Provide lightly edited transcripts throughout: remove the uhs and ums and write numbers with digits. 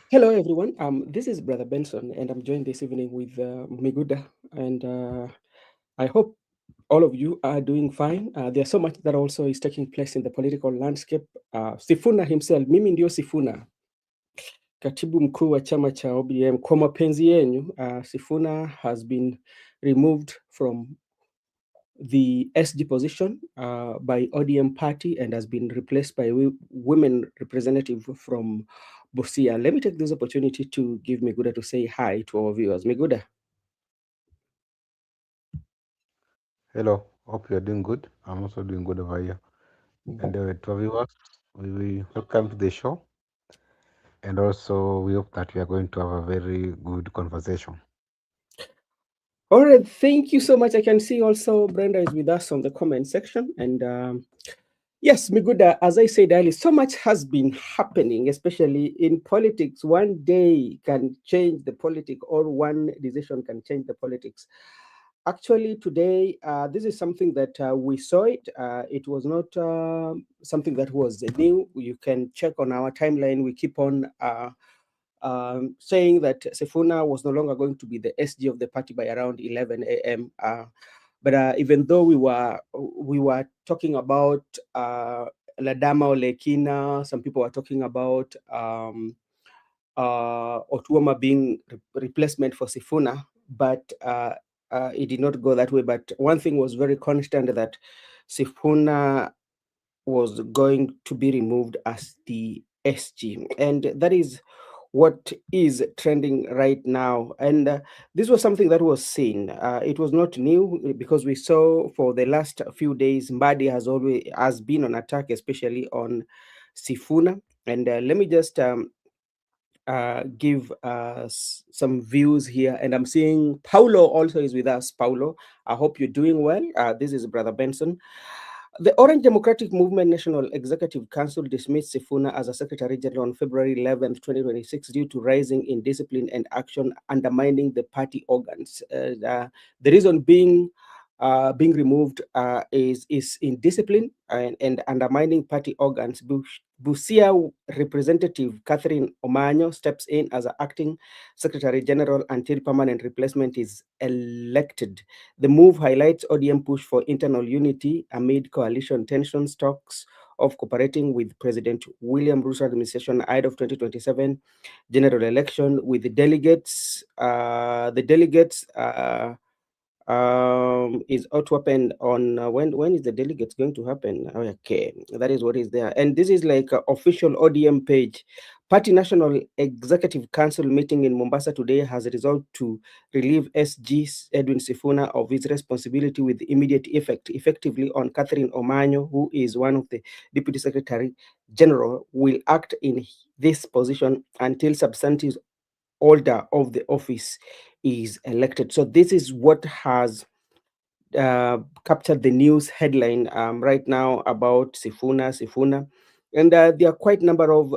Hello, everyone. This is Brother Benson, and I'm joined this evening with Miguda. And I hope all of you are doing fine. There's so much that also is taking place in the political landscape. Sifuna himself, mimi ndio Sifuna, katibu mkuu wa chama cha OBM. Kwa mapenzi yenyu, Sifuna has been removed from the SG position by ODM party and has been replaced by women representative from Busia. Let me take this opportunity to give Miguda to say hi to our viewers. Miguda. Hello, hope you are doing good. I'm also doing good over here. Mhm. And to our viewers, we welcome to the show. And also, we hope that we are going to have a very good conversation. All right, thank you so much. I can see also Brenda is with us on the comment section. And yes, Miguda, as I said earlier, so much has been happening, especially in politics. One day can change the politic, or one decision can change the politics. Actually, today, this is something that we saw it. It was not something that was new. You can check on our timeline. We keep on saying that Sifuna was no longer going to be the SG of the party by around 11 a.m. But even though we were talking about Ladama Olekina, some people were talking about Otuoma being replacement for Sifuna, but it did not go that way. But one thing was very constant, that Sifuna was going to be removed as the SG, and that is what is trending right now. And this was something that was seen. It was not new, because we saw for the last few days Mbadi has been on attack, especially on Sifuna. And let me just give some views here. And I'm seeing Paulo also is with us. Paulo, I hope you're doing well. This is Brother Benson. The Orange Democratic Movement National Executive Council dismissed Sifuna as a Secretary General on February 11th, 2026, due to rising indiscipline and action undermining the party organs. The reason being removed is indiscipline and undermining party organs. Busia Representative Catherine Omanyo steps in as acting Secretary General until permanent replacement is elected. The move highlights ODM push for internal unity amid coalition tensions. Talks of cooperating with President William Ruto administration ahead of 2027 general election, with the delegates. Is out to happen on when is the delegates going to happen? Okay, that is what is there. And this is like official ODM page. Party National Executive Council meeting in Mombasa today has resolved to relieve SG Edwin Sifuna of his responsibility with immediate effect. Effectively, on Catherine Omanyo, who is one of the Deputy Secretary General, will act in this position until substantive order of the office is elected. So this is what has captured the news headline right now about Sifuna. And there are quite a number of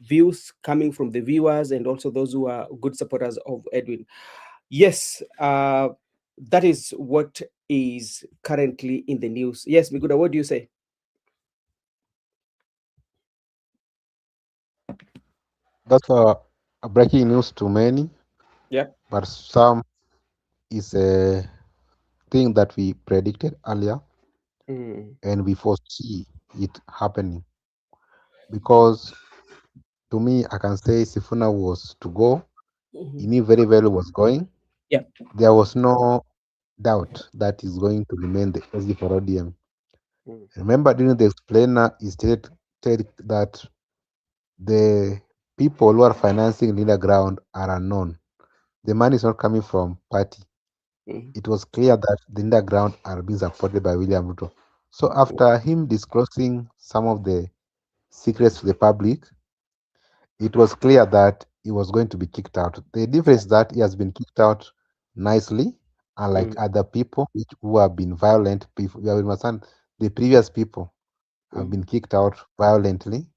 views coming from the viewers and also those who are good supporters of Edwin. Yes, that is what is currently in the news. Yes, Miguda, what do you say? That's a breaking news to many, Yeah. but some is a thing that we predicted earlier Mm. and we foresee it happening. Because to me, I can say Sifuna was to go. He Mhm. knew very well was going. Yeah. There was no doubt that he's going to remain the SG for ODM. Mm. Remember, during the explainer, he stated that the people who are financing Linda Ground are unknown. The money is not coming from party. Mm. It was clear that the Linda Ground are being supported by William Ruto. So after him disclosing some of the secrets to the public, it was clear that he was going to be kicked out. The difference is that he has been kicked out nicely, unlike Mm. other people who have been violent. You have understand the previous people have Mm. been kicked out violently,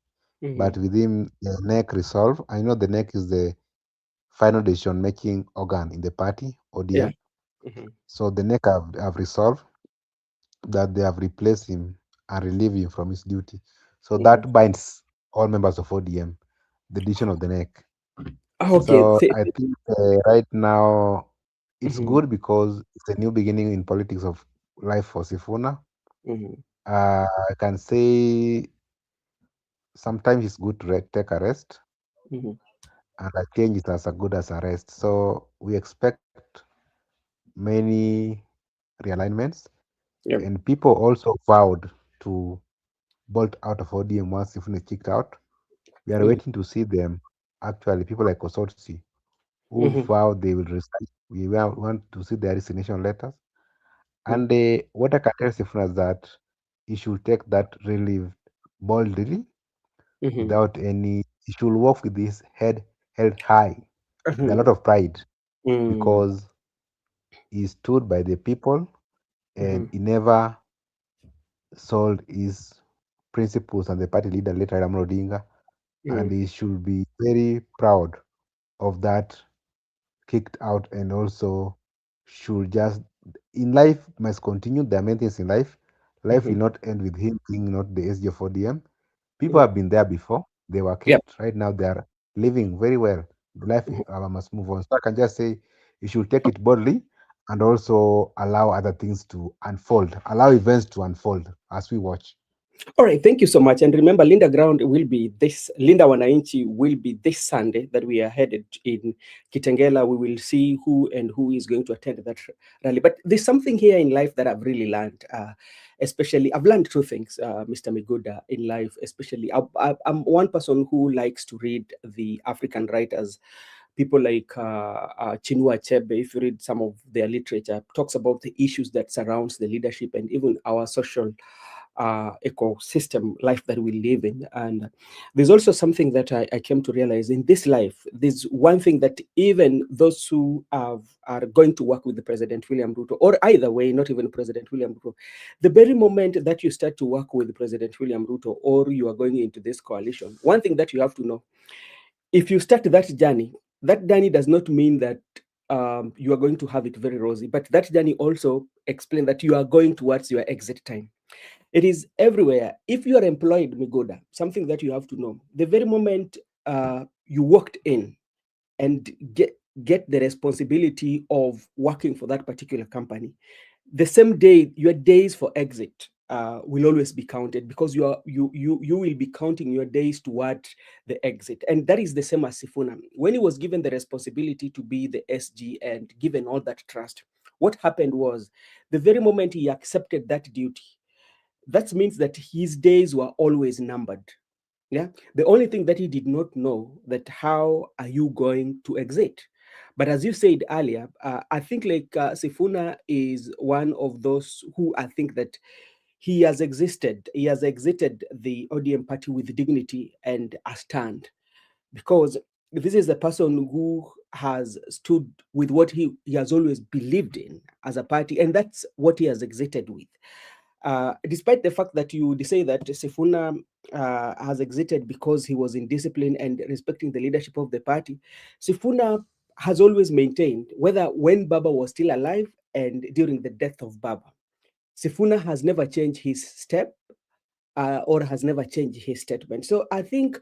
but Mhm. within the neck resolve. I know the neck is the final decision making organ in the party, Yeah. ODM. Mhm. So the neck have resolved that they have replaced him and relieved him from his duty. So Mhm. that binds all members of ODM. the decision of the neck. Okay. So I think right now it's Mhm, good because it's a new beginning in politics of life for Sifuna. mhm, I can say sometimes it's good to take a rest, mhm. and a change is as good as a rest. So we expect many realignments, Yep. and people also vowed to bolt out of ODM once Sifuna is kicked out. We are Mhm, waiting to see them. Actually, people like Osotsi who mhm, vowed they will resign. We want to see their resignation letters. mhm, And what I can tell Sifuna is that he should take that relief boldly mhm, without any, he should walk with his head held high with a lot mhm, of pride mm, because he stood by the people and mhm, he never sold his principles and the party leader later Raila Odinga, and mm, he should be very proud of that kicked out, and also should just in life must continue. There are many things in life. Life will mhm, not end with him being not the SG of ODM. People mhm. have been there before. They were Yep. kicked. Right now they are living very well. Life Mhm. must move on. So I can just say you should take it boldly and also allow other things to unfold. Allow events to unfold as we watch. All right, thank you so much. And remember, Linda Wananchi will be this Sunday that we are headed in Kitengela. We will see who and who is going to attend that rally. But there's something here in life that I've really learned, especially, I've learned two things, Mr. Miguda, in life, especially. I'm one person who likes to read the African writers, people like Chinua Achebe. If you read some of their literature, talks about the issues that surrounds the leadership and even our social ecosystem life that we live in. And there's also something that I came to realize in this life. There's one thing that even those who are going to work with the President William Ruto, or either way, not even President William Ruto, the very moment that you start to work with President William Ruto or you are going into this coalition, one thing that you have to know, if you start that journey does not mean that you are going to have it very rosy, but that journey also explains that you are going towards your exit time. It is everywhere. If you are employed, Migoda, something that you have to know, the very moment you walked in and get the responsibility of working for that particular company, the same day your days for exit will always be counted, because you will be counting your days toward the exit. And that is the same as Sifuna. When he was given the responsibility to be the SG and given all that trust, what happened was, the very moment he accepted that duty, that means that his days were always numbered. Yeah. The only thing that he did not know, that how are you going to exit. But as you said earlier, I think like Sifuna is one of those who I think that he has existed. He has exited the ODM party with dignity and a stand, because this is a person who has stood with what he has always believed in as a party, and that's what he has exited with. Despite the fact that you say that Sifuna has exited because he was in discipline and respecting the leadership of the party, Sifuna has always maintained, whether when Baba was still alive and during the death of Baba, Sifuna has never changed his step, or has never changed his statement. So I think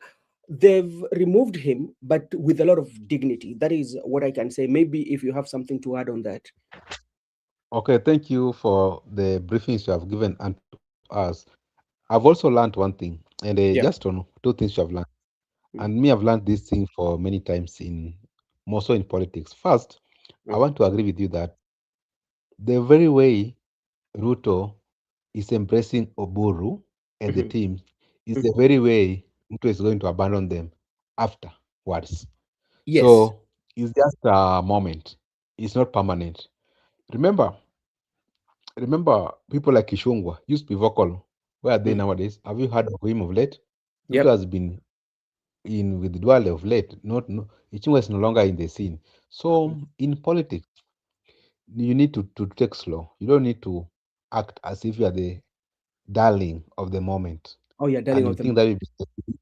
they've removed him, but with a lot of dignity. That is what I can say. Maybe if you have something to add on that. Okay, thank you for the briefings you have given unto us. I've also learned one thing, and Yeah. just on two things you have learned. And Mm, me, I've learned this thing for many times in more so in politics. First, I mm, want to agree with you that the very way Ruto is embracing Oburu and the mhm, team is the mhm. very way Ruto is going to abandon them afterwards. Yes. So it's just a moment. It's not permanent. Remember, remember people like Kishungwa used to be vocal. Where are they Mm, nowadays? Have you heard of him of late? Ruto yep. has been in with Duale of late. Not no, Ichungwa is no longer in the scene. So in politics, you need to take slow. You don't need to act as if you are the darling of the moment, Oh, yeah, and darling you of the think that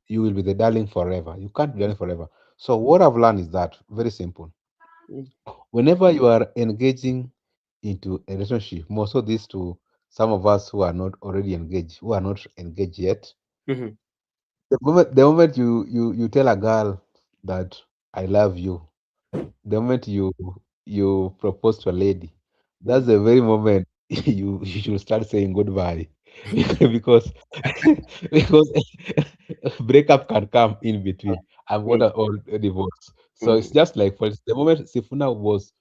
you will be the darling forever. You can't be darling forever. So what I've learned is that very simple. mm, Whenever you are engaging into a relationship, more so this to some of us who are not already engaged, who are not engaged yet, mhm, the moment you tell a girl that I love you, the moment you propose to a lady, that's Mm, the very moment you should start saying goodbye. Because because breakup can come in between. I'm mm, gonna all divorce. So it's mm, just like, for instance, the moment Sifuna was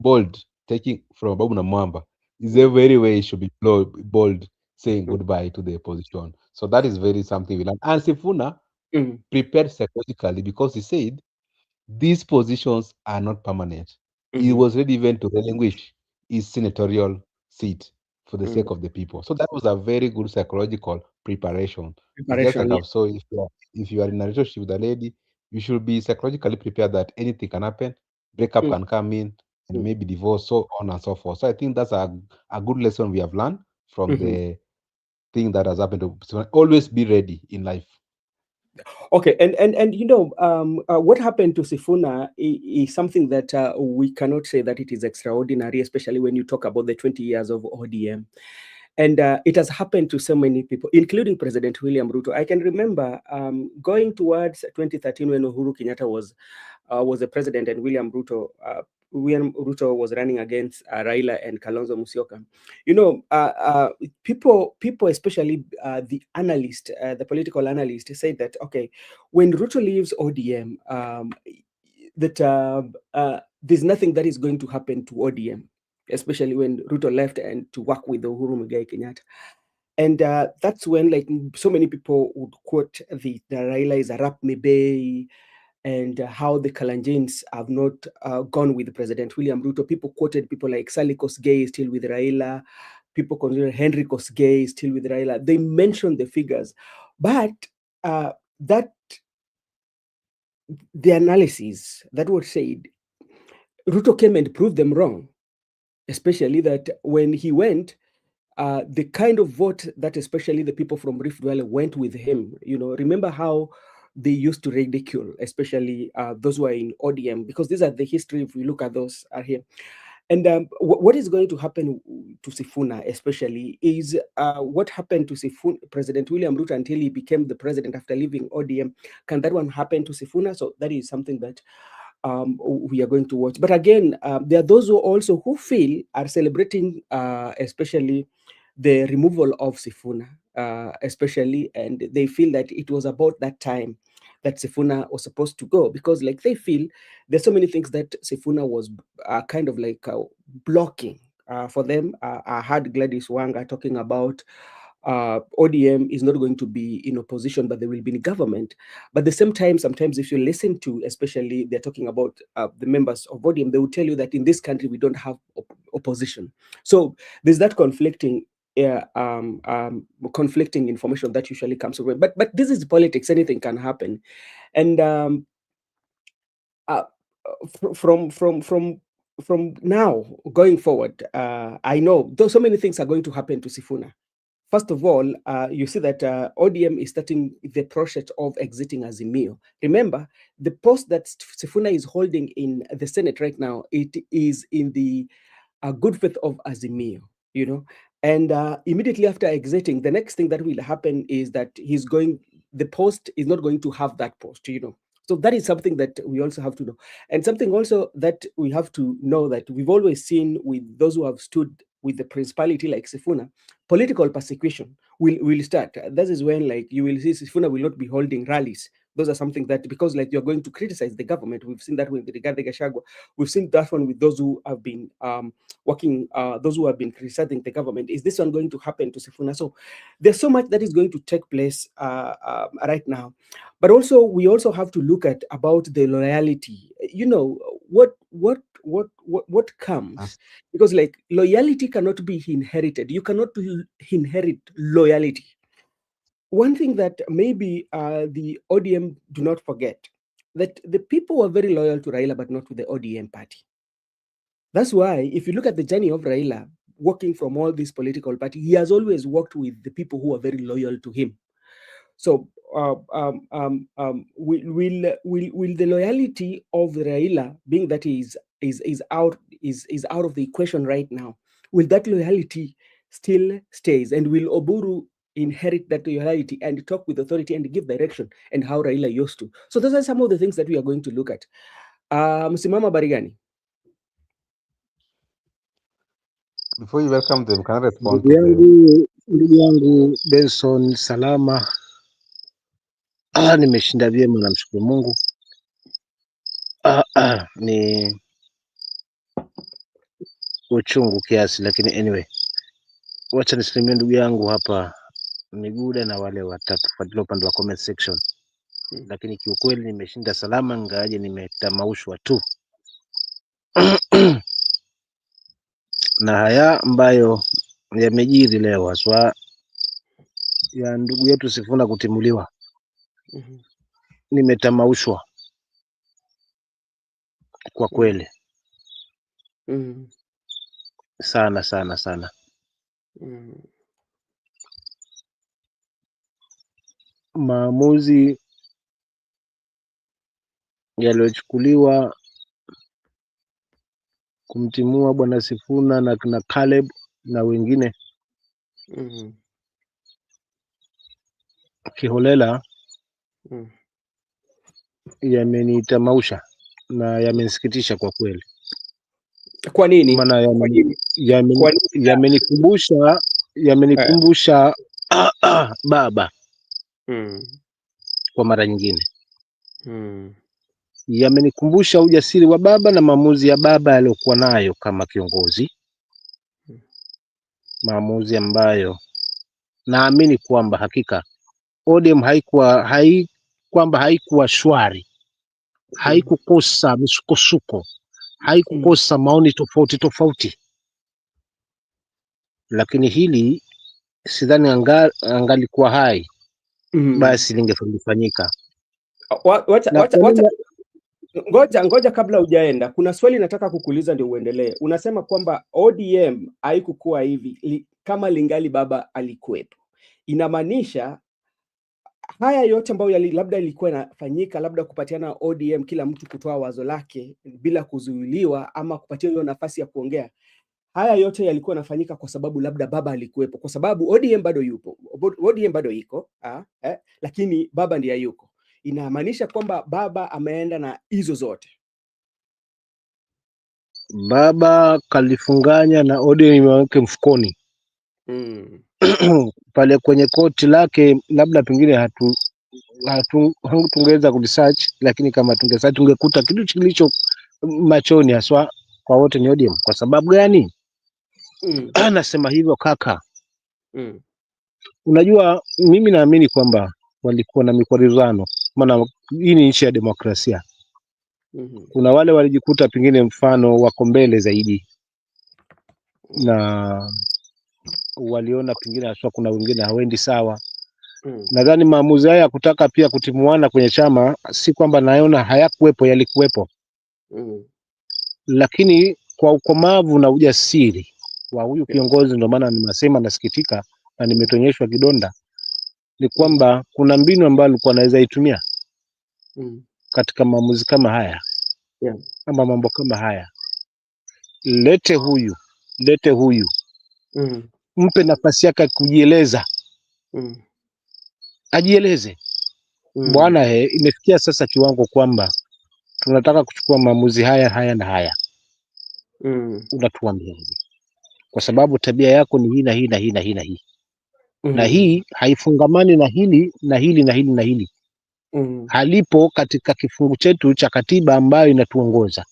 bold taking from Babu Namwamba, is mm, the very way it should be bold saying mm, goodbye to the opposition. So that is very something we learn. And Sifuna mm, prepared psychologically because he said these positions are not permanent. He mhm, was ready even to relinquish his senatorial seat for the mm. sake of the people. So that was a very good psychological preparation. It's just like Preparation, yeah. I've saw, if you are in a relationship with a lady, you should be psychologically prepared that anything can happen, breakup Mm, can come in, and mm, maybe divorce, so on and so forth. So I think that's a good lesson we have learned from mhm. the thing that has happened to. So always be ready in life. Okay, and what happened to Sifuna is something that we cannot say that it is extraordinary, especially when you talk about the 20 years of ODM. And it has happened to so many people, including President William Ruto. I can remember going towards 2013 when Uhuru Kenyatta was the president, and William Ruto was running against Raila and Kalonzo Musyoka. People, especially the analyst, the political analyst, said that okay, when Ruto leaves ODM, that there's nothing that is going to happen to ODM, especially when Ruto left and to work with Uhuru Muigai Kenyatta. And that's when like so many people would quote the Raila is a rap Bay, and how the Kalenjins have not gone with President William Ruto. People quoted people like Sally Kosgei still with Raila. People consider Henry Kosgei still with Raila. They mentioned the figures, but that the analysis that was said, Ruto came and proved them wrong, especially that when he went, the kind of vote that especially the people from Rift Valley went with him. Remember how they used to ridicule, especially those who are in ODM, because these are the history. If we look at those are here, and what is going to happen to Sifuna, especially, is what happened to President William Ruto until he became the president after leaving ODM. Can that one happen to Sifuna? So that is something that we are going to watch. But again, there are those who feel are celebrating, especially the removal of Sifuna, especially, and they feel that it was about that time that Sifuna was supposed to go, because like they feel there's so many things that Sifuna was kind of like blocking for them. I heard Gladys Wanga talking about ODM is not going to be in opposition, but they will be in government. But at the same time, sometimes if you listen to, especially they're talking about the members of ODM, they will tell you that in this country we don't have opposition. So there's that conflicting information that usually comes away. But this is politics; anything can happen. And uh, from now going forward, I know though so many things are going to happen to Sifuna. First of all, you see that ODM is starting the process of exiting Azimio. Remember, the post that Sifuna is holding in the Senate right now, it is in the good faith of Azimio, you know. And immediately after exiting, the next thing that will happen is that the post is not going to have that post. So that is something that we also have to know. And something also that we have to know that we've always seen with those who have stood with the principality like Sifuna, political persecution will start. That is when like you will see Sifuna will not be holding rallies. Those are something that because like you're going to criticize the government. We've seen that with Rigathi Gachagua. We've seen that one with those who have been working, those who have been criticizing the government. Is this one going to happen to Sifuna? So there's so much that is going to take place right now. But also, we also have to look at about the loyalty. What comes, That's because like loyalty cannot be inherited. You cannot inherit loyalty. One thing that maybe the ODM do not forget, that the people were very loyal to Raila, but not to the ODM party. That's why, if you look at the journey of Raila, working from all these political parties, he has always worked with the people who are very loyal to him. So, will the loyalty of Raila, being that he is out of the equation right now, will that loyalty still stays, and will Oburu inherit that reality and talk with authority and give direction, and how Raila used to. So those are some of the things that we are going to look at. Msimama Barigani. Before you welcome them, can I respond Ndugu to them? yangu Benson, salama. Nimeshinda vyema, namshukuru Mungu. Ni uchungu kiasi, lakini anyway, wacha nisalimie ndugu yangu hapa Miguda na wale watatu fuatilia upande wa comment section. Lakini kiukweli nimeshinda salama, ngaje nimetamaushwa tu na haya ambayo yamejiri leo, haswa ya ndugu yetu Sifuna kutimuliwa. Nimetamaushwa kwa kweli sana sana sana. Maamuzi yaliyochukuliwa kumtimua bwana Sifuna na Caleb na wengine kiholela yamenitamausha na yamenisikitisha kwa kweli. Kwa nini? Maana yamenikumbusha baba kwa mara nyingine. Yamenikumbusha ujasiri wa baba na maamuzi ya baba aliyokuwa nayo kama kiongozi, maamuzi ambayo naamini kwamba hakika ODM haikuwa shwari, haikukosa misukosuko, haikukosa maoni tofauti tofauti, lakini hili sidhani angalikuwa hai basi lingefanyika. Ngoja kabla hujaenda, kuna swali nataka kukuuliza ndio uendelee. Unasema kwamba ODM haikukuwa hivi kama lingali baba alikuwepo. Inamaanisha haya yote ambayo labda ilikuwa inafanyika, labda kupatiana ODM kila mtu kutoa wazo lake bila kuzuiliwa ama kupatia hiyo nafasi ya kuongea, haya yote yalikuwa yanafanyika kwa sababu labda baba alikuwepo, kwa sababu ODM bado yupo, ODM bado iko, lakini baba ndiye yuko. Inamaanisha kwamba baba ameenda na hizo zote. Baba kalifunganya na ODM wake mfukoni pale kwenye koti lake, labda pengine tungeweza kuresearch, lakini kama tungesearch tungekuta kitu kilicho machoni haswa kwa wote ni ODM. Kwa sababu gani? Nasema hivyo kaka. Unajua, mimi naamini kwamba walikuwa na mikwaruzano, maana hii ni nchi ya demokrasia. Kuna wale walijikuta pengine mfano wako mbele zaidi na waliona pengine haswa kuna wengine hawendi sawa. Nadhani maamuzi haya kutaka pia kutimuana kwenye chama si kwamba naona hayakuwepo, yalikuwepo. Lakini kwa ukomavu na ujasiri wa huyu kiongozi, ndio maana nimesema nasikitika na nimetonyeshwa kidonda, ni kwamba kuna mbinu ambayo alikuwa anaweza itumia katika maamuzi kama haya, ama mambo kama haya. Lete huyu mpe nafasi yake kujieleza, ajieleze. Bwana, imefikia sasa kiwango kwamba tunataka kuchukua maamuzi haya na haya. Unatuambia hivi kwa sababu tabia yako ni hii na hii na hii na hii na hii na hii haifungamani na hili na hili na hili na hili, halipo katika kifungu chetu cha katiba ambayo inatuongoza.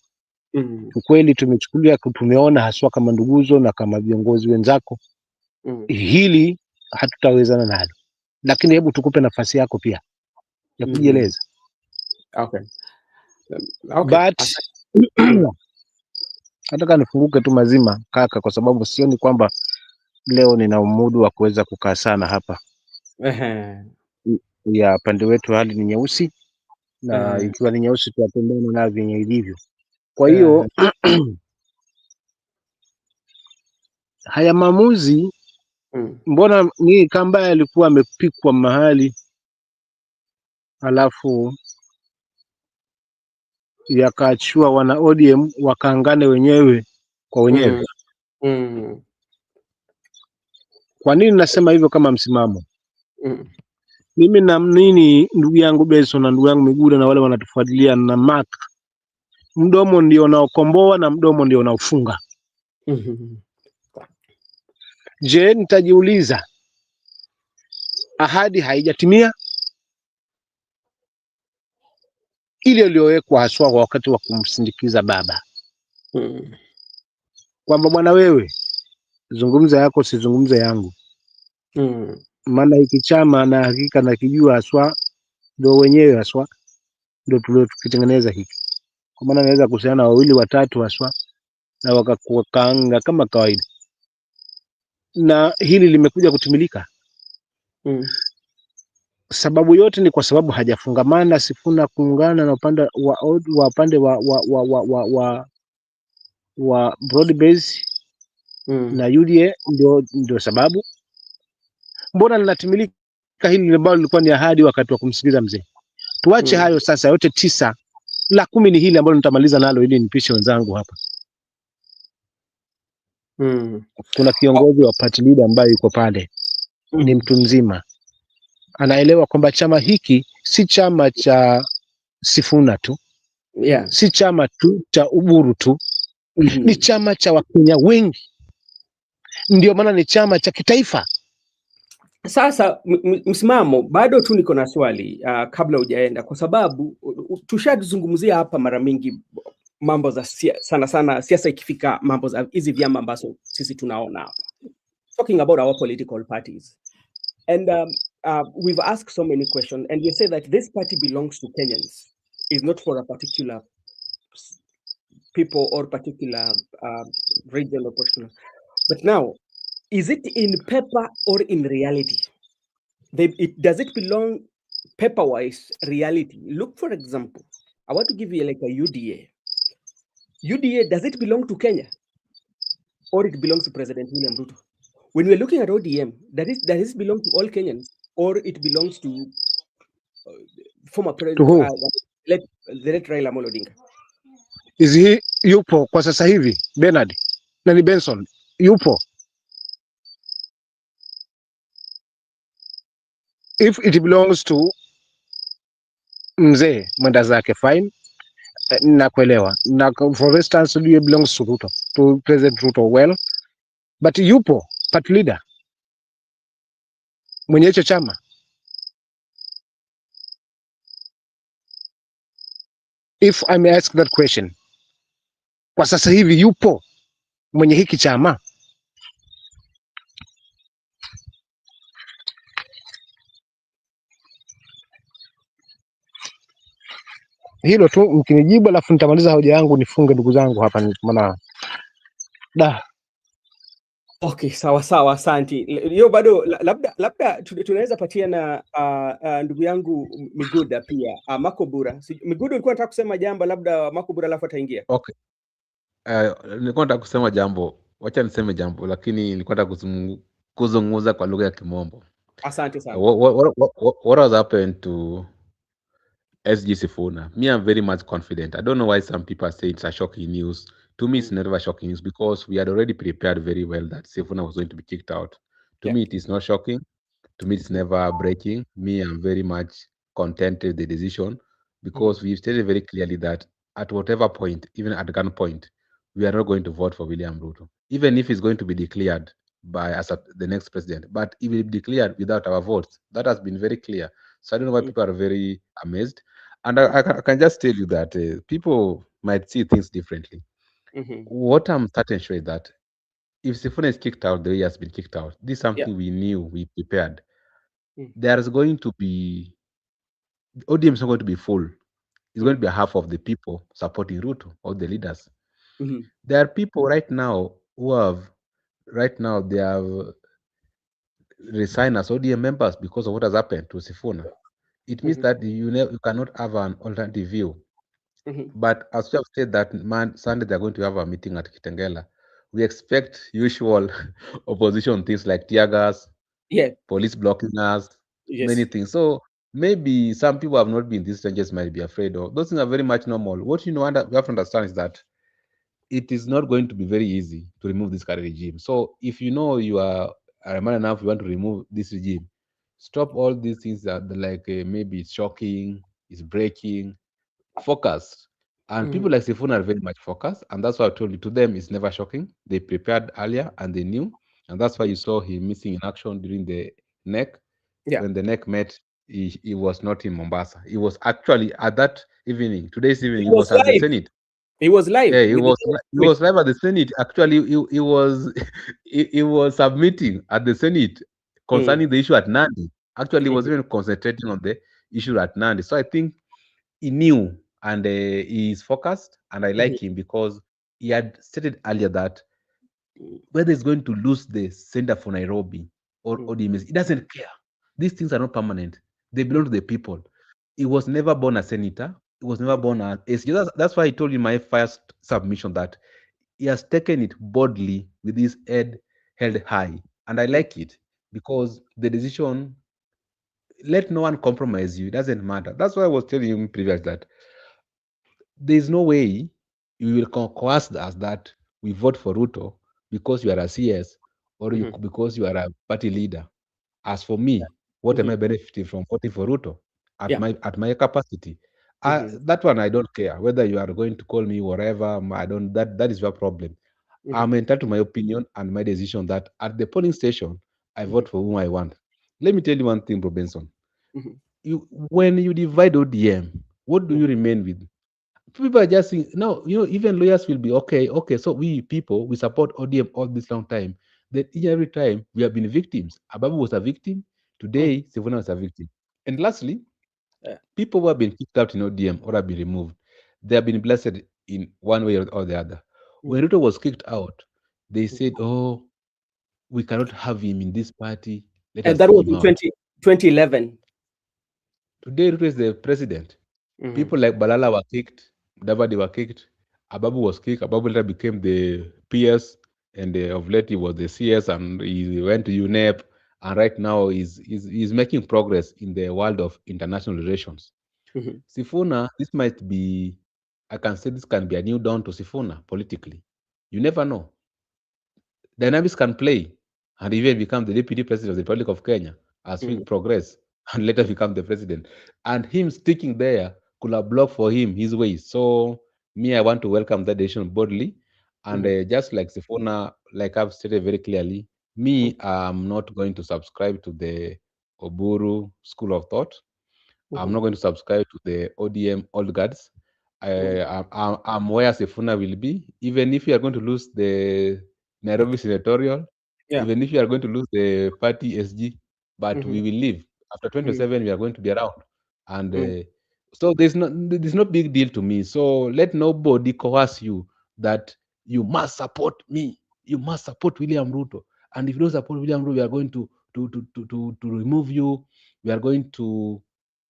Kweli tumechukulia, tumeona haswa kama nduguzo na kama viongozi wenzako, hili hatutawezana nalo, lakini hebu tukupe nafasi yako pia ya kujieleza. But nataka nifunguke tu mazima kaka, kwa sababu sioni kwamba leo nina umudu wa kuweza kukaa sana hapa. Ya pande wetu hali ni nyeusi, na ikiwa ni nyeusi tuwapendana na vyenye ilivyo. Kwa hiyo haya maamuzi mbona ni kamba alikuwa amepikwa mahali alafu yakaachiwa wana ODM wakaangane wenyewe kwa wenyewe. Kwa nini nasema hivyo kama msimamo? Mm. Mimi naamini ndugu yangu Benson na ndugu yangu Miguda na wale wanatufuatilia na Mark, mdomo ndio unaokomboa na mdomo ndio unaofunga. Mhm. Je, nitajiuliza, ahadi haijatimia ile iliyowekwa haswa kwa wakati wa kumsindikiza baba, kwamba bwana, wewe zungumza yako, sizungumze yangu. Maana hiki chama na hakika nakijua haswa, ndio wenyewe haswa ndio tuliotukitengeneza hiki, kwa maana naweza kuhusiana wawili watatu haswa na wakaanga kama kawaida, na hili limekuja kutimilika. Sababu yote ni kwa sababu hajafungamana Sifuna kuungana na upande wa broad base na UDA, ndio sababu. Mbona linatimilika hili ambalo lilikuwa ni ahadi wakati wa kumsikiza mzee? Tuache hayo sasa, yote 9, la 10 ni hili ambalo nitamaliza nalo ili nipishe wenzangu hapa. Kuna kiongozi wa party leader ambaye yuko pale, ni mtu mzima, anaelewa kwamba chama hiki si chama cha Sifuna tu, si chama tu cha Uburu tu, ni chama cha Wakenya wengi, ndio maana ni chama cha kitaifa. Sasa msimamo bado tu niko na swali kabla hujaenda, kwa sababu tushazungumzia hapa mara mingi mambo za sana sana siasa ikifika mambo za hizi vyama ambazo sisi tunaona hapa, talking about our political parties, and we've asked so many questions and you say that this party belongs to Kenyans, is not for a particular people or particular region or personal. But now, is it in paper or in reality? Does it belong paper-wise reality? Look, for example, I want to give you like a UDA. UDA, does it belong to Kenya? Or it belongs to President William Ruto? When we're looking at ODM, does it belong to all Kenyans? Or it belongs to former President, the late Raila Amolo Odinga? Yupo kwa sasa hivi Bernard na ni Benson yupo. If it belongs to mzee mwenda zake fine, nakuelewa. Na for instance it belongs to Ruto, to President Ruto, well, but yupo party leader mwenye hicho chama. If I may ask that question, kwa sasa hivi yupo mwenye hiki chama? Hilo tu mkinijibu, alafu nitamaliza hoja yangu nifunge ndugu zangu hapa, maana Okay, sawa, asante. Hiyo bado labda tunaweza patia na ndugu yangu Miguda pia, Makobura. Miguda, ulikuwa unataka kusema jambo, labda Makobura alafu ataingia. Okay. Nilikuwa nataka kusema jambo, wacha niseme jambo, lakini nilikuwa nataka kuzungumza kwa lugha ya Kimombo. Asante sana. What has happened to SG Sifuna? Me, I'm very much confident. I don't know why some people say it's a shocking news. To me, it's never shocking news because we had already prepared very well that Sifuna was going to be kicked out. To me, it is not shocking. To me, it's never breaking. Me, I'm very much content with the decision because we've stated very clearly that at whatever point, even at gunpoint, we are not going to vote for William Ruto, even if he's going to be declared by us the next president. But he will be declared without our votes. That has been very clear. So I don't know why people are very amazed. And I can just tell you that people might see things differently. What I'm certain sure is that if Sifuna is kicked out the way he has been kicked out, this is something we knew, we prepared. There's going to be, ODM is not going to be full. It's going to be half of the people supporting Ruto, or the leaders. There are people right now they have resigned as ODM members because of what has happened to Sifuna. It means that you cannot have an alternative view. But as we have said that Sunday they're going to have a meeting at Kitengela, we expect usual opposition things like tear gas, police blocking us, many things. So maybe some people have not been these strangers might be afraid of. Those things are very much normal. What we have to understand is that it is not going to be very easy to remove this current regime. So if you know you are man enough, we want to remove this regime. Stop all these things that like maybe it's shocking, it's breaking. Focus. And people like Sifuna are very much focused, and that's why I told you to them it's never shocking. They prepared earlier and they knew, and that's why you saw him missing in action during the neck. Yeah. When the neck met, he was not in Mombasa. He was actually at that evening, today's evening, He he was was at the live. Senate. He was live Yeah, with the he streaming. was live at the Senate. Actually, he was he was submitting at the Senate Mm, concerning the issue at Nandi. Actually, he was mhm, even concentrating on the issue at Nandi. So I think he knew and he is focused, and I mhm, like him because he had stated earlier that mm, whether he's going to lose the center for Nairobi or mm, ODMS, he doesn't care. These things are not permanent. They belong mm, to the people. He was never born a senator. He was never born an SG. That's why I told you in my first submission that he has taken it boldly with his head held high. And I mm, like it because the decision, let no one compromise you. It doesn't matter. That's why I was telling you previous that there's no way you will coerce us that we vote for Ruto because you are a CS or you mhm, because you are a party leader. As for me, what am mhm. I benefiting from voting for Ruto Yeah. at my capacity? Mhm, That one I don't care whether you are going to call me whatever. I don't. That is your problem. mhm, I'm entitled to my opinion and my decision. That at the polling station, I mhm, vote for whom I want. Let me tell you one thing, Bro Benson. mhm, You when you divide ODM, what do mhm, you remain with? People are just saying no, even lawyers will be okay. Okay, so we people we support ODM all this long time. That each and every time we have been victims. Ababu was a victim. mhm. Today, Sifuna was a victim. And lastly, Yeah. people who have been kicked out in ODM or have been removed, they have been blessed in one way or the other. When Mm, Ruto was kicked out, they mm. said, "Oh, we cannot have him in this party. Let And us that kick was him in out." 2011. Today, Ruto is the president. Mhm, People like Balala were kicked, Davadi were kicked, Ababu was kicked. Ababu later became the PS, and of late he was the CS, and he went to UNEP, and right now he's making progress in the world of international relations. mhm, Sifuna, this might be, I can say this can be a new dawn to Sifuna politically. You never know. Dynamics can play and even become the deputy president of the Republic of Kenya as we mhm, progress and later mhm, become the president. And him sticking there could have blocked for him his ways. So, me, I want to welcome that decision boldly. And mhm, just like Sifona, like I've stated very clearly, mhm, me, I'm not going to subscribe to the Oburu school of thought. I'm mhm, not going to subscribe to the ODM old guards. mhm. I'm where Sifuna will be. Even if you are going to lose the Nairobi senatorial, Yeah. even if you are going to lose the party SG, but Mhm, we will leave. After mhm, 2027, we are going to be around. And mhm, so there's no big deal to me. So let nobody coerce you that you must support me. You must support William Ruto. And if you don't support William Ruto, we are going to remove you. We are going to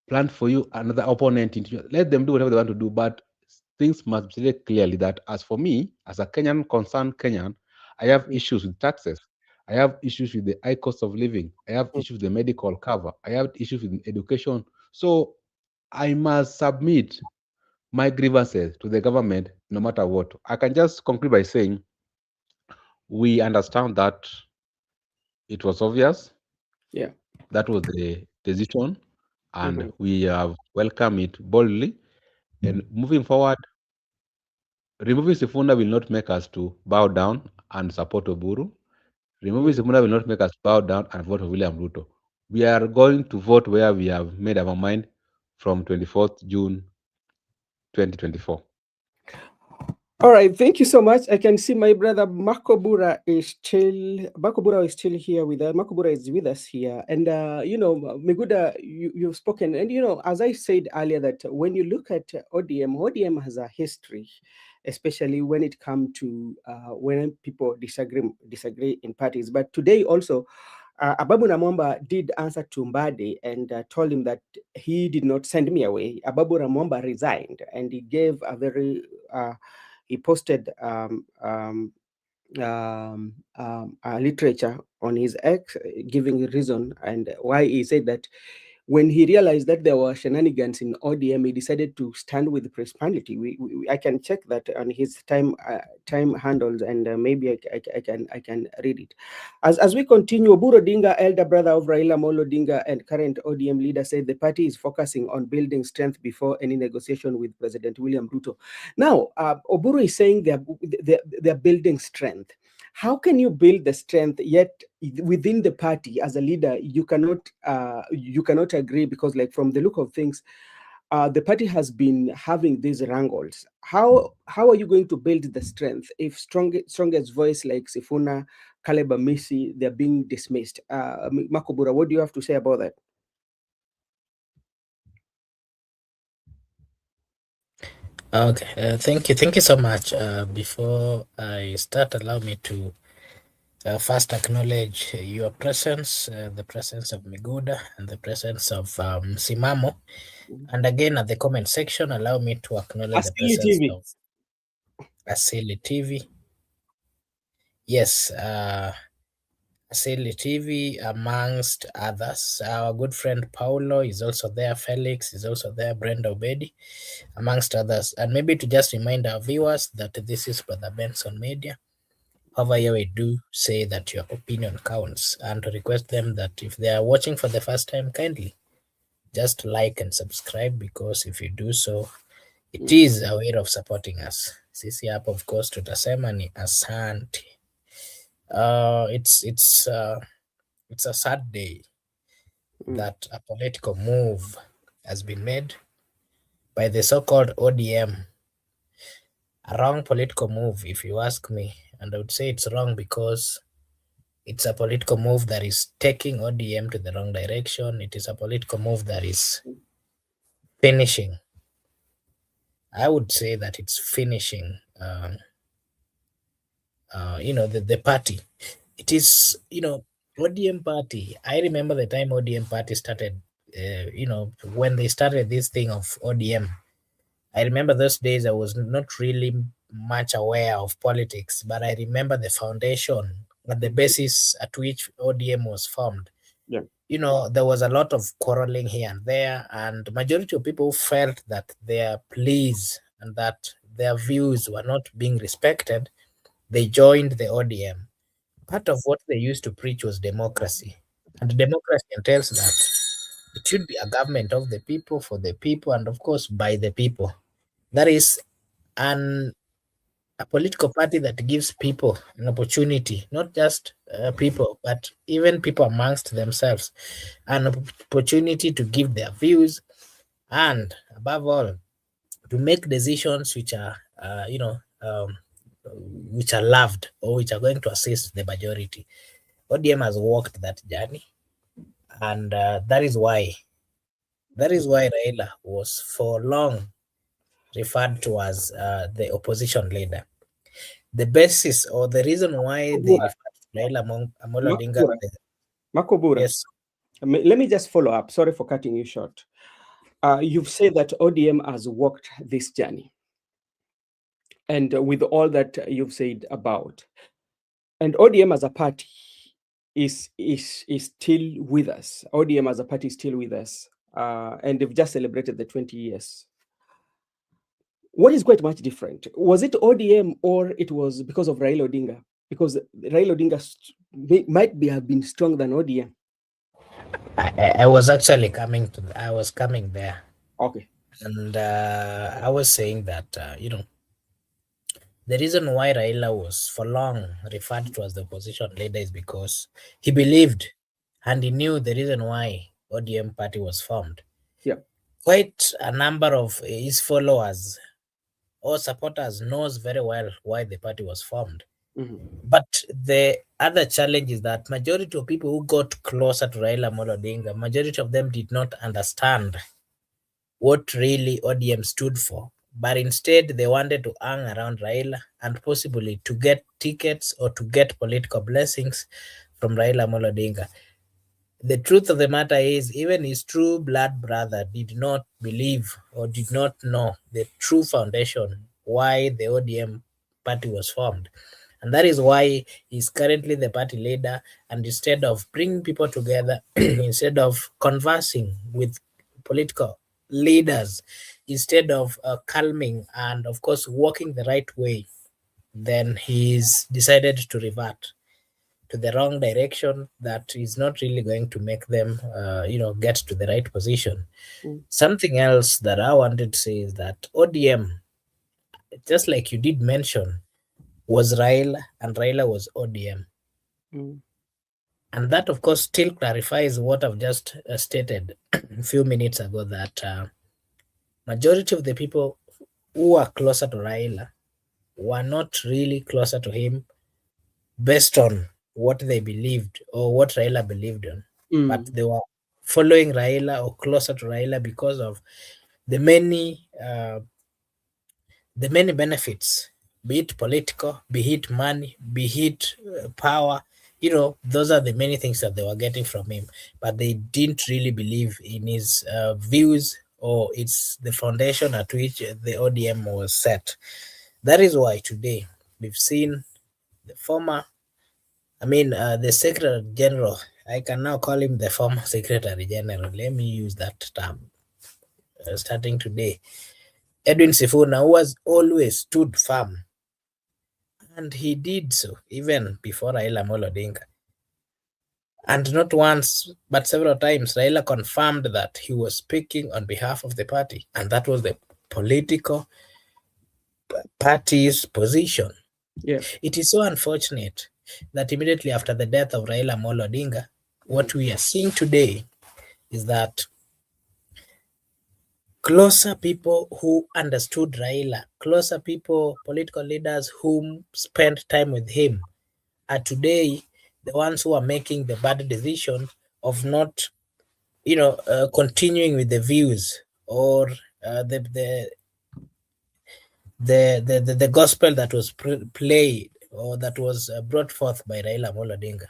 plan for you another opponent. Let them do whatever they want to do, but things must be stated clearly that as for me, as a Kenyan, concerned Kenyan, I have mhm, issues with taxes. I have issues with the high cost of living. I have mhm. issues with the medical cover. I have issues with education. So I must submit my grievances to the government no matter what. I can just conclude by saying we understand that it was obvious Yeah. that was the decision, and Mhm, we have welcomed it boldly. And moving forward, removing Sifuna will not make us to bow down and support Oburu. Removing mhm. Sifuna will not make us bow down and vote for William Ruto. We are going to vote where we have made our mind from 24th June 2024. All right, thank you so much. I can see my brother Makobura is still here with us. Makobura is with us here, and Miguda, you've spoken, and as I said earlier, that when you look at ODM has a history, especially when it comes to when people disagree in parties. But today also, Ababu Namwamba did answer to Mbadi and told him that he did not send me away. Ababu Namwamba resigned, and he gave a very he posted literature on his ex, giving a reason and why he said that when he realized that there were shenanigans in ODM, he decided to stand with prosperity. I can check that on his time handles, and maybe I can read it. As we continue, Oburu Odinga, elder brother of Raila Molo Odinga and current ODM leader, said the party is focusing on building strength before any negotiation with President William Ruto. Now, Oburu is saying they're building strength. How can you build the strength yet within the party as a leader you cannot agree? Because, like, from the look of things, the party has been having these wrangles. How are you going to build the strength if strongest voice like Sifuna, Caleb Amisi, they're being dismissed? Makobura, what do you have to say about that? Okay, thank you so much. Before I start, allow me to first acknowledge your presence, the presence of Miguda, and the presence of Simamo. And again, at the comment section, allow me to acknowledge the Asili presence TV. of Asili TV. Yes, Asili TV, amongst others. Our good friend Paulo is also there. Felix is also there. Brenda Obedi, amongst others. And maybe to just remind our viewers that this is Brother Benson Media. However, we do say that your opinion counts, and to request them that if they are watching for the first time, kindly just like and subscribe, because if you do so, it is a way of supporting us. Sisi hapa, of course, tutasema ni asante. It's a sad day that a political move has been made by the so-called ODM. A wrong political move, if you ask me, and I would say it's wrong because it's a political move that is taking ODM to the wrong direction. It is a political move that is finishing. I would say that it's finishing, the party. It is, ODM party. I remember the time ODM party started, when they started this thing of ODM. I remember those days I was not really much aware of politics, but I remember the foundation and the basis at which ODM was formed. Yeah. There was a lot of quarreling here and there, and majority of people felt that their pleas and that their views were not being respected. They joined the ODM. Part of what they used to preach was democracy, and democracy entails that it should be a government of the people, for the people, and of course by the people. That is a political party that gives people an opportunity, not just people, but even people amongst themselves, an opportunity to give their views, and above all, to make decisions which are, which are loved, or which are going to assist the majority. ODM has walked that journey, and that is why Raila was for long referred to as the opposition leader. The basis or the reason why they Makobura. refer to Raila Amolo Odinga, Makobura. Makobura. yes, Let me just follow up. Sorry for cutting you short. You've said that ODM has walked this journey, and with all that you've said about, and ODM as a party is still with us. ODM as a party is still with us, and they've just celebrated the 20 years. What is quite much different? Was it ODM, or it was because of Raila Odinga? Because Raila Odinga might have been stronger than ODM. I was actually I was coming there, Okay. and I was saying that the reason why Raila was for long referred to as the opposition leader is because he believed and he knew the reason why ODM party was formed. Yeah. Quite a number of his followers or supporters knows very well why the party was formed. But the other challenge is that majority of people who got closer to Raila Amolo Odinga, majority of them did not understand what really ODM stood for, but instead they wanted to hang around Raila and possibly to get tickets or to get political blessings from Raila Amolo Odinga. The truth of the matter is, even his true blood brother did not believe or did not know the true foundation why the ODM party was formed. And that is why he's currently the party leader. And instead of bringing people together, instead of conversing with political leaders, instead of calming and, of course, walking the right way, then he's decided to revert to the wrong direction that is not really going to make them, get to the right position. Something else that I wanted to say is that ODM, just like you did mention, was Raila and Raila was ODM. And that, of course, still clarifies what I've just stated a few minutes ago, that majority of the people who are closer to Raila were not really closer to him based on what they believed or what Raila believed on, but they were following Raila or closer to Raila because of the many benefits, be it political, be it money, be it power. Those are the many things that they were getting from him, but they didn't really believe in his views, or it's the foundation at which the ODM was set. That is why today we've seen the former, the Secretary General. I can now call him the former Secretary General. Let me use that term. Starting today, Edwin Sifuna, who has always stood firm, and he did so even before Raila Amolo Odinga. And not once, but several times, Raila confirmed that he was speaking on behalf of the party, and that was the political party's position. Yeah. It is so unfortunate that immediately after the death of Raila Amolo Odinga, what we are seeing today is that closer people who understood Raila, closer people, political leaders who spent time with him, are today the ones who are making the bad decision of not, continuing with the views or the gospel that was played or that was brought forth by Raila Amolo Odinga.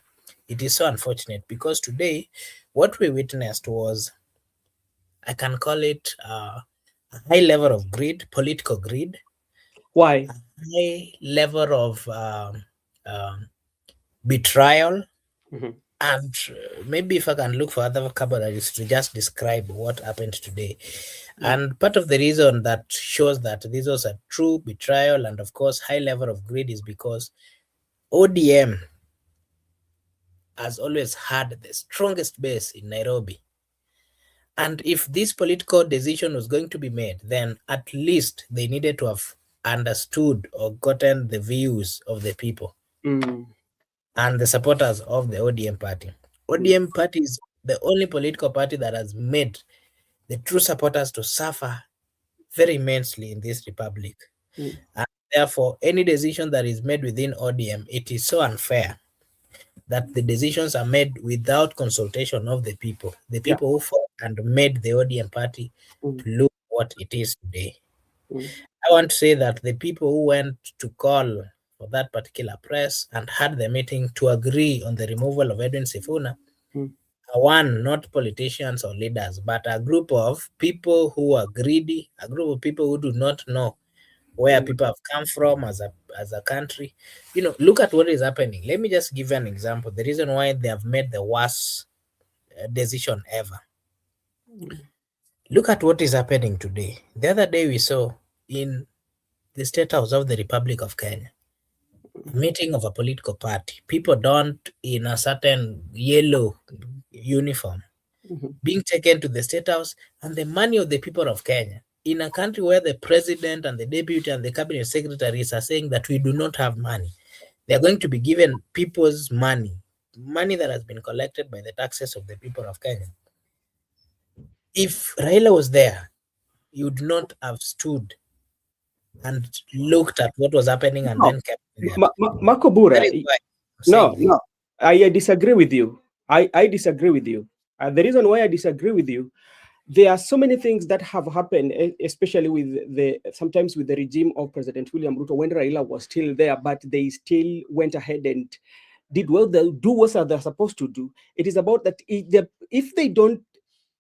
It is so unfortunate because today what we witnessed was, I can call it a high level of greed, political greed. Why? A high level of betrayal. And maybe if I can look for other vocabularies to just describe what happened today. And part of the reason that shows that this was a true betrayal and, of course, high level of greed is because ODM has always had the strongest base in Nairobi. And if this political decision was going to be made, then at least they needed to have understood or gotten the views of the people and the supporters of the ODM party. ODM party is the only political party that has made the true supporters to suffer very immensely in this republic. And therefore, any decision that is made within ODM, it is so unfair that the decisions are made without consultation of the people who fought and made the ODM party to look what it is today. I want to say that the people who went to call for that particular press and had the meeting to agree on the removal of Edwin Sifuna are one, not politicians or leaders, but a group of people who are greedy, a group of people who do not know where people have come from as a country. Look at what is happening. Let me just give you an example. The reason why they have made the worst decision ever. Look at what is happening today. The other day we saw in the State House of the Republic of Kenya, a meeting of a political party, people donned in a certain yellow uniform, being taken to the State House, and the money of the people of Kenya, in a country where the president and the deputy and the cabinet secretaries are saying that we do not have money. They are going to be given people's money that has been collected by the taxes of the people of Kenya. If Raila was there, he would not have stood and looked at what was happening and then kept Makobura. No, I disagree with you. I disagree with you. The reason why I disagree with you, there are so many things that have happened, especially sometimes with the regime of President William Ruto when Raila was still there, but they still went ahead and did well. They do what they're supposed to do. It is about that if they don't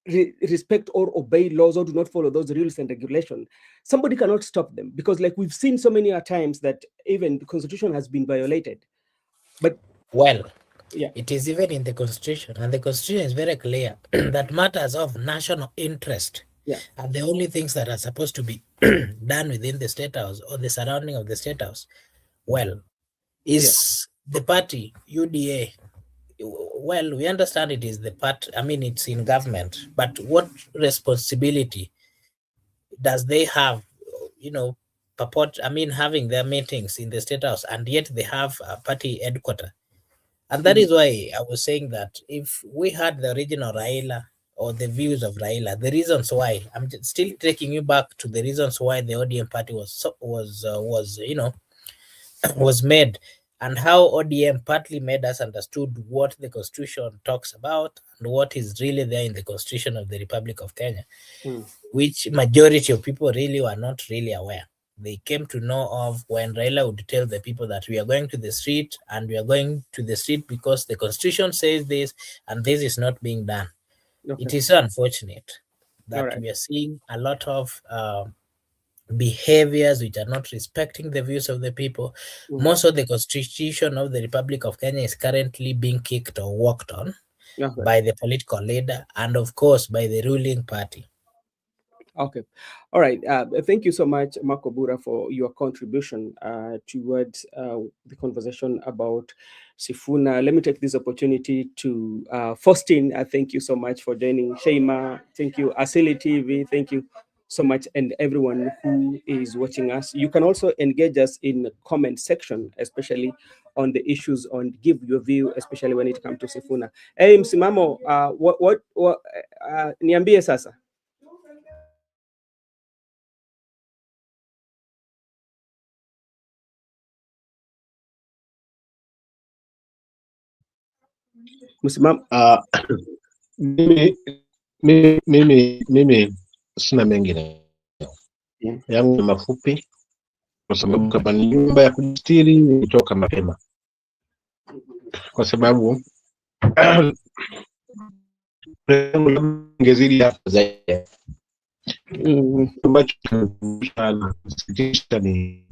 respect or obey laws or do not follow those rules and regulations, somebody cannot stop them, because like we've seen so many times that even the constitution has been violated. But well, yeah, it is even in the constitution, and the constitution is very clear that matters of national interest are the only things that are supposed to be done within the state house or the surrounding of the state house. Well, is the party UDA, well, we understand it is the part, I mean, it's in government, but what responsibility does they have, purport, I mean, having their meetings in the state house, and yet they have a party headquarters? And that is why I was saying that if we had the original Raila or the views of Raila, the reasons why, I'm still taking you back to the reasons why the ODM party was made, and how ODM partly made us understood what the constitution talks about and what is really there in the constitution of the Republic of Kenya, which majority of people really were not really aware. They came to know of when Raila would tell the people that we are going to the street, and we are going to the street because the constitution says this, and this is not being done. It is unfortunate that we are seeing a lot of behaviors which are not respecting the views of the people. Most of the constitution of the Republic of Kenya is currently being kicked or worked on by the political leader and of course by the ruling party. Okay. All right. Thank you so much, Marco Bura, for your contribution towards the conversation about Sifuna. Let me take this opportunity to Faustin. Thank you so much for joining. Sheima, thank you. Asili TV, thank you so much. And everyone who is watching us. You can also engage us in the comment section, especially on the issues, on give your view, especially when it comes to Sifuna. Hey, msimamo, niambie sasa. Mimi sina mengine yangu mafupi, kwa sababu kama ni nyumba ya kujistiri nitoka mapema, kwa sababu ngezidi hapa zaidi ambacho kinasikitisha ni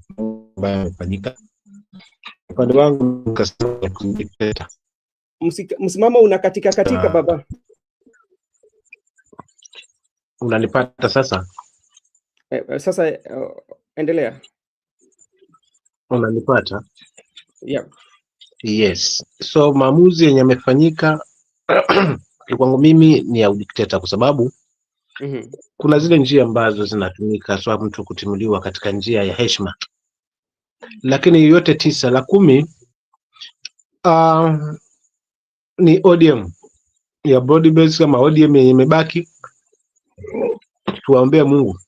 ambayo yamefanyika. Upande wangu nikasema Secrrtaty. Msimamo unakatika katika baba. Unanipata sasa? Sasa endelea. Unanipata? Yeah. Yes. So maamuzi yenye yamefanyika kwangu mimi ni ya udikteta, kwa sababu kuna zile njia ambazo zinatumika so mtu kutimuliwa katika njia ya heshima, lakini yote 9 la 10 ni ODM ya body base kama ODM yenye imebaki. Tuwaombee Mungu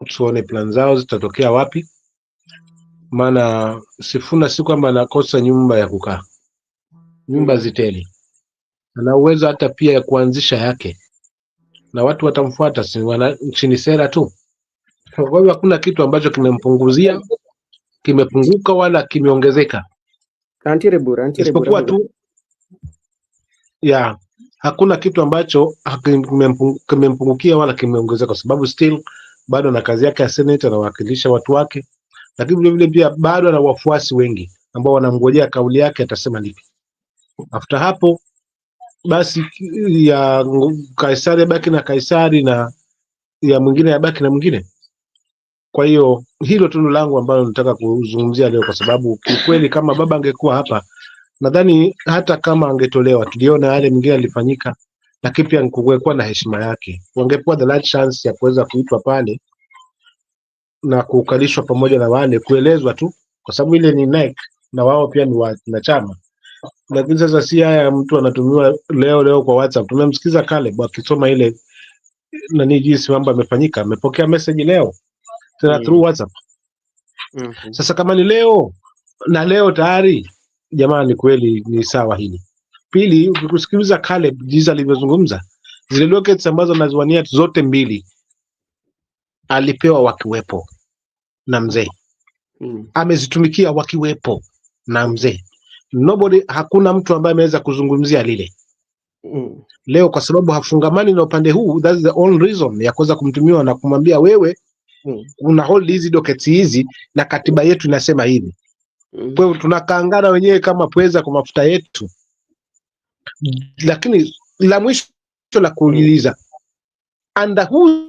tuone plan zao zitatokea wapi, maana Sifuna si kwamba anakosa nyumba ya kukaa, nyumba ziteli, ana uwezo hata pia ya kuanzisha yake na watu watamfuata, si nchini sera tu. Kwa hiyo hakuna kitu ambacho kimempunguzia, kimepunguka wala kimeongezeka. Isipokuwa tu hakuna kitu ambacho kimempungukia wala kimeongezeka, kwa sababu still bado na kazi yake ya Senate, anawakilisha watu wake, lakini vile vile pia bado ana wafuasi wengi ambao wanamngojea kauli yake atasema lipi. After hapo basi ya Kaisari baki na Kaisari na ya mwingine yabaki na mwingine. Kwa hiyo hilo tu langu ambalo nataka kuzungumzia leo, kwa sababu kikweli kama baba angekuwa hapa, nadhani hata kama angetolewa, tuliona yale mwingine alifanyika, lakini pia kungekuwa na heshima yake, wangepewa the last chance ya kuweza kuitwa pale na kukalishwa pamoja na wale, kuelezwa tu, kwa sababu ile ni NEC na wao pia ni wanachama. Lakini sasa si haya mtu anatumiwa leo kwa WhatsApp. Tumemsikiza Caleb akisoma ile nani jinsi mambo yamefanyika, amepokea message leo tena through WhatsApp. Sasa kama ni leo na leo tayari, jamani, kweli ni sawa hili. Pili, ukikusikiliza Caleb jinsi alivyozungumza, zile lockets ambazo anaziwania zote mbili alipewa wakiwepo na mzee, amezitumikia wakiwepo na mzee. Nobody, hakuna mtu ambaye ameweza kuzungumzia lile. Leo kwa sababu hafungamani na upande huu, that's the only reason ya kuweza kumtumiwa na kumwambia wewe una hold hizi dockets hizi na katiba yetu inasema hivi. Kwa hiyo tunakaangana wenyewe kama pweza kwa mafuta yetu. Lakini la mwisho la kuuliza, under whose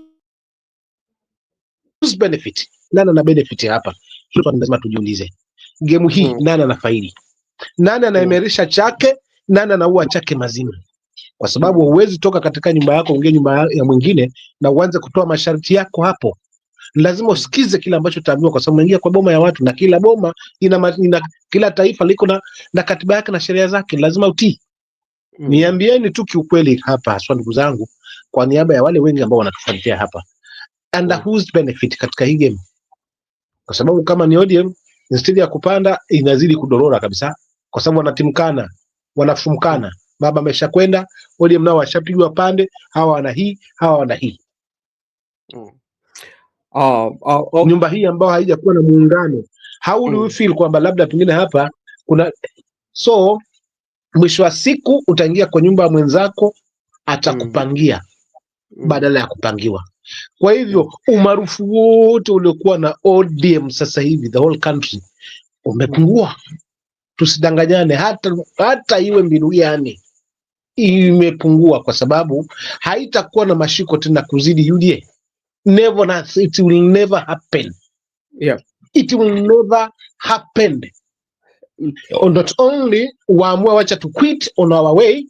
benefit? Nani ana benefit hapa? Hilo lazima tujiulize. Game hii nani anafaidi? Nani anaimerisha chake? Nani anaua chake mazima? Kwa sababu huwezi toka katika nyumba yako ungie nyumba ya mwingine na uanze kutoa masharti yako hapo. Lazima usikize kile ambacho utaambiwa, kwa sababu unaingia kwa boma ya watu, na kila boma ina kila taifa liko na katiba yake na sheria zake, lazima utii. Niambieni tu kiukweli hapa, haswa ndugu zangu, kwa niaba ya wale wengi ambao wanatufuatia hapa, under whose benefit katika hii game? Kwa sababu kama ni ODM, instead ya kupanda inazidi kudorora kabisa, kwa sababu wanatimkana, wanafumkana. Baba ameshakwenda, ODM nao washapigwa pande, hawa wana hii, hawa wana hii. Nyumba hii ambayo haijakuwa na muungano, how do you feel kwamba labda pengine hapa kuna mwisho wa siku utaingia kwa nyumba ya mwenzako, atakupangia badala ya kupangiwa. Kwa hivyo umaarufu wote uliokuwa na ODM sasa hivi, the whole country, umepungua. Tusidanganyane, hata iwe mbinu gani imepungua, kwa sababu haitakuwa na mashiko tena kuzidi UDA. Never, it will never happen. It will never happen. Not only waamua wacha to quit on our way,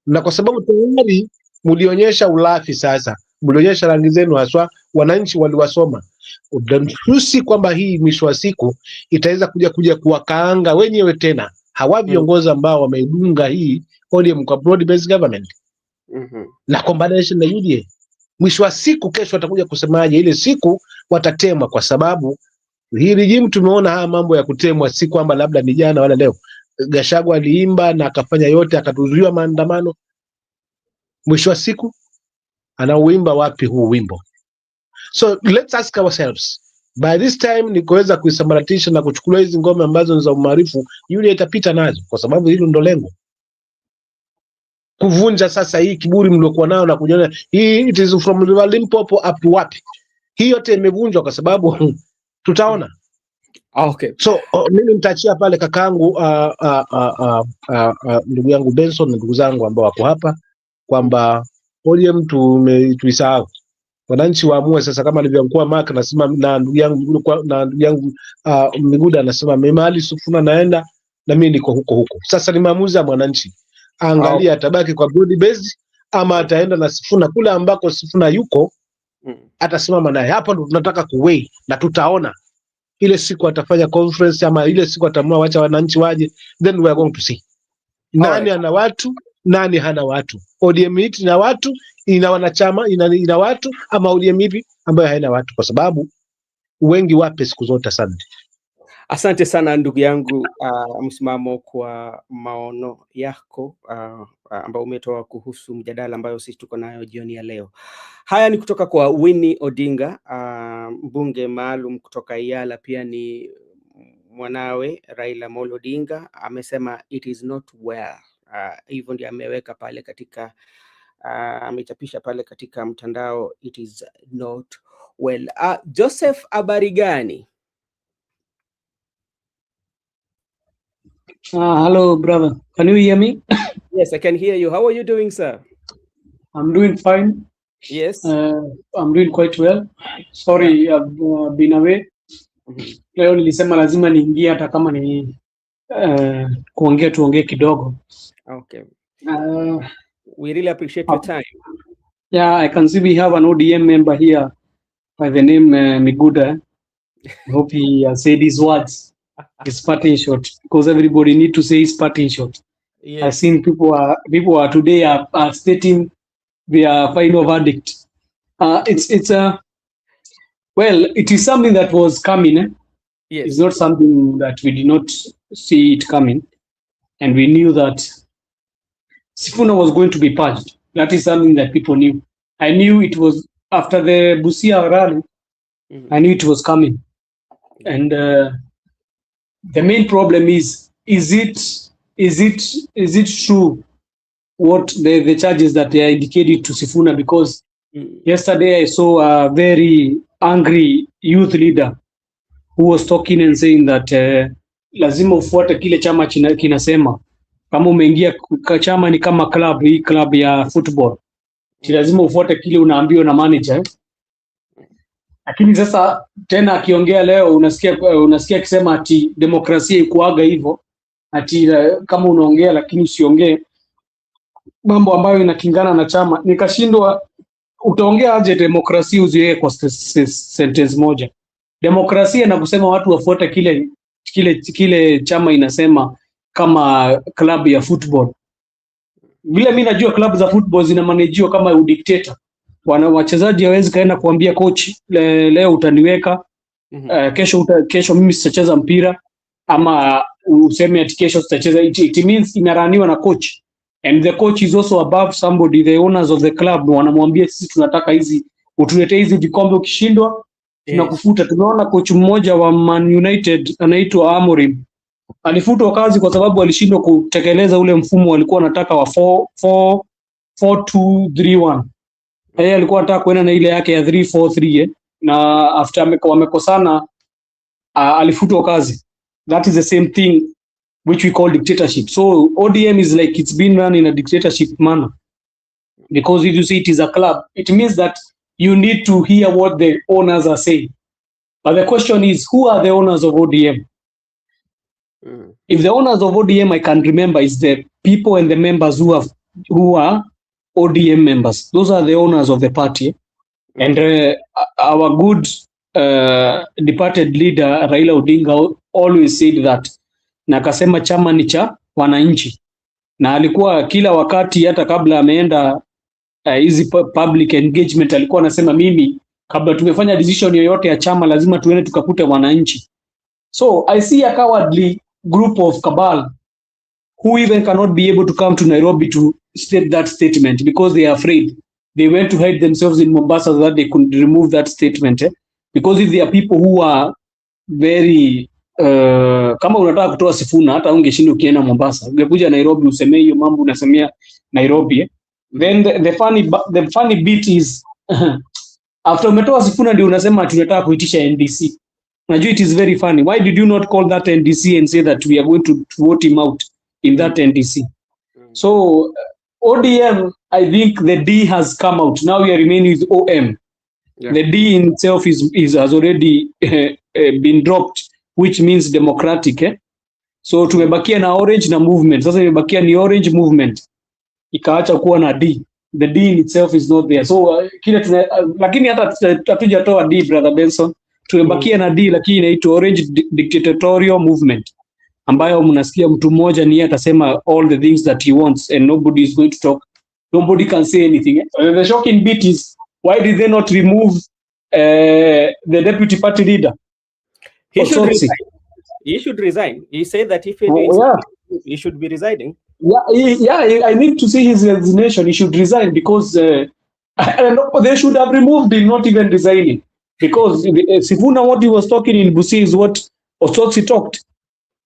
na kwa sababu tayari mlionyesha ulafi, sasa mlionyesha rangi zenu, haswa wananchi waliwasoma. Udantusi kwamba hii mwisho wa siku itaweza kuja kuwakaanga wenyewe tena hawa viongozi ambao wameidunga hii ODM kwa broad based government na combination na UDA. Mwisho wa siku kesho watakuja kusemaje? Ile siku watatemwa, kwa sababu hii regime tumeona haya mambo ya kutemwa si kwamba labda ni jana wala leo. Gachagua aliimba na akafanya yote, akatuzuiwa maandamano. Mwisho wa siku anauimba wapi huu wimbo? So let's ask ourselves, by this time ni kuweza kuisambaratisha na kuchukua hizi ngome ambazo ni za umaarufu, yule itapita nazo, kwa sababu hilo ndo lengo, kuvunja sasa hii kiburi mliokuwa nao na kujiona hii it is from Limpopo up to wapi. Hii yote imevunjwa kwa sababu tutaona. Okay. So mimi nitaachia pale kakaangu ndugu yangu Benson na ndugu zangu ambao wako hapa kwamba ODM tuisahau. Wananchi waamue sasa, kama alivyokuwa Mark nasema na ndugu yangu Miguda anasema mali Sifuna naenda na mimi niko huko. Sasa ni maamuzi ya mwananchi. Angalia atabaki kwa broad based ama ataenda na Sifuna kule ambako Sifuna yuko, atasimama naye. Hapo ndo tunataka kuwei, na tutaona ile siku atafanya conference ama ile siku atamua wacha wananchi waje, then we are going to see nani ana watu, nani hana watu. ODM hii ina watu, ina wanachama, ina watu, ama ODM hii ambayo haina watu, kwa sababu wengi wape siku zote. Asante sana ndugu yangu msimamo kwa maono yako ambao umetoa kuhusu mjadala ambayo sisi tuko nayo jioni ya leo. Haya ni kutoka kwa Winnie Odinga, mbunge maalum kutoka Iyala, pia ni mwanawe Raila Amolo Odinga. Amesema it is not well. Hivyo ndio ameweka pale katika amechapisha pale katika mtandao, it is not well. Joseph, habari gani? Hello, brother. Can you hear me? Yes, I can hear you. How are you doing, sir? I'm doing fine. Yes. I'm doing quite well. Sorry, I've been away. Leo nilisema lazima niingie hata kama ni tuongee kidogo. Okay. We really appreciate your time. Yeah, I can see we have an ODM member here by the name Miguda. I hope he has said his words. His parting shot, because everybody need to say his parting shot. Yes. I've seen people are today are stating their final verdict. It's well, it is something that was coming. Yes. It's not something that we did not see it coming, and we knew that Sifuna was going to be purged. That is something that people knew. I knew it was after the Busia rally. I knew it was coming, and the main problem is it true what the charges that they are indicated to Sifuna, because yesterday I saw a very angry youth leader who was talking and saying that lazima ufuate kile chama kinasema. Kama umeingia chama ni kama club, hii club ya football, lazima ufuate kile unaambiwa na manager. Lakini sasa tena akiongea leo unasikia akisema ati demokrasia ikuaga hivyo, ati kama unaongea lakini usiongee mambo ambayo inakingana na chama. Nikashindwa, utaongea aje demokrasia uziweke kwa sentence moja? Demokrasia na kusema watu wafuate kile chama inasema kama club ya football. Vile mimi najua club za football zinamanajiwa kama udikteta. Wachezaji hawezi kaenda kuambia coach leo utaniweka, kesho mimi sitacheza mpira, ama useme ati kesho sitacheza. It means inaraniwa na coach, and the coach is also above somebody, the owners of the club wanamwambia sisi tunataka hizi, utuletee hizi vikombe, ukishindwa tunakufuta. Tumeona coach mmoja wa Man United anaitwa Amorim alifutwa kazi kwa sababu alishindwa kutekeleza ule mfumo walikuwa wanataka wa 4-2-3-1. Yeye alikuwa anataka kuenda na ile yake ya 3-4-3 na after wamekosana alifutwa kazi. That is the same thing which we call dictatorship. So ODM is like it's been run in a dictatorship manner, because if you say it is a club, it means that you need to hear what the owners are saying. But the question is, who are the owners of ODM? If the owners of ODM I can remember is the people and the members who are ODM members. Those are the owners of the party. And our good departed leader Raila Odinga always said that, na akasema chama ni cha wananchi, na alikuwa kila wakati hata kabla ameenda hizi public engagement alikuwa anasema, mimi kabla tumefanya decision yoyote ya chama lazima tuende tukakute wananchi. So I see a cowardly group of cabal who even cannot be able to come to Nairobi to state that statement because they are afraid. They went to hide themselves in Mombasa so that they could remove that statement. Because if there are people who are very kama unataka kutoa Sifuna, hata ungeshinda ukienda Mombasa, ungekuja Nairobi useme hiyo mambo unasemea Nairobi. Then the funny bit is after umetoa Sifuna ndio unasema tunataka kuitisha NDC. Najua it is very funny. Why did you not call that NDC and say that we are going to vote him out in that NDC? So ODM, I think the D has come out. Now we are remaining with OM. Yeah. The D in itself has already been dropped, which means democratic. So tumebakia na orange na movement. Sasa tumebakia ni orange movement, ikaacha kuwa na D. The D in itself is not there. So lakini hata hatujatoa D, brother Benson. Tumebakia na D lakini inaitwa orange dictatorial movement, ambayo mnasikia mtu mmoja ni atasema all the things that he wants and nobody is going to talk. Nobody can say anything. The shocking bit is, why did they not remove the deputy party leader? He should resign. He said that if he should be resigning. Yeah, I need to see his resignation. He should resign because they should have removed him, not even resigning. Because Sifuna, what he was talking in Busi is what Osotsi talked.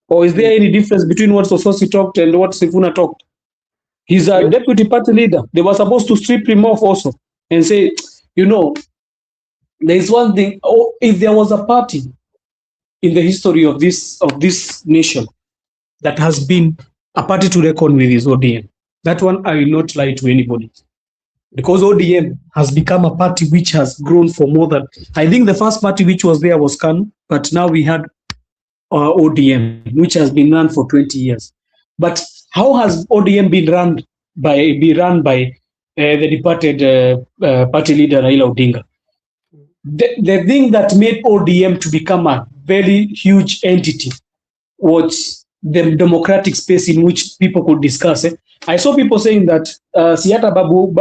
Or is there any difference between what Osotsi talked and what Sifuna talked? He's a deputy party leader. They were supposed to strip him off also and say, there is one thing. If there was a party in the history of this nation that has been a party to reckon with, is ODM. That one I will not lie to anybody. Because ODM has become a party which has grown for more than, I think the first party which was there was KANU, but now we had ODM, which has been run for 20 years. But how has ODM been run by the departed party leader Raila Odinga? The thing that made ODM to become a very huge entity was the democratic space in which people could discuss. I saw people saying that Siata Babu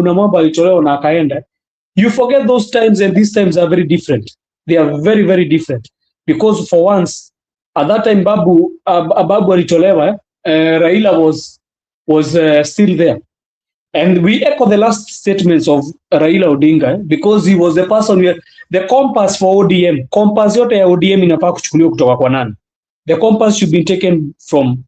Namwamba alitolewa na akaenda. You forget those times, and these times are very different. They are very, very different. Because for once, at that time Babu alitolewa, Raila was still there. And we echo the last statements of Raila Odinga, because he was the person where the compass for ODM, compass yote ya ODM inafaa kuchukuliwa kutoka kwa nani? The compass should be taken from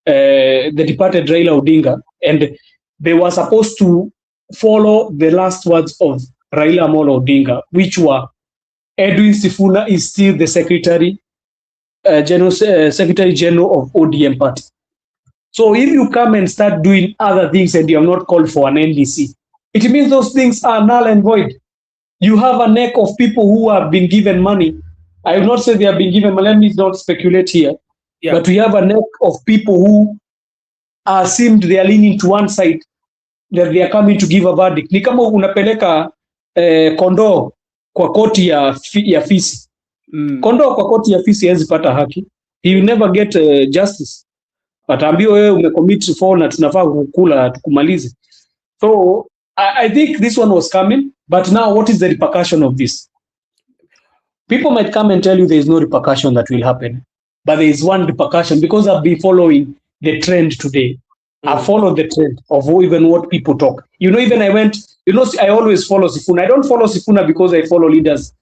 the departed Raila Odinga, and they were supposed to follow the last words of Raila Amolo Odinga, which were Edwin Sifuna is still the Secretary General of ODM party. So if you come and start doing other things and you have not called for an NDC, it means those things are null and void. You have a neck of people who have been given money. I will not say they have been given money. Let me not speculate here. Yeah. But we have a neck of people who are seemed they are leaning to one side, that they are coming to give a verdict. Ni kama unapeleka kondoo kwa koti ya fisi. Kondoo kwa koti ya fisi hawezi pata haki. He will never get justice. Ataambiwa wewe umecommit fault na tunafaa kukula tukumalize. So I think this one was coming, but now what is the repercussion of this? People might come and tell you there is no repercussion that will happen, but there is one repercussion because I've been following the trend today. I followed the trend of even what people talk. You know, even I went, you know, I always follow Sifuna. I don't follow Sifuna because I follow leaders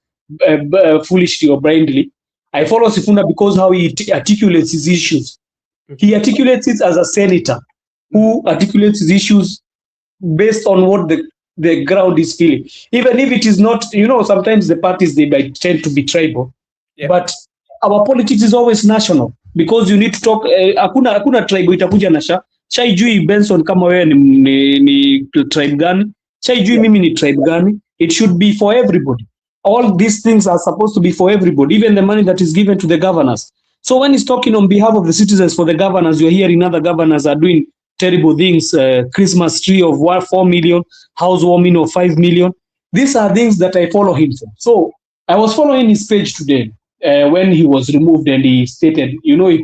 foolishly or blindly. I follow Sifuna because how he articulates his issues. He articulates it as a senator who articulates his issues based on what the ground is feeling. Even if it is not, you know, sometimes the parties, they might tend to be tribal. Yeah. But our politics is always national because you need to talk. Hakuna tribe itakuja na shaijui Benson kama wewe ni tribe gani. Shaijui mimi ni tribe gani. It should be for everybody. All these things are supposed to be for everybody, even the money that is given to the governors. So when he's talking on behalf of the citizens for the governors, you're hearing other governors are doing terrible things, Christmas tree of 4 million, housewarming of 5 million. These are things that I follow him for. So I was following his page today when he was removed and he stated, you know, he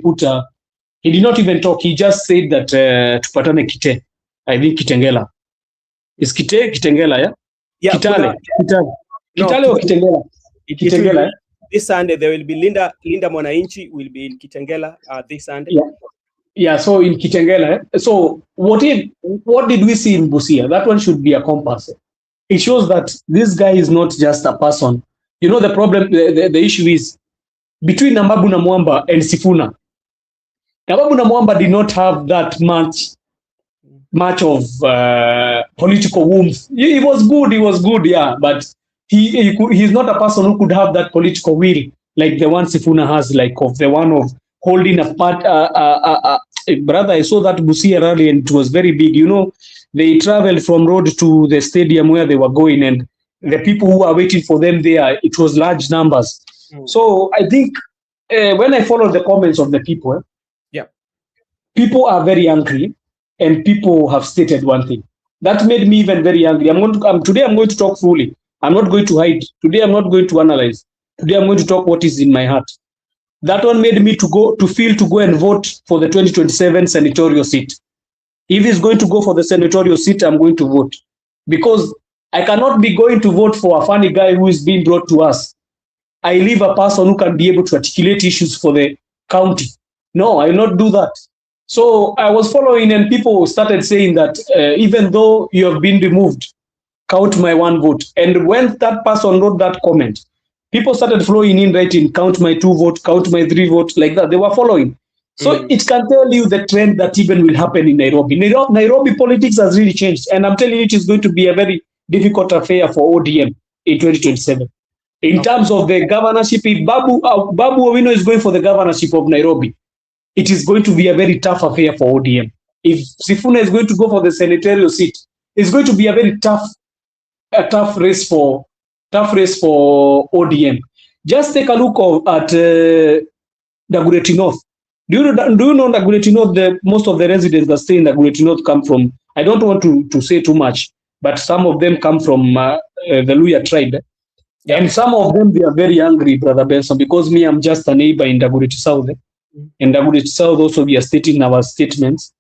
did not even talk. He just said that tupatane Kite. I think Kitengela. Is Kitengela, yeah? Yeah. Kitale or Kitengela? Kitengela. This Sunday there will be Linda Mwananchi will be in Kitengela this Sunday. Yeah, so in Kitengela. So what did we see in Busia? That one should be a compass. It shows that this guy is not just a person. You know, the problem, the issue is between Nambabu Namwamba and Sifuna. Nambabu Namwamba did not have that much of political warmth. He was good, yeah, but he's not a person who could have that political will like the one Sifuna has, like of the one of holding a part. Brother, I saw that Busia rally and it was very big. You know, they traveled from road to the stadium where they were going, and the people who were waiting for them there, it was large numbers. So I think when I followed the comments of the people, people are very angry, and people have stated one thing that made me even very angry. Today I'm going to talk fully. I'm not going to hide. Today I'm not going to analyze. Today I'm going to talk what is in my heart. That one made me to go and vote for the 2027 senatorial seat. If he's going to go for the senatorial seat, I'm going to vote. Because I cannot be going to vote for a funny guy who is being brought to us. I leave a person who can be able to articulate issues for the county. No, I will not do that. So I was following, and people started saying that even though you have been removed, count my one vote. And when that person wrote that comment, people started flowing in, writing, count my 2 vote, count my 3 vote, like that. They were following. So it can tell you the trend that even will happen in Nairobi. Nairobi politics has really changed. And I'm telling you, it is going to be a very difficult affair for ODM in 2027. In terms of the governorship, if Babu Owino is going for the governorship of Nairobi, it is going to be a very tough affair for ODM. If Sifuna is going to go for the senatorial seat, it's going to be a very tough race for ODM. Just take a look at Dagoretti North. Do you know Dagoretti North? Most of the residents that stay in Dagoretti North come from, I don't want to say too much, but some of them come from the Luya tribe. Yeah. And some of them, they are very angry, Brother Benson, because me, I'm just a neighbor in Dagoretti South. And Dagoretti South also, we are stating our statements.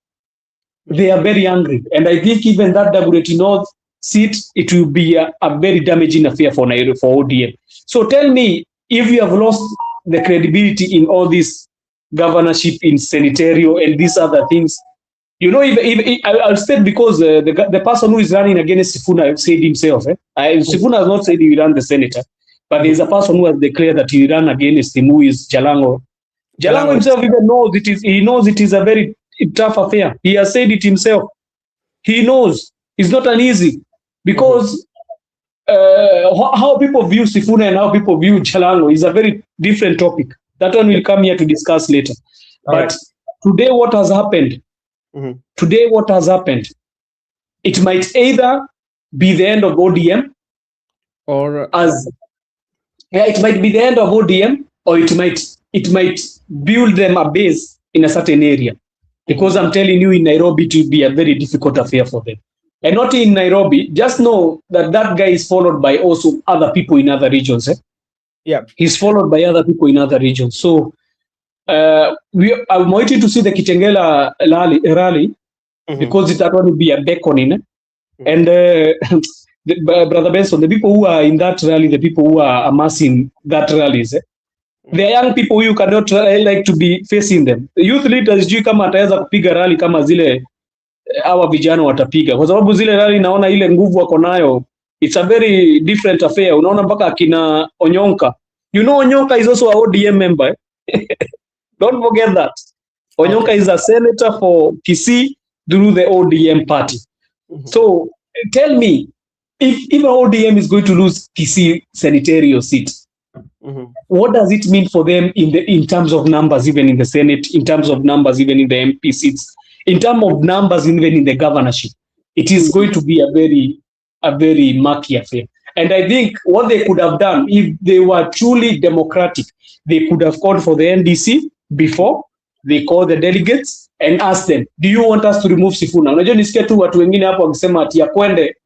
They are very angry. And I think even that Dagoretti North seat, it will be a very damaging affair for ODM. So tell me, if you have lost the credibility in all this governorship, in senatorial and these other things, you know, if I'll state because the person who is running against Sifuna said himself, Sifuna has not said he will run the senator, but there is a person who has declared that he will run against him, who is Jalango. Jalango himself even knows it is. He knows it is a very tough affair. He has said it himself. He knows it's not an easy, because how people view Sifuna and how people view Jalango is a very different topic. That one will come here to discuss later. But today, what has happened? Today, what has happened? It might either be the end of ODM, or it might be the end of ODM, or it might build them a base in a certain area. Because I'm telling you, in Nairobi, it will be a very difficult affair for them. And not in Nairobi, just know that that guy is followed by also other people in other regions. Yeah, he's followed by other people in other regions. So I'm waiting to see the Kitengela rally because that one will be a beckoning. And Brother Benson, the people who are in that rally, the people who are amassing that rallies, they are young people who you cannot like to be facing them. The youth leaders, sijui kama ataweza kupiga rally kama zile hawa vijana watapiga, kwa sababu zile rally naona ile nguvu wako nayo, it's a very different affair. Unaona mpaka akina Onyonka, you know Onyonka is also a ODM member. Don't forget that Onyonka is a senator for Kisii through the ODM party. So tell me, if ODM is going to lose Kisii senatorial seat, what does it mean for them in terms of numbers, even in the Senate, in terms of numbers, even in the MP seats, in terms of numbers, even in the governorship? It is going to be a very murky affair. And I think what they could have done, if they were truly democratic, they could have called for the NDC before they call the delegates and ask them, do you want us to remove Sifuna? Unajua nisikia tu watu wengine hapo wakisema ati ya kwende,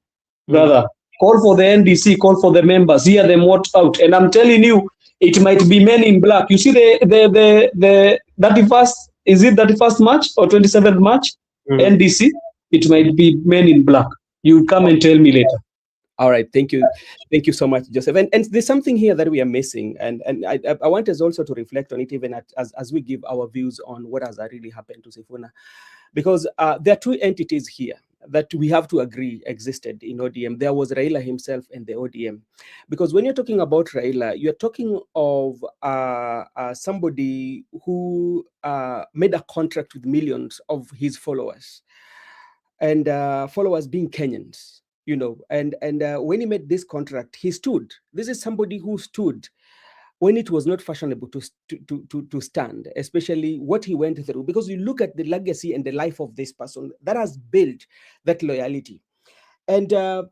brother, call for the NDC, call for the members, hear them what out. And I'm telling you, it might be men in black. You see the 31st, is it 31st March or 27th March? NDC, it might be men in black. You come and tell me later. All right, thank you so much, Joseph. And there's something here that we are missing, and I want us also to reflect on it, even as we give our views on what has really happened to Sifuna, because there are two entities here that we have to agree existed in ODM. There was Raila himself and the ODM, because when you're talking about Raila, you're talking of somebody who made a contract with millions of his followers, and followers being Kenyans. You know, and when he made this contract, he stood. This is somebody who stood when it was not fashionable to stand, especially what he went through. Because you look at the legacy and the life of this person that has built that loyalty, and the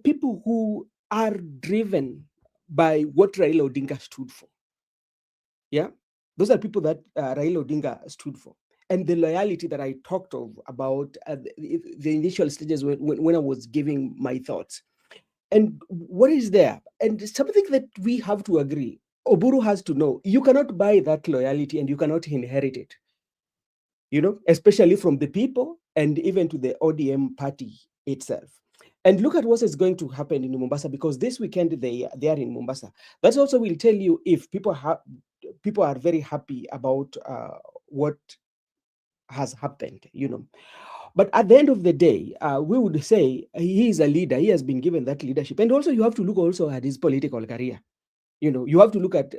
people who are driven by what Raila Odinga stood for. Yeah, those are people that Raila Odinga stood for. And the loyalty that I talked about at the initial stages when I was giving my thoughts. And what is there? And something that we have to agree, Oburu has to know, you cannot buy that loyalty and you cannot inherit it. You know, especially from the people and even to the ODM party itself. And look at what is going to happen in Mombasa, because this weekend they are in Mombasa. That also will tell you if people are very happy about what has happened, you know. But at the end of the day, we would say he is a leader. He has been given that leadership. And also you have to look also at his political career. You know, you have to look at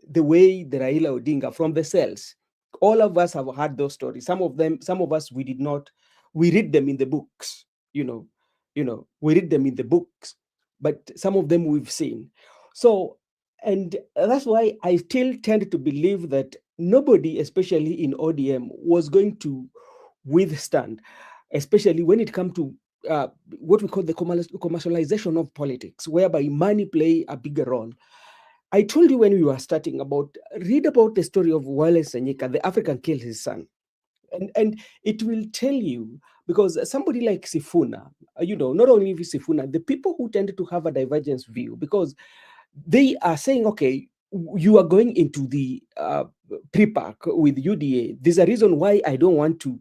the way the Raila Odinga from the cells. All of us have heard those stories. Some of us, we did not. We read them in the books, you know, we read them in the books, but some of them we've seen. So, and that's why I still tend to believe that nobody, especially in ODM, was going to withstand, especially when it comes to what we call the commercialization of politics, whereby money play a bigger role. I told you when we were starting read about the story of Wale Senyika, the African killed his son. And it will tell you, because somebody like Sifuna, you know, not only Sifuna, the people who tend to have a divergence view, because they are saying, okay, you are going into the pre-pack with UDA. There's a reason why I don't want to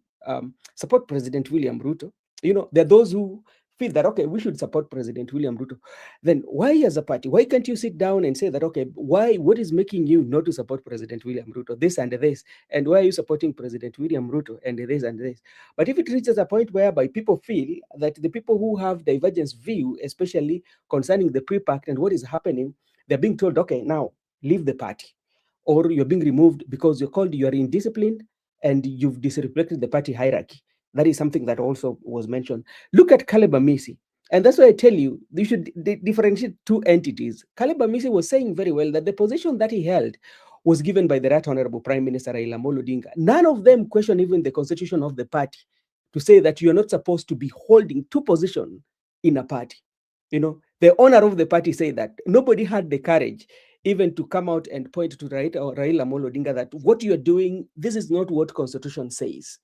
support President William Ruto. You know, there are those who feel that, okay, we should support President William Ruto. Then why as a party, why can't you sit down and say that, okay, what is making you not to support President William Ruto, this and this, and why are you supporting President William Ruto and this and this? But if it reaches a point whereby people feel that the people who have divergence view, especially concerning the pre-pact and what is happening, they're being told, okay, now leave the party, or you're being removed because you are indisciplined, and you've disrespected the party hierarchy. That is something that also was mentioned. Look at Caleb Amisi. And that's why I tell you, you should differentiate two entities. Caleb Amisi was saying very well that the position that he held was given by the Right Honorable Prime Minister Raila Amolo Odinga. None of them question even the constitution of the party to say that you're not supposed to be holding two positions in a party. The owner of the party said that nobody had the courage even to come out and point to Raila Amolo Odinga that what you're doing, this is not what constitution says.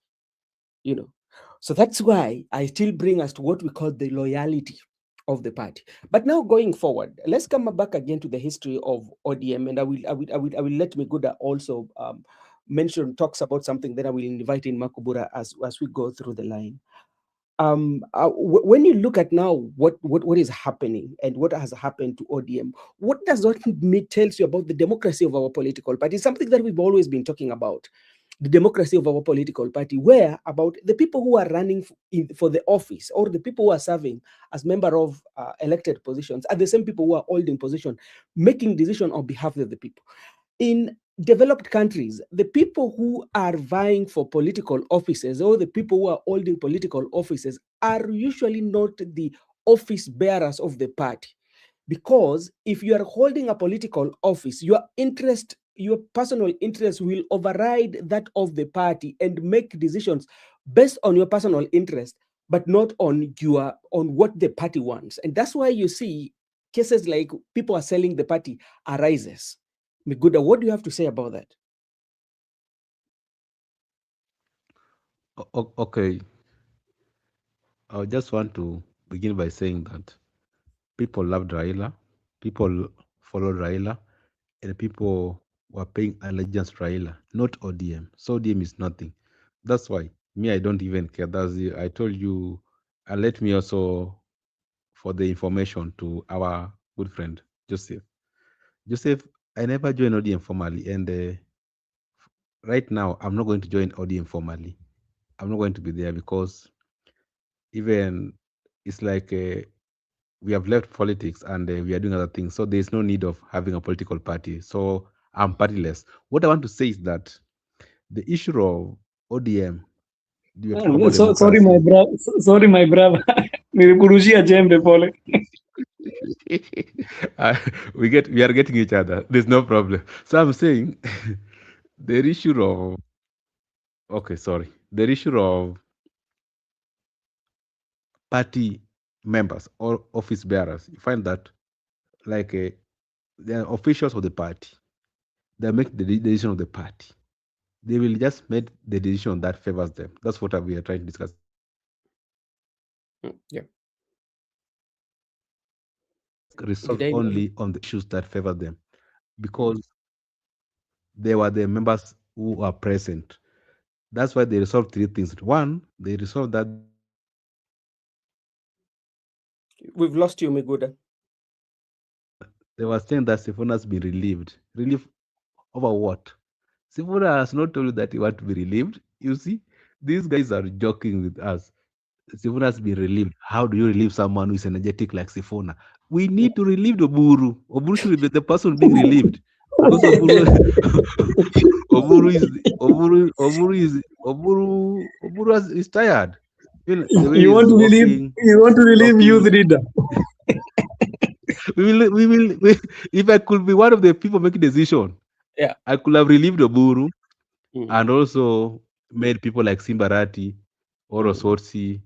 So that's why I still bring us to what we call the loyalty of the party. But now going forward, let's come back again to the history of ODM, and I will let Miguda also talks about something. Then I will invite in Makubura as we go through the line. When you look at now what is happening and what has happened to ODM, what does that tells you about the democracy of our political party? Something that we've always been talking about. The democracy of our political party, where about the people who are running for the office or the people who are serving as member of elected positions are the same people who are holding position, making decision on behalf of the people. In developed countries, the people who are vying for political offices or the people who are holding political offices are usually not the office bearers of the party. Because if you are holding a political office, your personal interest will override that of the party and make decisions based on your personal interest, but not on what the party wants. And that's why you see cases like people are selling the party arises. Miguda, what do you have to say about that? Okay. I just want to begin by saying that people loved Raila, people followed Raila, and people were paying allegiance to Raila, not ODM. So ODM is nothing. That's why me, I don't even care. I told you, let me also for the information to our good friend Joseph. Joseph, I never joined ODM formally, and right now I'm not going to join ODM formally. I'm not going to be there because even it's like we have left politics and we are doing other things. So there's no need of having a political party. So I'm partyless. What I want to say is that the issue of ODM, we talk about Sorry, my democracy. brother. Sorry, my brother. Nilikurushia jembe pole. We are getting each other. There's no problem. So I'm saying the issue of the issue of party members or office bearers. You find that like they are officials of the party. They make the decision of the party. They will just make the decision that favors them. That's what we are trying to discuss. Yeah. Resolve only on the issues that favor them because they were the members who are present. That's why they resolved three things. One, they resolved that We've lost you, Miguda. they were saying that Sifuna has been relieved. Relief over what? Sifuna has not told you that he want to be relieved. You see, these guys are joking with us. Sifuna has been relieved. How do you relieve someone who is energetic like Sifuna? We need to relieve the Oburu. Oburu should be the person being relieved because Oburu, is tired. The way You want he's to relieve? walking, You want to relieve talking. youth leader? If I could be one of the people making decision, Yeah, I could have relieved Oburu and also made people like Secrrtaty or Osotsi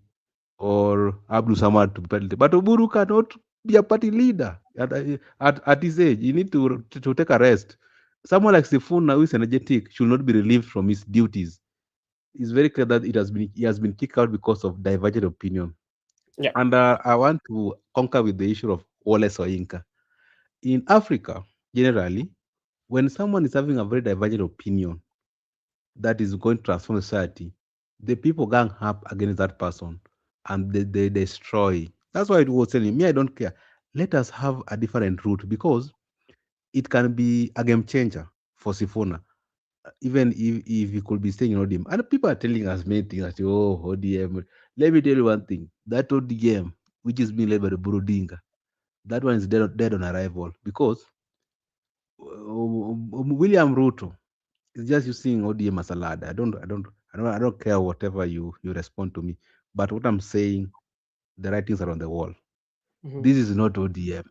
or Abdul Samad to be party leader. But Oburu cannot be a party leader at his age. You need to take a rest. Someone like Sifuna, who is energetic, should not be relieved from his duties. It's very clear that he has been kicked out because of divergent opinion. yeah. And I want to conquer with the issue of Wole Soyinka. In Africa, generally, when someone is having a very divergent opinion that is going to transform society, the people gang up against that person and they destroy. That's why it was telling me, I don't care. Let us have a different route because it can be a game changer for Sifuna. Even if he could be staying in ODM. And people are telling us many things that, oh, ODM. Let me tell you one thing. That ODM, which is being led by the Burudinga, that one is dead on arrival because William Ruto It's just using ODM as a ladder. I don't care whatever you respond to me. But what I'm saying, the writings are on the wall. This is not ODM.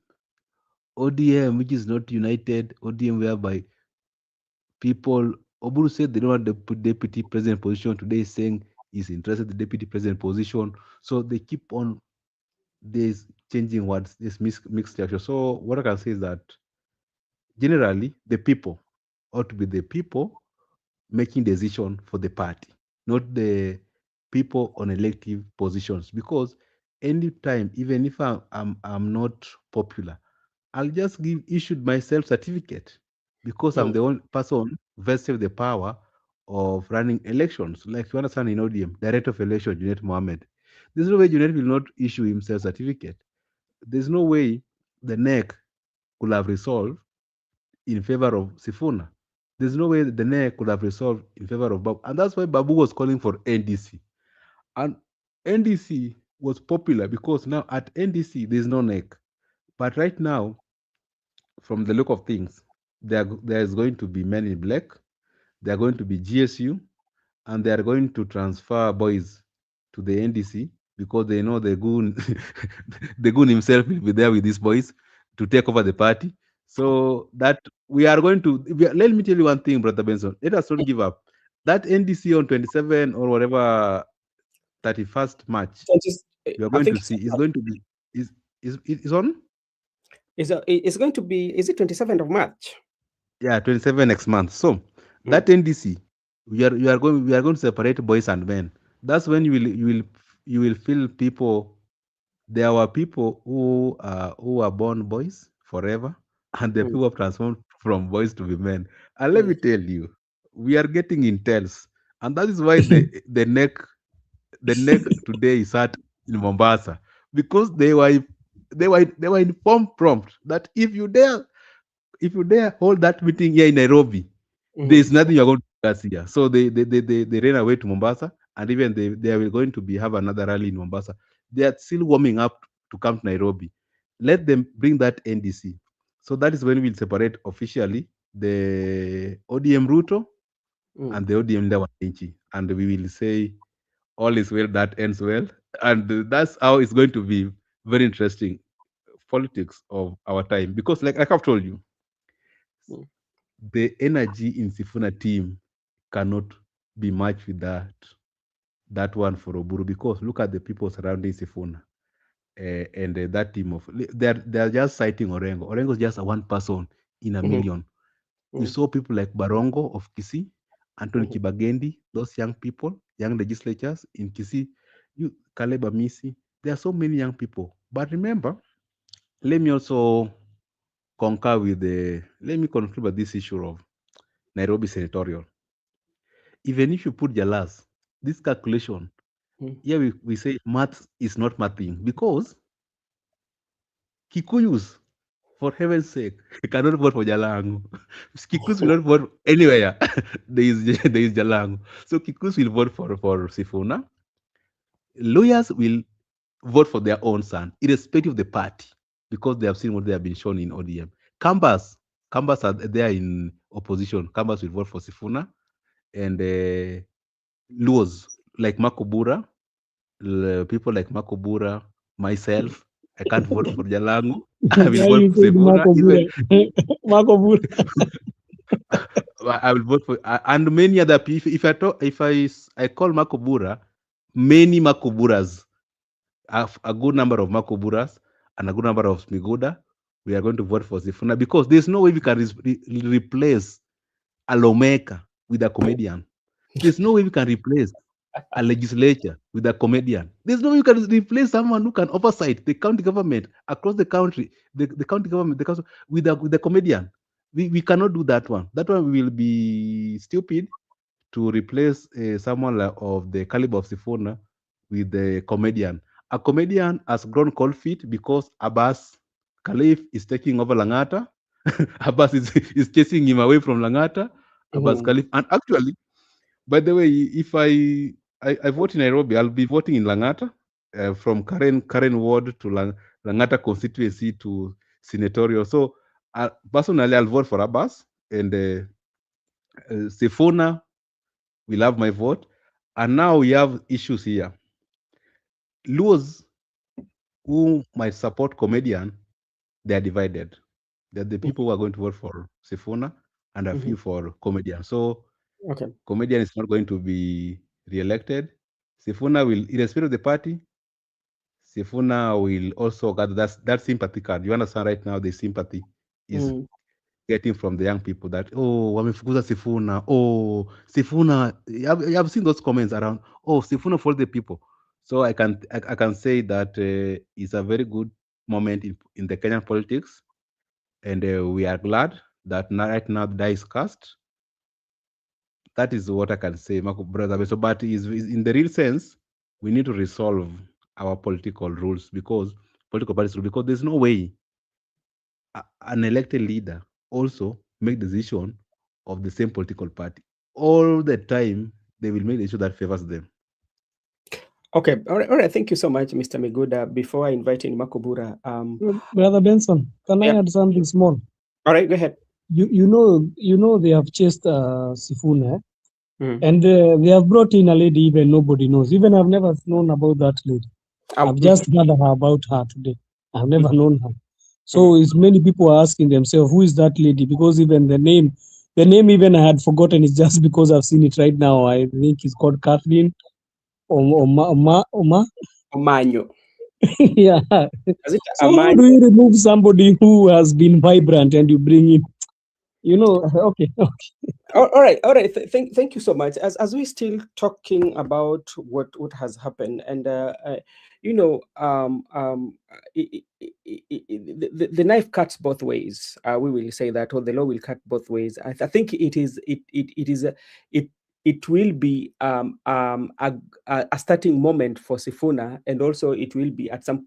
ODM, which is not united, ODM whereby people, Oburu said they don't want the deputy president position. Today is saying he's interested in the deputy president position. So they keep on this changing words, this mixed structure. So what I can say is that generally the people ought to be the people making decision for the party, not the people on elective positions. Because anytime, even if I'm not popular, I'll just give issued my self certificate because I'm the only person vested with the power of running elections. Like you understand in ODM, director of election, Junet Mohammed. There's no way Junet will not issue himself certificate. There's no way the NEC could have resolved in favor of Sifuna. There's no way the NEC could have resolved in favor of Babu. And that's why Babu was calling for NDC. And NDC was popular because now at NDC, there's no NEC. But right now, from the look of things, there is going to be Men in Black, there are going to be GSU, and they are going to transfer boys to the NDC because they know the goon, the goon himself will be there with these boys to take over the party. So that we are going to, let me tell you one thing, Brother Benson. Let us not give up. That NDC on 27 or whatever 31st March, you are I going think to see is going to be is on. it's going to be, is it 27th of March? Yeah, 27 next month. So that NDC, we are going to separate boys and men. That's when you will feel people. There were people who are born boys forever, and the people have transformed from boys to be men. And let me tell you, we are getting intense, and that is why the neck today is at in Mombasa because they were informed prompt that if you dare hold that meeting here in Nairobi, there's nothing you're going to discuss here. So they ran away to Mombasa, and even they are going to have another rally in Mombasa. They are still warming up to come to Nairobi. Let them bring that NDC. So that is when we'll separate officially the ODM Ruto and the ODM Ndawanchi, and we will say all is well that ends well, and that's how it's going to be very interesting politics of our time because like I've told you, the energy in Sifuna team cannot be matched with that one for Oburu because look at the people surrounding Sifuna and that team of they're just citing Orengo. Orengo is just a one person in a million. We saw people like Barongo of Kisii, Anthony Kibagendi, those young people, young legislatures in Kisii, Caleb Amisi. There are so many young people. But remember, let me also concur with let me conclude with this issue of Nairobi senatorial. Even if you put Jalas, this calculation, here we say math is not mathing because Kikuyus, for heaven's sake, cannot vote for Jalango. Kikuyus will not vote anywhere. there is Jalango. So Kikuyus will vote for Sifuna. Lawyers will vote for their own son, irrespective of the party, because they have seen what they have been shown in ODM. Kambas are there in opposition. Kambas will vote for Sifuna. And Luos, like Makobura, people like Makobura, myself, I can't vote for Jalango. I will vote for Sifuna. Marco Bura. I will vote for and many other people. If I call Makobura, many Makoburas, a good number of Makoburas and a good number of Smiguda, we are going to vote for Sifuna because there's no way we can replace a lawmaker with a comedian. There's no way we can replace a legislature with a comedian. There's no way you can replace someone who can oversight the county government across the country, the county government, the council, with a comedian. We cannot do that one. That one will be stupid to replace someone of the caliber of Sifuna with a comedian. A comedian has grown cold feet because Abbas Khalif is taking over Langata. Abbas is chasing him away from Langata. Abbas Khalif. And actually, by the way, if I vote in Nairobi, I'll be voting in Langata from Karen Ward to Langata constituency to senatorial. So personally, I'll vote for Abbas, and Sifuna will have my vote. And now we have issues here. Luos who might support comedian, they are divided. They're the people who are going to vote for Sifuna and a few for comedian. So Okay. comedian is not going to be re-elected. Sifuna will, irrespective of the party, Sifuna will also get that sympathy card. You understand right now the sympathy is getting from the young people that, oh, wamefukuza Sifuna. Oh, Sifuna. You have seen those comments around, oh, Sifuna for the people. So I can say that it's a very good moment in the Kenyan politics. And we are glad that right now the die is cast. That is what I can say, Marco brother. So, but is in the real sense, we need to resolve our political rules because political parties rule, because there's no way an elected leader also make decision of the same political party all the time. They will make the issue that favors them. Okay, all right. Thank you so much, Mr. Miguda. Before I invite in Makobura, Brother Benson, can I add something small? All right, go ahead. You know they have chased Sifuna, Mhm. and they have brought in a lady even nobody knows. Even I've never known about that lady. I've just heard about her today. I've never known her. So it's many people are asking themselves, who is that lady? Because even the name even I had forgotten. It's just because I've seen it right now. I think it's called Kathleen Oma. Omanyo. Yeah. Is it So how do you remove somebody who has been vibrant and you bring in? Okay. All right. Thank you so much. As we still talking about what has happened, and the knife cuts both ways. We will say that, or the law will cut both ways. I think it will be a starting moment for Sifuna, and also it will be at some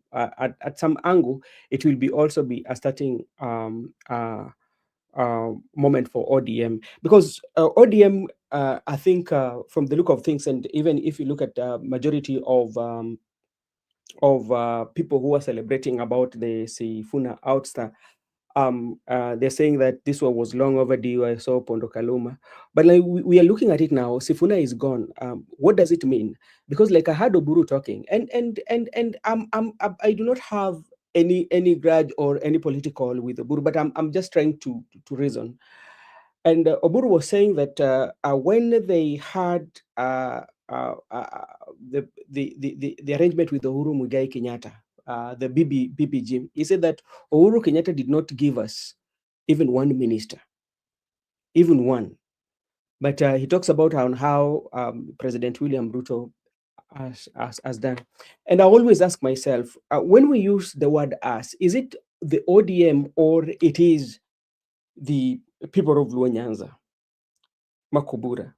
angle. It will be also be a starting moment for ODM, because ODM, I think, from the look of things, and even if you look at majority of people who are celebrating about the Sifuna ouster, they're saying that this one was long overdue. I saw Pondo Kaluma, but like we are looking at it now, Sifuna is gone. What does it mean? Because like I heard Oburu talking, and I do not have any grudge or any political with Oburu, but I'm just trying to reason. And Oburu was saying that when they had the arrangement with Uhuru Muigai Kenyatta, the BBG, he said that Uhuru Kenyatta did not give us even one minister, even one. But he talks about how President William Ruto has done. And I always ask myself, when we use the word us, is it the ODM or it is the people of Luo Nyanza, Makubura?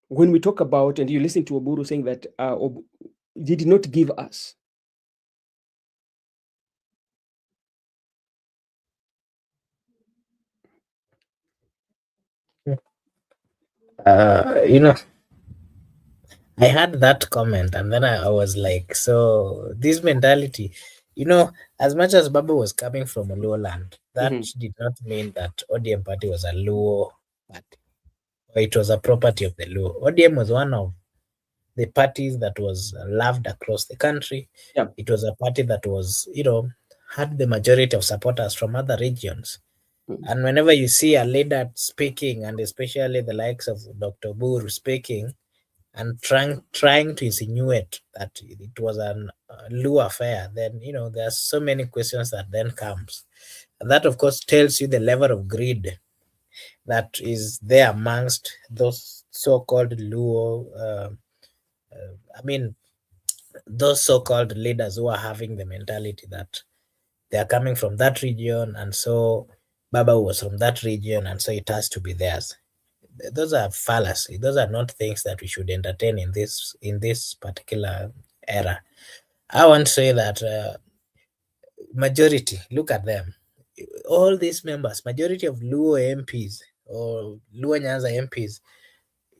When we talk about, and you listen to Oburu saying that he did not give us. I had that comment and then I was like, so this mentality, as much as Baba was coming from a Luo land, that did not mean that ODM party was a Luo party, or it was a property of the Luo. ODM was one of the parties that was loved across the country. Yeah. It was a party that was, had the majority of supporters from other regions. And whenever you see a leader speaking, and especially the likes of Dr. Bur speaking, and trying to insinuate that it was an Luo affair, then there are so many questions that then comes, and that of course tells you the level of greed that is there amongst those so-called Luo. Those so-called leaders who are having the mentality that they are coming from that region, and so Baba was from that region, and so it has to be theirs. Those are fallacy. Those are not things that we should entertain in this particular era. I want to say that majority, look at them, all these members, majority of Luo MPs or Luo Nyanza MPs,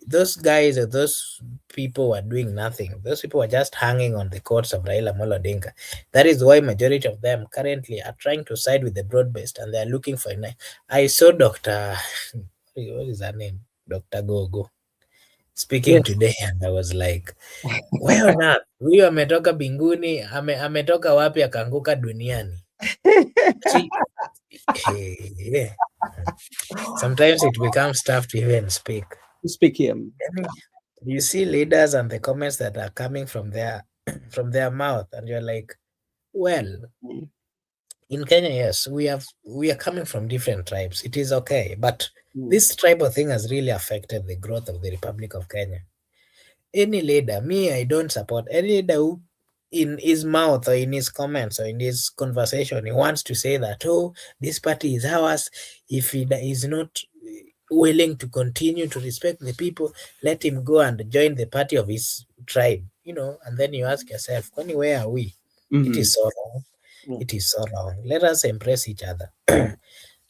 those guys or those people were doing nothing. Those people were just hanging on the courts of Raila Amolo Odinga. That is why majority of them currently are trying to side with the broad-based, and they are looking for a. I saw Dr. what is her name? Dr. Gogo speaking Yes. today, and I was like, where on earth? Huyu ametoka binguni, ametoka wapi akaanguka duniani? See, yeah. Sometimes it becomes tough to even speak. Speak here. You see leaders and the comments that are coming from their from their mouth, and you're like, well, in Kenya, yes, we are coming from different tribes. It is okay, but this tribal thing has really affected the growth of the Republic of Kenya. Any leader, me, I don't support any leader who, in his mouth or in his comments or in his conversation, he wants to say that, oh, this party is ours. If he is not willing to continue to respect the people, let him go and join the party of his tribe, and then you ask yourself, Kwani, where are we? It is so wrong. It is so wrong. Let us embrace each other.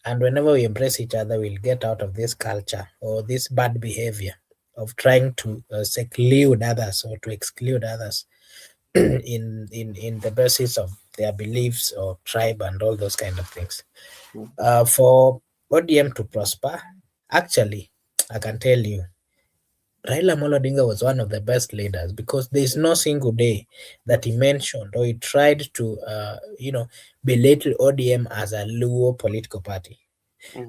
And whenever we embrace each other, we'll get out of this culture or this bad behavior of trying to seclude others or to exclude others in the basis of their beliefs or tribe and all those kind of things. For ODM to prosper, actually, I can tell you, Raila Amolo Odinga was one of the best leaders, because there is no single day that he mentioned or he tried to, belittle ODM as a Luo political party.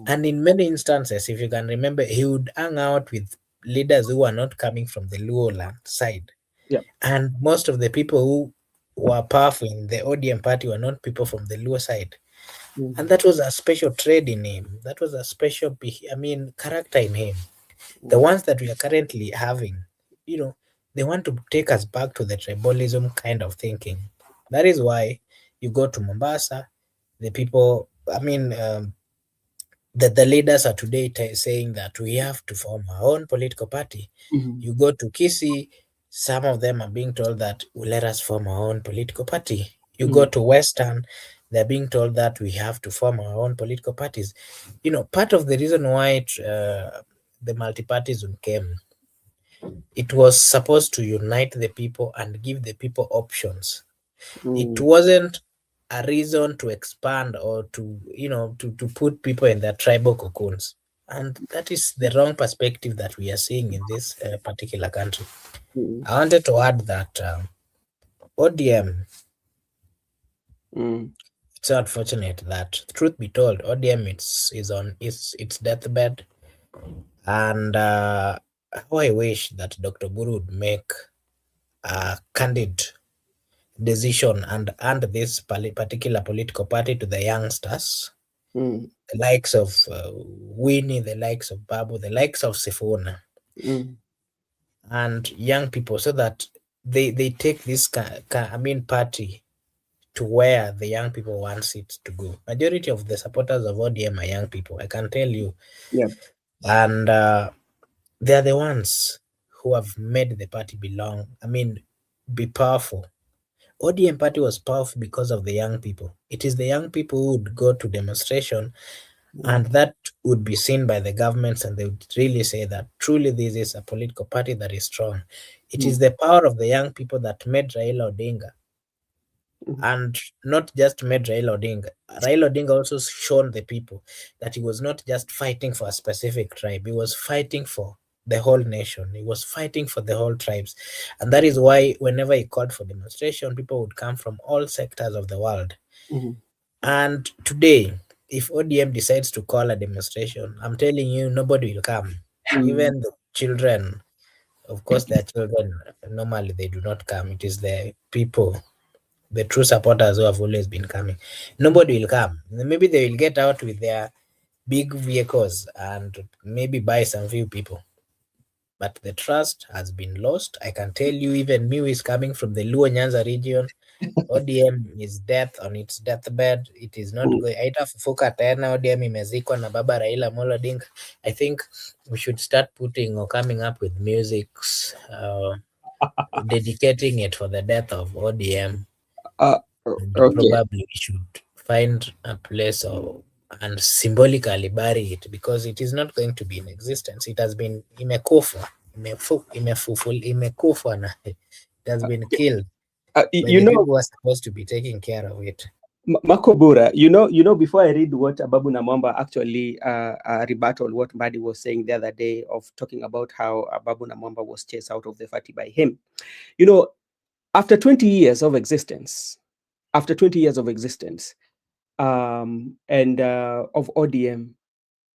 And in many instances, if you can remember, he would hang out with leaders who are not coming from the Luo land side. Yep. And most of the people who were powerful in the ODM party were not people from the Luo side. And that was a special trait in him. That was a special, character in him. The ones that we are currently having, they want to take us back to the tribalism kind of thinking. That is why you go to Mombasa, the people, the leaders are today saying that we have to form our own political party. You go to Kisii, some of them are being told that, let us form our own political party. You go to Western, they're being told that we have to form our own political parties. Part of the reason why the multi-partyism came, it was supposed to unite the people and give the people options. It wasn't a reason to expand or to put people in their tribal cocoons. And that is the wrong perspective that we are seeing in this particular country. I wanted to add that ODM, it's unfortunate that, truth be told, ODM is on its deathbed. And how I wish that Dr. Guru would make a candid decision and this particular political party to the youngsters, the likes of Winnie, the likes of Babu, the likes of Sifuna, and young people, so that they take this party to where the young people wants it to go. Majority of the supporters of ODM are young people, I can tell you. Yeah. And they are the ones who have made the party be powerful. ODM party was powerful because of the young people. It is the young people who would go to demonstration, and that would be seen by the governments, and they would really say that truly this is a political party that is strong. It is the power of the young people that made Raila Odinga, and not just made Raila Odinga. Raila Odinga also shown the people that he was not just fighting for a specific tribe, he was fighting for the whole nation. He was fighting for the whole tribes. And that is why whenever he called for demonstration, people would come from all sectors of the world. And today, if ODM decides to call a demonstration, I'm telling you, nobody will come. Even the children, of course, their children, normally they do not come. It is the people, the true supporters who have always been coming. Nobody will come. Maybe they will get out with their big vehicles and maybe buy some few people. But the trust has been lost. I can tell you, even me who is coming from the Luo Nyanza region, ODM is death on its deathbed. It is not going. Haitafufuka tena. ODM imezikwa na Baba Raila Amolo Odinga. I think we should start putting or coming up with musics, dedicating it for the death of ODM. Okay. Probably we should find a place and symbolically bury it, because it is not going to be in existence. It has been imekufa. imekufa na it has been killed by you the know, people who are supposed to be taking care of it. Makobura, before I read what Ababu Namwamba actually rebutted what Mbadi was saying the other day of talking about how Ababu Namwamba was chased out of the party by him. After 20 years of existence, and of ODM,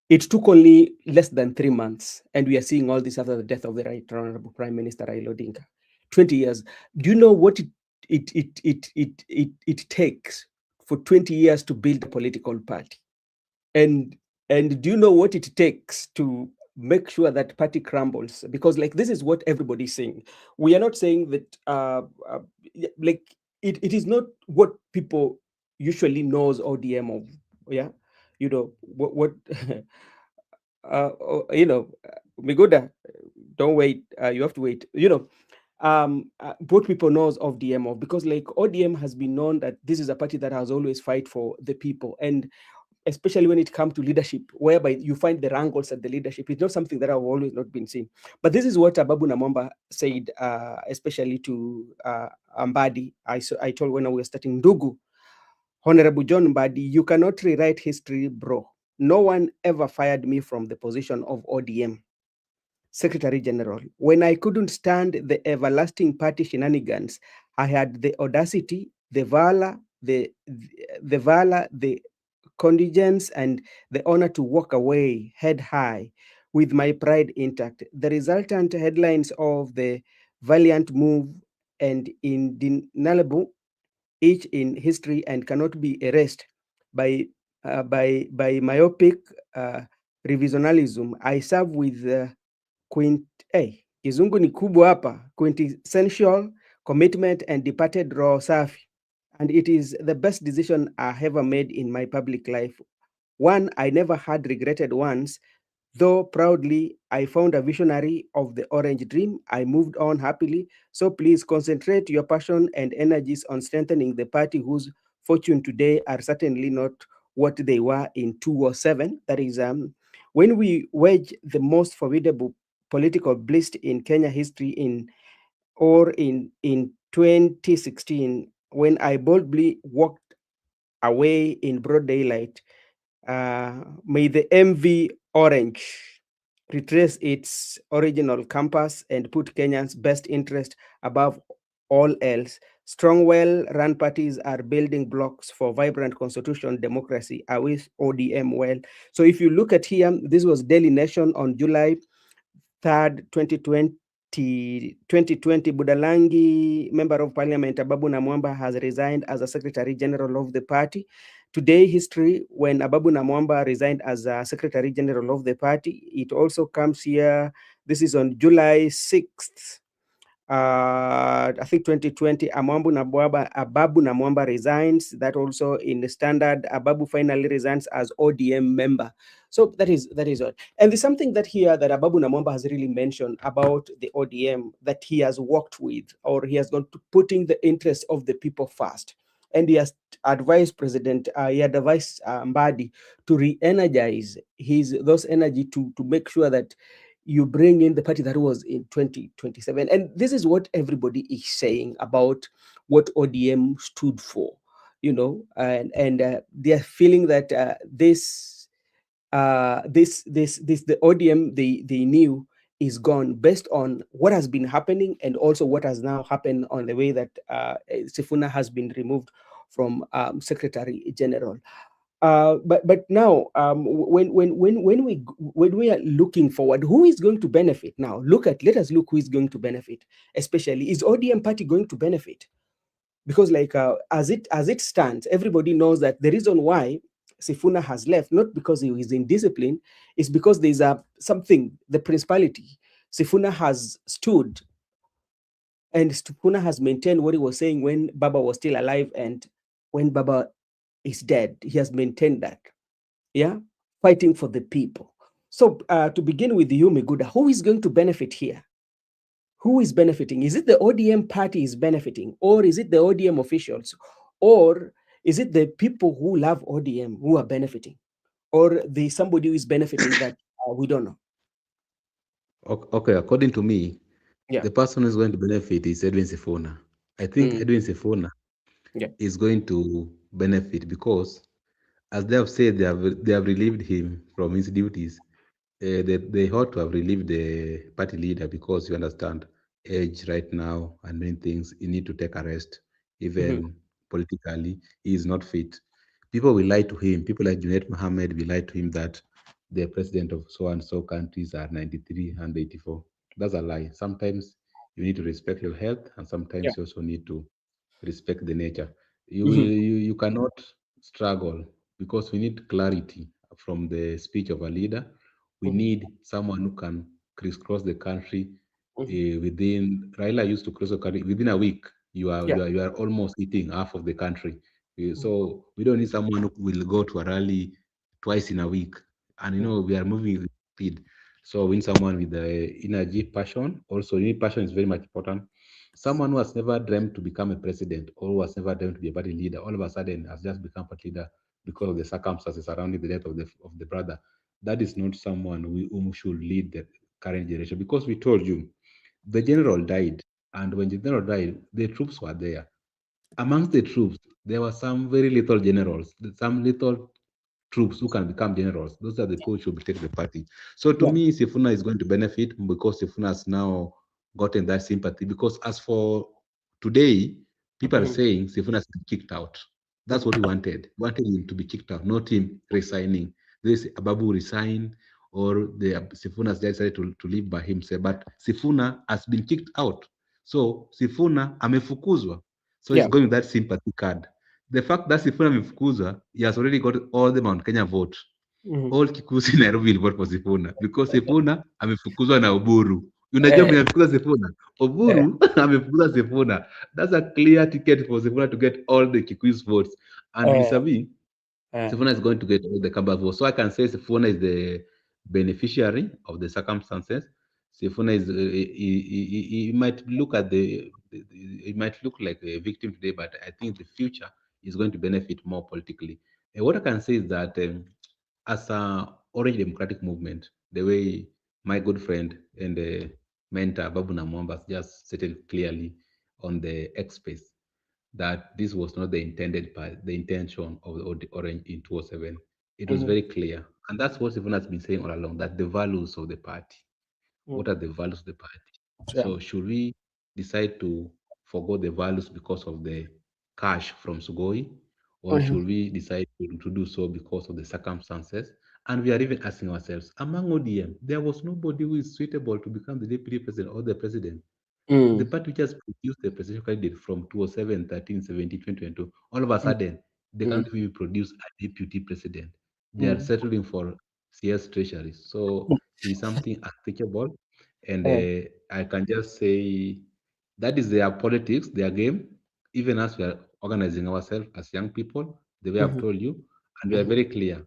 it took only less than 3 months, and we are seeing all this after the death of the Right Honorable Prime Minister Raila Odinga. 20 years. Do you know what it takes for 20 years to build a political party? And do you know what it takes to make sure that party crumbles? Because this is what everybody's saying. We are not saying that it is not what people usually knows ODM of. Yeah, what Miguda, don't wait. You have to wait. What people knows of DMO, because ODM has been known that this is a party that has always fight for the people, and especially when it comes to leadership, whereby you find the wrangles at the leadership. It's not something that have always not been seen. But this is what Ababu Namwamba said, especially to Mbadi. I told when we were starting, Ndugu, Honorable John Mbadi, you cannot rewrite history, bro. No one ever fired me from the position of ODM Secretary General. When I couldn't stand the everlasting party shenanigans, I had the audacity, the valor, the contingence, and the honor to walk away head high with my pride intact. The resultant headlines of the valiant move and indeniable, each in history and cannot be erased by myopic revisionism. I serve with kizungu ni kubwa hapa, quintessential commitment and departed raw safi. And it is the best decision I ever made in my public life. One I never had regretted once, though proudly I found a visionary of the orange dream. I moved on happily. So please concentrate your passion and energies on strengthening the party whose fortune today are certainly not what they were in 2007. That is when we wage the most formidable political blitz in Kenya history in 2016, when I boldly walked away in broad daylight. May the MV Orange retrace its original campus and put Kenyans' best interest above all else. Strong, well-run parties are building blocks for vibrant constitutional democracy. I wish ODM well. So if you look at here, this was Daily Nation on July 3rd, 2020. Budalangi, Member of Parliament Ababu Namwamba, has resigned as a Secretary General of the party. Today, history, when Ababu Namwamba resigned as a Secretary General of the party, it also comes here. This is on July 6th. I think 2020, Ababu Namwamba resigns. That also in the Standard, Ababu finally resigns as ODM member. So that is all. And there's something that here that Ababu Namwamba has really mentioned about the ODM that he has worked with, or he has gone to putting the interests of the people first. And he has advised Mbadi to re-energize those energy to make sure that you bring in the party that was in 2027. And this is what everybody is saying about what ODM stood for, and they're feeling that the ODM they knew is gone based on what has been happening, and also what has now happened on the way that Sifuna has been removed from Secretary General. But now, when we are looking forward, who is going to benefit now? Let us look who is going to benefit. Especially, is ODM party going to benefit? Because as it stands, everybody knows that the reason why Sifuna has left, not because he is indisciplined, is because there's something, the principality. Sifuna has stood, and Sifuna has maintained what he was saying when Baba was still alive, and when Baba is dead. He has maintained that. Yeah, fighting for the people. So to begin with you, Miguda, who is going to benefit here? Who is benefiting? Is it the ODM party is benefiting, or is it the ODM officials, or is it the people who love ODM who are benefiting, or the somebody who is benefiting that we don't know? Okay, according to me, Yeah. the person who's going to benefit is Edwin Sifuna. I think Mm. Edwin Sifuna Yeah. is going to benefit because, as they have said, they have relieved him from his duties. They ought to have relieved the party leader because you understand age right now and many things. He need to take a rest, Mhm. even politically. He is not fit. People will lie to him. People like Junaid Mohammed will lie to him that the president of so and so countries are 93 and 84. That's a lie. Sometimes you need to respect your health, and Yeah. sometimes you also need to respect the nature. Mhm. You cannot struggle because we need clarity from the speech of a leader. We Mhm. need someone who can crisscross the country Mhm. within. Raila used to cross the country within a week. Yeah. You are almost eating half of the country. Mhm. So we don't need someone who will go to a rally twice in a week. And Mhm. we are moving with speed. So we need someone with the energy, passion. Also, you need passion is very much important. Someone who has never dreamed to become a president or who has never dreamed to be a party leader, all of a sudden has just become party leader because of the circumstances surrounding the death of the brother. That is not someone whom should lead the current generation because we told you the general died, and when the general died, the troops were there. Amongst the troops, there were some very little generals, some little troops who can become generals. Those are the people who should take the party. So to Yeah. me, Sifuna is going to benefit because Sifuna has now gotten that sympathy. Because as for today, people are Mhm. saying Sifuna has been kicked out. That's Mhm. what we wanted. We wanted him to be kicked out, not him resigning. This Ababu resign or the Sifuna has decided to live by himself. But Sifuna has been kicked out. So Sifuna amefukuzwa. So he's Yeah. going with that sympathy card. The fact that Sifuna amefukuzwa, he has already got all the Mount Kenya vote. Mhm. All Kikusi Nairobi will vote for Sifuna because Sifuna amefukuzwa na Oburu. Unajua Eh. mwenye amefukuza Sifuna? Eh. Oburu amefukuza Sifuna. That's a clear ticket for Sifuna to get all the Kikuyu votes. And Eh. vis-a-vis, Eh. Sifuna is going to get all the Kamba votes. So I can say Sifuna is the beneficiary of the circumstances. Sifuna is he might look at he might look like a victim today, but I think the future is going to benefit more politically. And what I can say is that as a Orange Democratic Movement, the way my good friend and mentor Babu Namwamba just stated clearly on the X space that this was not the intention of the Orange in 2007. It was Mhm. very clear. And that's what everyone has been saying all along, that the values of the party. Mhm. What are the values of the party? Yeah. So should we decide to forgo the values because of the cash from Sugoi? Or Mhm. should we decide to do so because of the circumstances? And we are even asking ourselves, among ODM, there was nobody who is suitable to become the deputy president or the president. The Mm. party just produced the presidential candidate from 2007, 13, 17, 2022. All of a Mm. sudden, they Mm. can't even produce a deputy president. They are Mm. settling for CS treasury. So it is something unthinkable. And Eh. I can just say that is their politics, their game. Even as we are organizing ourselves as young people, the way I've Mhm. told you, and we are Mhm. very clear.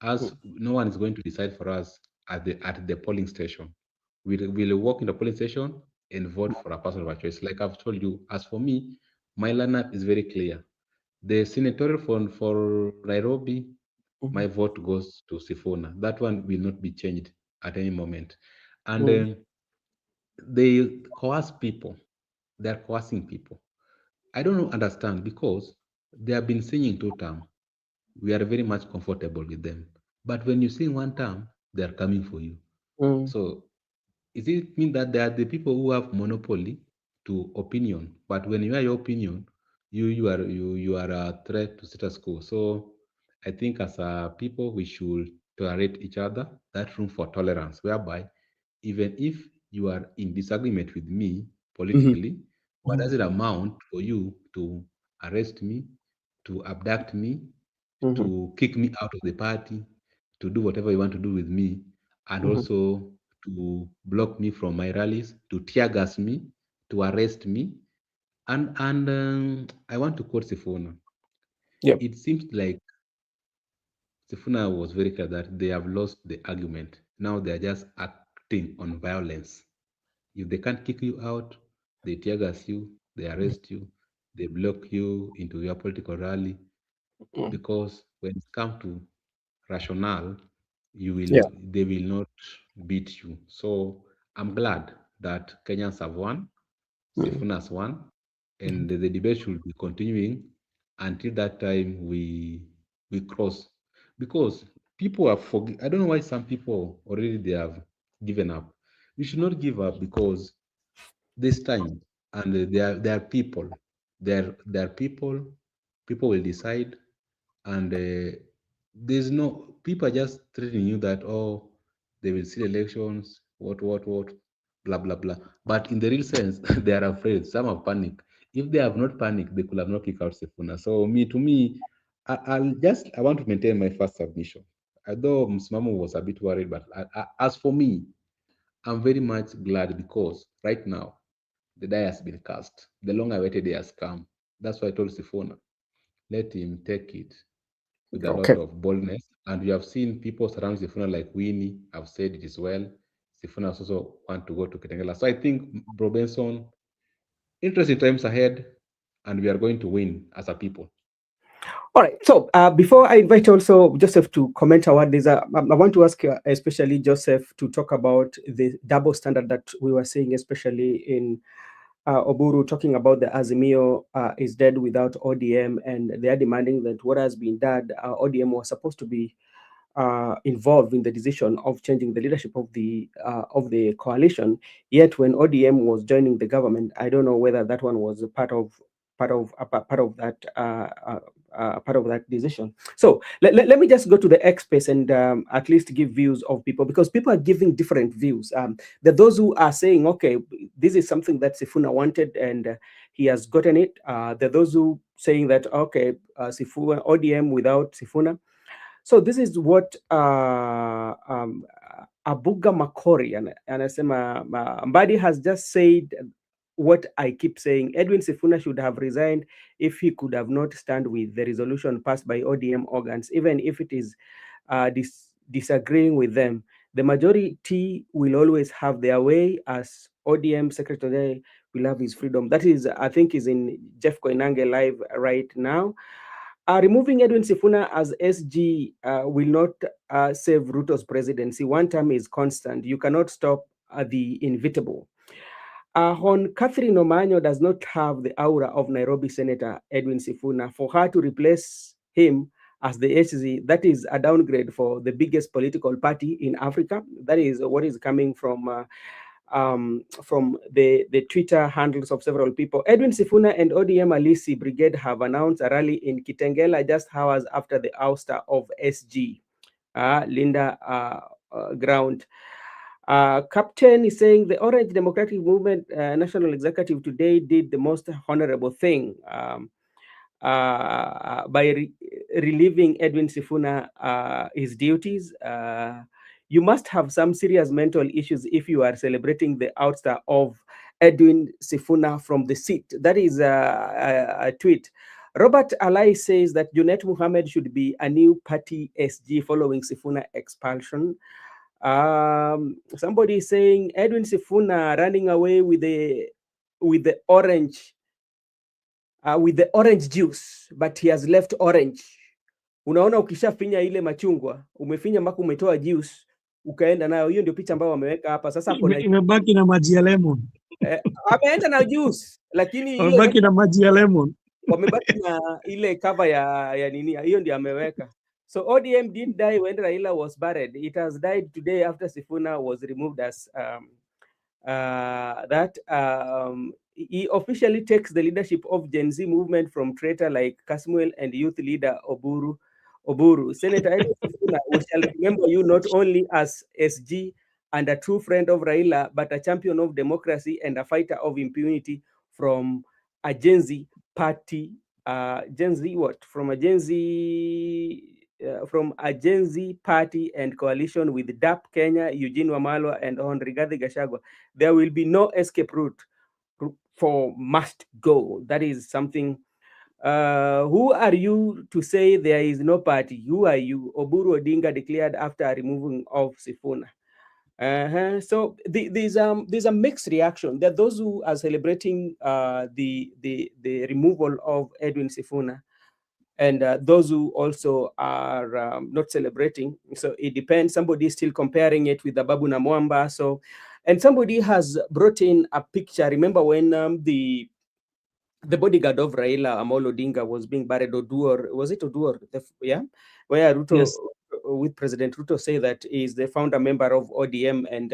As Mm. no one is going to decide for us at the polling station. We'll walk in the polling station and vote for a person of our choice. Like I've told you, as for me, my lineup is very clear. The senatorial for Nairobi, my Mhm. vote goes to Sifuna. That one will not be changed at any moment. And Mm. they coerce people. They're coercing people. I don't understand because they have been singing two term. We are very much comfortable with them. But when you sing one term, they are coming for you. Mm. So is it mean that they are the people who have monopoly to opinion, but when you are your opinion, you are a threat to status quo. So I think as a people we should tolerate each other, that room for tolerance, whereby even if you are in disagreement with me Mhm. politically, what Mhm. does it amount for you to arrest me, to abduct me, Mhm. to kick me out of the party, to do whatever you want to do with me, and Mhm. also to block me from my rallies, to tear gas me, to arrest me. And I want to quote Sifuna. Yep. It seems like Sifuna was very clear that they have lost the argument. Now they are just acting on violence. If they can't kick you out, they tear gas you, they arrest you, they block you into your political rally. Mm. Because when it comes to rationale, Yeah. they will not beat you. So I'm glad that Kenyans have won, Sifuna has won, and the debate should be continuing until that time we cross. Because people are I don't know why some people already they have given up. You should not give up because this time and there are people, there are people will decide, and there's no people are just treating you that oh they will see elections what blah blah blah, but in the real sense they are afraid. Some have panicked. If they have not panicked they could have not kicked out Sifuna. So I want to maintain my first submission, although Msimamo was a bit worried, but as for me, I'm very much glad because right now the die has been cast. The long awaited day has come. That's why I told Sifuna, let him take it with a lot Okay. of boldness. And we have seen people surround Sifuna like Winnie have said it is well. Sifuna also want to go to Kitengela. So I think, Bro Benson, interesting times ahead, and we are going to win as a people. All right. So before I invite also Joseph to comment on what I want to ask especially Joseph to talk about the double standard that we were seeing, especially in Oburu, talking about the Azimio is dead without ODM, and they are demanding that what has been done, ODM was supposed to be involved in the decision of changing the leadership of the coalition. Yet when ODM was joining the government, I don't know whether that one was a part of that decision. So let me just go to the X space and at least give views of people, because people are giving different views. There are those who are saying, okay, this is something that Sifuna wanted and he has gotten it. There are those who saying that, okay, Sifuna, ODM without Sifuna. So this is what Abuga Makori and anasema Mbadi has just said what I keep saying. Edwin Sifuna should have resigned if he could have not stand with the resolution passed by ODM organs, even if it is disagreeing with them. The majority will always have their way, as ODM Secretary will have his freedom. That is, I think, is in Jeff Koinange live right now. Removing Edwin Sifuna as SG will not save Ruto's presidency. One term is constant. You cannot stop the inevitable. Hon Catherine Omanyo does not have the aura of Nairobi Senator Edwin Sifuna. For her to replace him as the SG, that is a downgrade for the biggest political party in Africa. That is what is coming from the Twitter handles of several people. Edwin Sifuna and ODM Alisi Brigade have announced a rally in Kitengela just hours after the ouster of SG, Linda Ground. Captain is saying the Orange Democratic Movement National Executive today did the most honorable thing by relieving Edwin Sifuna his duties. You must have some serious mental issues if you are celebrating the ouster of Edwin Sifuna from the seat. That is a tweet. Robert Alai says that Junet Muhammad should be a new party SG following Sifuna expulsion. Somebody is saying Edwin Sifuna running away with the orange juice, but he has left orange. Unaona, ukishafinya ile machungwa umefinya mpaka umetoa juice ukaenda nayo. Hiyo ndio picha ambayo wameweka hapa sasa. Imebaki na maji ya lemon. Ameenda na juice, lakini wamebaki na maji ya lemon, wamebaki na ile cover ya nini. Hiyo ndio ameweka. So ODM didn't die when Raila was buried. It has died today after Sifuna was removed as he officially takes the leadership of Gen Z movement from traitor like Kasmuel and youth leader Oburu. Senator Edwin Sifuna, we shall remember you not only as SG and a true friend of Raila, but a champion of democracy and a fighter of impunity from a Gen Z party. Gen Z what? From a Gen Z party and coalition with DAP Kenya, Eugene Wamalwa, and on Rigathi Gachagua. There will be no escape route for must go. That is something. Who are you to say there is no party? Who are you? Oburu Odinga declared after removing of Sifuna. So there's a mixed reaction. There are those who are celebrating the removal of Edwin Sifuna, and those who also are not celebrating. So it depends. Somebody is still comparing it with the Babu Namwamba. So And somebody has brought in a picture. Remember when the bodyguard of Raila Amolo Odinga was being buried, Oduor, was it Oduor? Yeah, where Ruto, Yes. with President Ruto, say that is the founder member of ODM and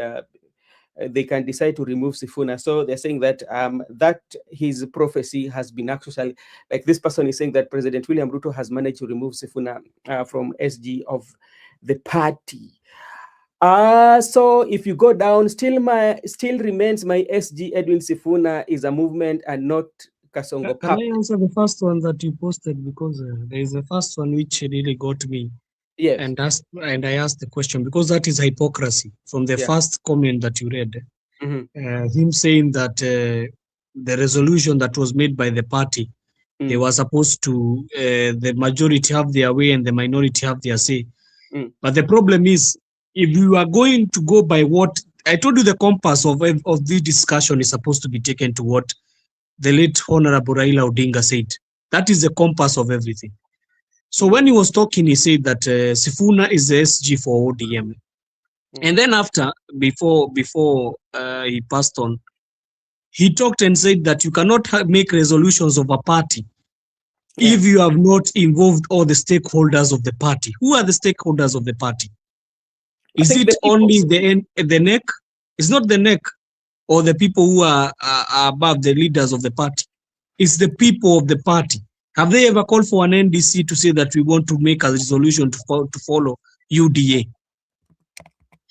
they can decide to remove Sifuna. So they're saying that that his prophecy has been actually, like this person is saying that President William Ruto has managed to remove Sifuna from SG of the party. So if you go down, still remains my SG Edwin Sifuna is a movement and not Kasongo Can Pap. I answer the first one that you posted? Because there is the first one which really got me. Yes. And I asked the question because that is hypocrisy from the first comment that you read. Him saying that the resolution that was made by the party, they were supposed to, the majority have their way and the minority have their say. But the problem is, if you are going to go by what, I told you the compass of the discussion is supposed to be taken to what the late Honorable Raila Odinga said. That is the compass of everything. So when he was talking, he said that Sifuna is the SG for ODM. And then after, before he passed on, he talked and said that you cannot make resolutions of a party if you have not involved all the stakeholders of the party. Who are the stakeholders of the party? Is it only the neck? It's not the neck or the people who are above the leaders of the party. It's the people of the party. Have they ever called for an NDC to say that we want to make a resolution to follow UDA?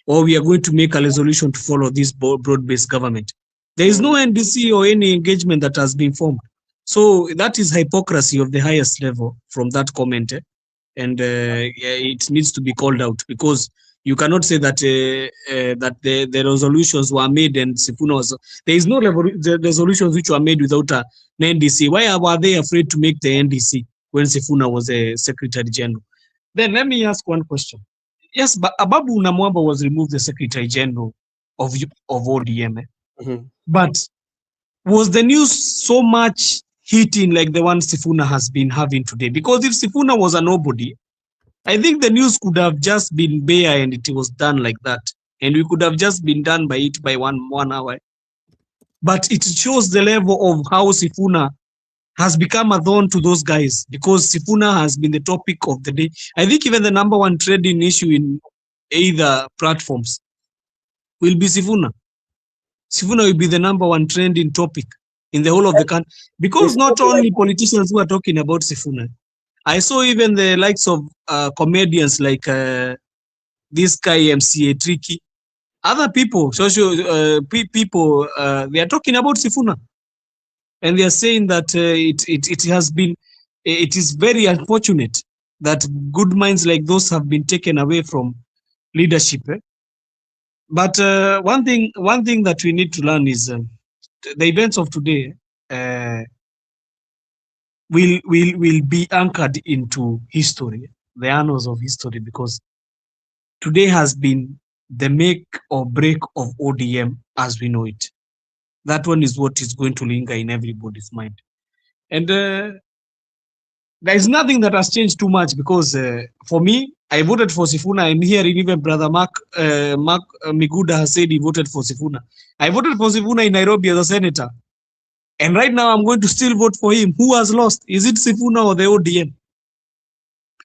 Or we are going to make a resolution to follow this broad-based government? There is no NDC or any engagement that has been formed. So that is hypocrisy of the highest level from that comment. And it needs to be called out because you cannot say that that the resolutions were made and Sifuna was. There is no resolutions which were made without an NDC. Why were they afraid to make the NDC when Sifuna was a Secretary General? Then let me ask one question. Yes, but Ababu Namwamba was removed the Secretary General of ODM. But was the news so much hitting like the one Sifuna has been having today? Because if Sifuna was a nobody, I think the news could have just been bare and it was done like that. And we could have just been done by it by one hour. But it shows the level of how Sifuna has become a thorn to those guys because Sifuna has been the topic of the day. I think even the number one trending issue in either platforms will be Sifuna. Sifuna will be the number one trending topic in the whole of the country because not only politicians who are talking about Sifuna. I saw even the likes of comedians like this guy MCA Tricky. Other people, social people, they are talking about Sifuna, and they are saying that it is very unfortunate that good minds like those have been taken away from leadership. But one thing that we need to learn is the events of today will be anchored into history, the annals of history, because today has been the make or break of ODM as we know it. That one is what is going to linger in everybody's mind. And there is nothing that has changed too much because for me, I voted for Sifuna. I'm hearing even Brother Mark Miguda has said he voted for Sifuna. I voted for Sifuna in Nairobi as a senator. And right now I'm going to still vote for him. Who has lost? Is it Sifuna or the ODM?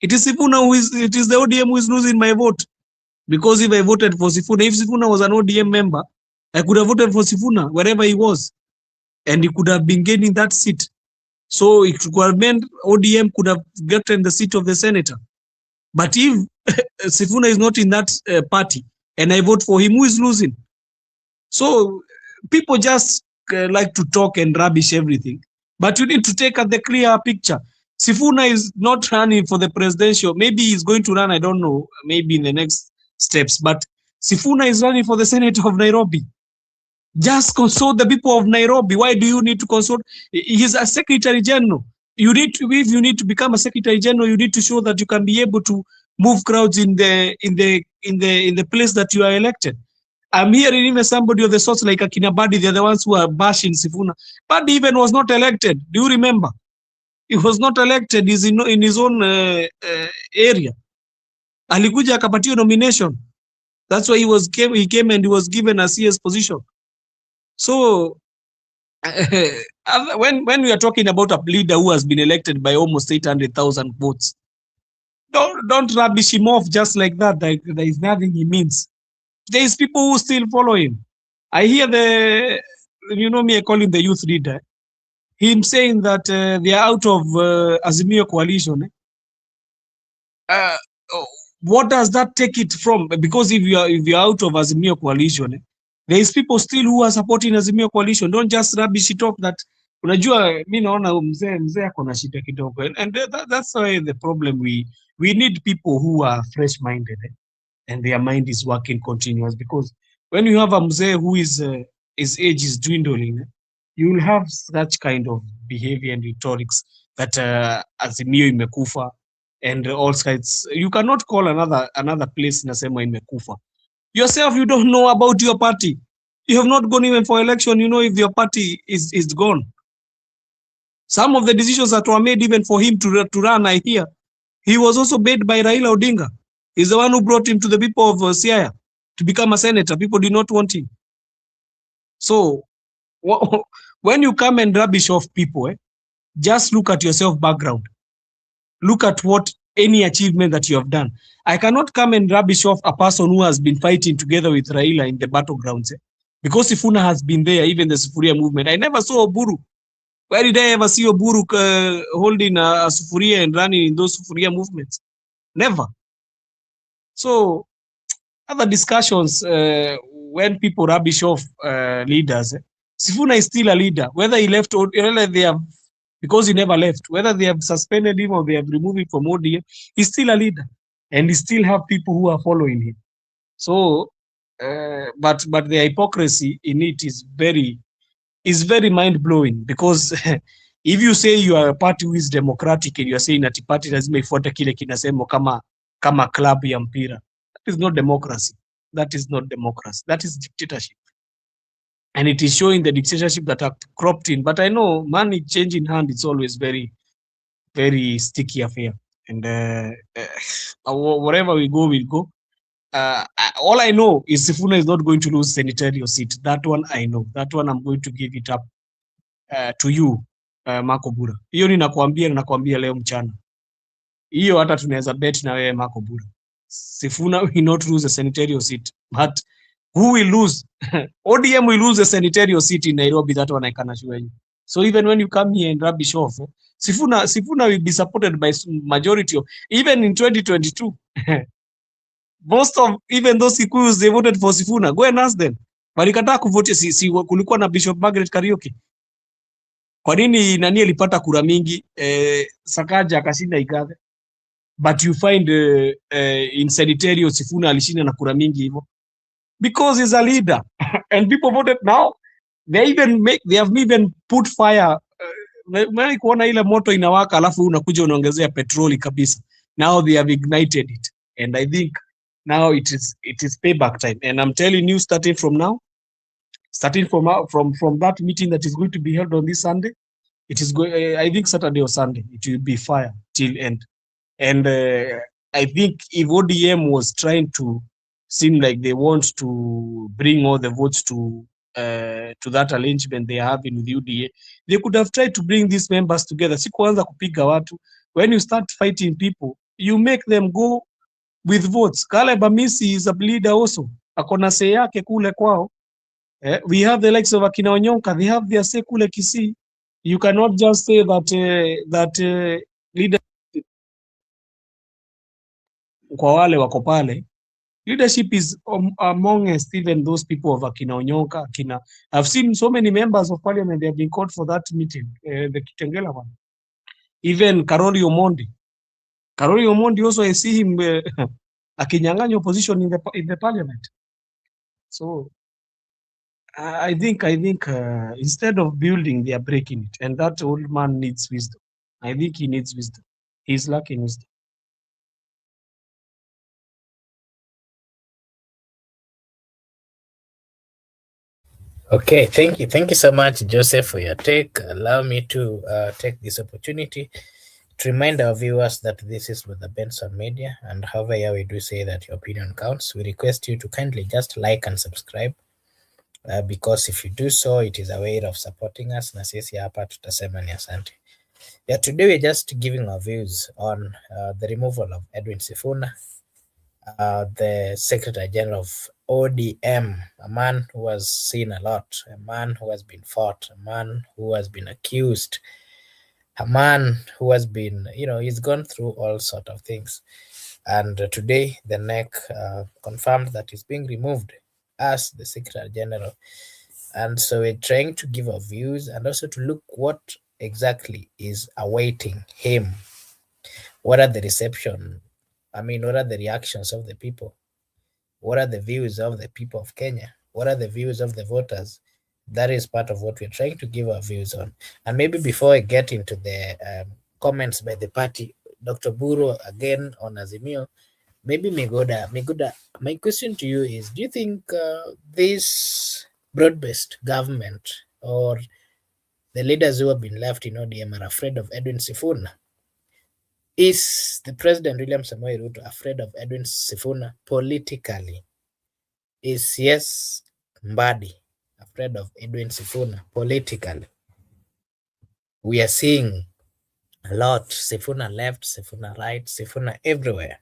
It is Sifuna it is the ODM who is losing my vote. Because if I voted for Sifuna, if Sifuna was an ODM member, I could have voted for Sifuna wherever he was. And he could have been gaining that seat. So it could have meant ODM could have gotten the seat of the senator. But if Sifuna is not in that party and I vote for him, who is losing? So people just like to talk and rubbish everything. But you need to take the clear picture. Sifuna is not running for the presidential. Maybe he's going to run, I don't know, maybe in the next steps. But Sifuna is running for the Senate of Nairobi. Just consult the people of Nairobi. Why do you need to consult? He's a Secretary General. You need to, if you need to become a Secretary General, you need to show that you can be able to move crowds in the place that you are elected. I'm hearing even somebody of the sorts like Akina Badi, they're the ones who are bashing Sifuna. Badi even was not elected. Do you remember? He was not elected. He's in his own area. Alikuja akapatiwa nomination. That's why he came and he was given a CS position. So when we are talking about a leader who has been elected by almost 800,000 votes, don't rubbish him off just like that. There is nothing he means. There is people who still follow him. I hear me, I call him the youth leader. Him saying that they are out of Azimio coalition. What does that take it from? Because if you are out of Azimio coalition, there is people still who are supporting Azimio coalition. Don't just rubbish it off that unajua mi naona mzee ako na shida kidogo, and that's why the problem we need people who are fresh minded and their mind is working continuous, because when you have a mzee who is his age is dwindling, you will have such kind of behavior and rhetorics that Azimio imekufa and all sides. You cannot call another place nasema imekufa. Yourself, you don't know about your party. You have not gone even for election. You know if your party is gone. Some of the decisions that were made even for him to run, I hear, he was also made by Raila Odinga. He's the one who brought him to the people of Siaya to become a senator. People did not want him. So when you come and rubbish off people, just look at yourself background. Look at what any achievement that you have done. I cannot come and rubbish off a person who has been fighting together with Raila in the battlegrounds. Because Sifuna has been there, even the Sufuria movement. I never saw Oburu. Where did I ever see Oburu holding a Sufuria and running in those Sufuria movements? Never. So other discussions when people rubbish off leaders. Sifuna is still a leader, whether he left or whether they have, because he never left, whether they have suspended him or they have removed him from ODM, he's still a leader, and he still have people who are following him. So, but the hypocrisy in it is very mind blowing, because if you say you are a party who is democratic and you are saying that party lazima ifuate kile kinasema kama club ya mpira, that is not democracy. That is not democracy. That is dictatorship. And it is showing the dictatorship that are cropped in. But I know money changing hand, it's always very, very sticky affair. And wherever we go, we'll go. All I know is Sifuna is not going to lose senatorial seat. That one I know. That one I'm going to give it up to you, Marco Bura. Hiyo nakwambia leo mchana. Hiyo hata tunaweza bet na wewe Marco Bura. Sifuna will not lose a senatorial seat, but who will lose? ODM will lose a senatorial seat in Nairobi. That one I can assure you. So even when you come here and rubbish off, Sifuna will be supported by majority of, even in 2022. Most of even those Kikuyus, they voted for Sifuna. Go and ask them. Walikataa kuvote kulikuwa na Bishop Margaret Kariuki. Kwa nini nani alipata kura mingi? Sakaja akashinda Igathe. But you find in senatorial Sifuna alishinda na kura mingi hivyo. Because he's a leader. And people voted now. They have even put fire. Mimi kuona ile moto inawaka alafu unakuja unaongezea petroli kabisa. Now they have ignited it. And I think now it is payback time. And I'm telling you, starting from now, starting from that meeting that is going to be held on this Sunday, it is going, I think Saturday or Sunday, it will be fire till end. And I think if ODM was trying to seem like they want to bring all the votes to that arrangement they are having with UDA, they could have tried to bring these members together. Si kuanza kupiga watu. When you start fighting people, you make them go with votes. Caleb Amisi is a leader also. Akona say yake kule kwao. We have the likes of Akina Onyonka. They have their say kule Kisii. You cannot just say that leader kwa wale wako pale. Leadership is amongst even those people of Akina Onyonka, Akina. I've seen so many members of parliament, they have been called for that meeting, the Kitengela one. Even Karoli Omondi. Karoli Omondi also, I see him akinyang'anya opposition in the parliament. So I think instead of building, they are breaking it. And that old man needs wisdom. I think he needs wisdom. He's lacking wisdom. Okay, thank you so much, Joseph, for your take. Allow me to take this opportunity To remind our viewers that this is with the Benson Media, and however here we do say that your opinion counts, we request you to kindly just like and subscribe, because if you do so, it is a way of supporting us, na sisi hapa tutasema ni asante. Yeah, today we're just giving our views on the removal of Edwin Sifuna, the Secretary General of ODM, a man who has seen a lot, a man who has been fought, a man who has been accused, a man who has been, he's gone through all sort of things. And today the NEC confirmed that he's being removed as the Secretary General. And so we're trying to give our views and also to look what exactly is awaiting him. What are the reception? What are the reactions of the people? What are the views of the people of Kenya? What are the views of the voters? That is part of what we're trying to give our views on. And maybe before I get into the comments by the party, Dr. Buru again on Azimio, maybe Miguda, my question to you is, do you think this broad-based government or the leaders who have been left in ODM are afraid of Edwin Sifuna? Is the President William Samoei Ruto afraid of Edwin Sifuna politically? Is yes Mbadi afraid of Edwin Sifuna politically? We are seeing a lot. Sifuna left, Sifuna right, Sifuna everywhere.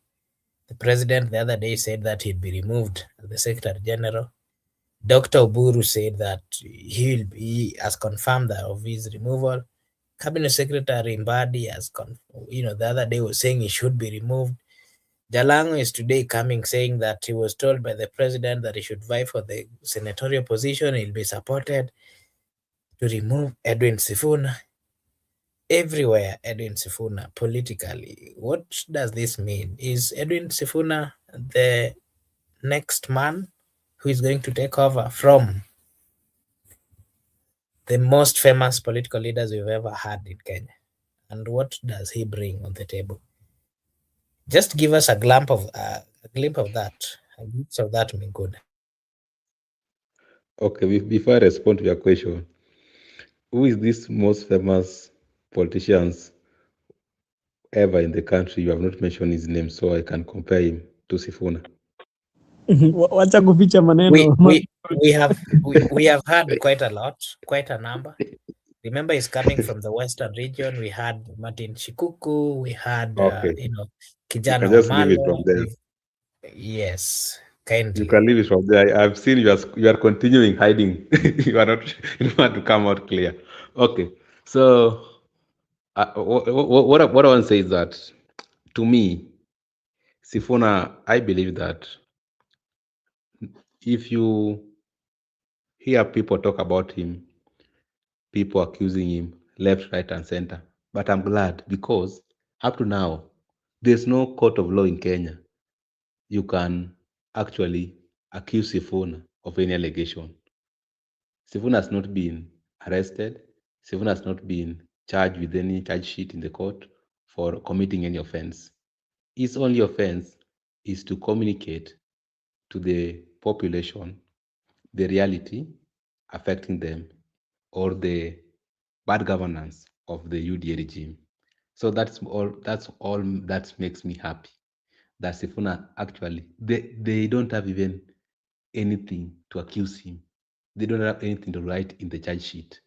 The president the other day said that he'd be removed as the Secretary General. Dr. Oburu said that he has confirmed that of his removal. Cabinet Secretary Mbadi has, the other day was saying he should be removed. Jalango is today coming saying that he was told by the president that he should vie for the senatorial position. He'll be supported to remove Edwin Sifuna. Everywhere, Edwin Sifuna politically. What does this mean? Is Edwin Sifuna the next man who is going to take over from the most famous political leaders we've ever had in Kenya? And what does he bring on the table? Just give us a glimpse of that. A glimpse of that would be good. Okay, before I respond to your question, who is this most famous politicians ever in the country? You have not mentioned his name, so I can compare him to Sifuna. Wacha kuficha maneno. We have had quite a lot, quite a number. Remember, he's coming from the Western region. We had Martin Shikuku. We had Kijana just leave it from there. Yes, kindly. You can leave it from there. I've seen you are continuing hiding. you don't want to come out clear. Okay, so what I want to say is that, to me, Sifuna, I believe that if you hear people talk about him, people accusing him left, right, and center. But I'm glad, because up to now, there's no court of law in Kenya you can actually accuse Sifuna of any allegation. Sifuna has not been arrested. Sifuna has not been charged with any charge sheet in the court for committing any offense. His only offense is to communicate to the population the reality affecting them or the bad governance of the UDA regime. So that's all that makes me happy. That Sifuna actually, they don't have even anything to accuse him. They don't have anything to write in the charge sheet.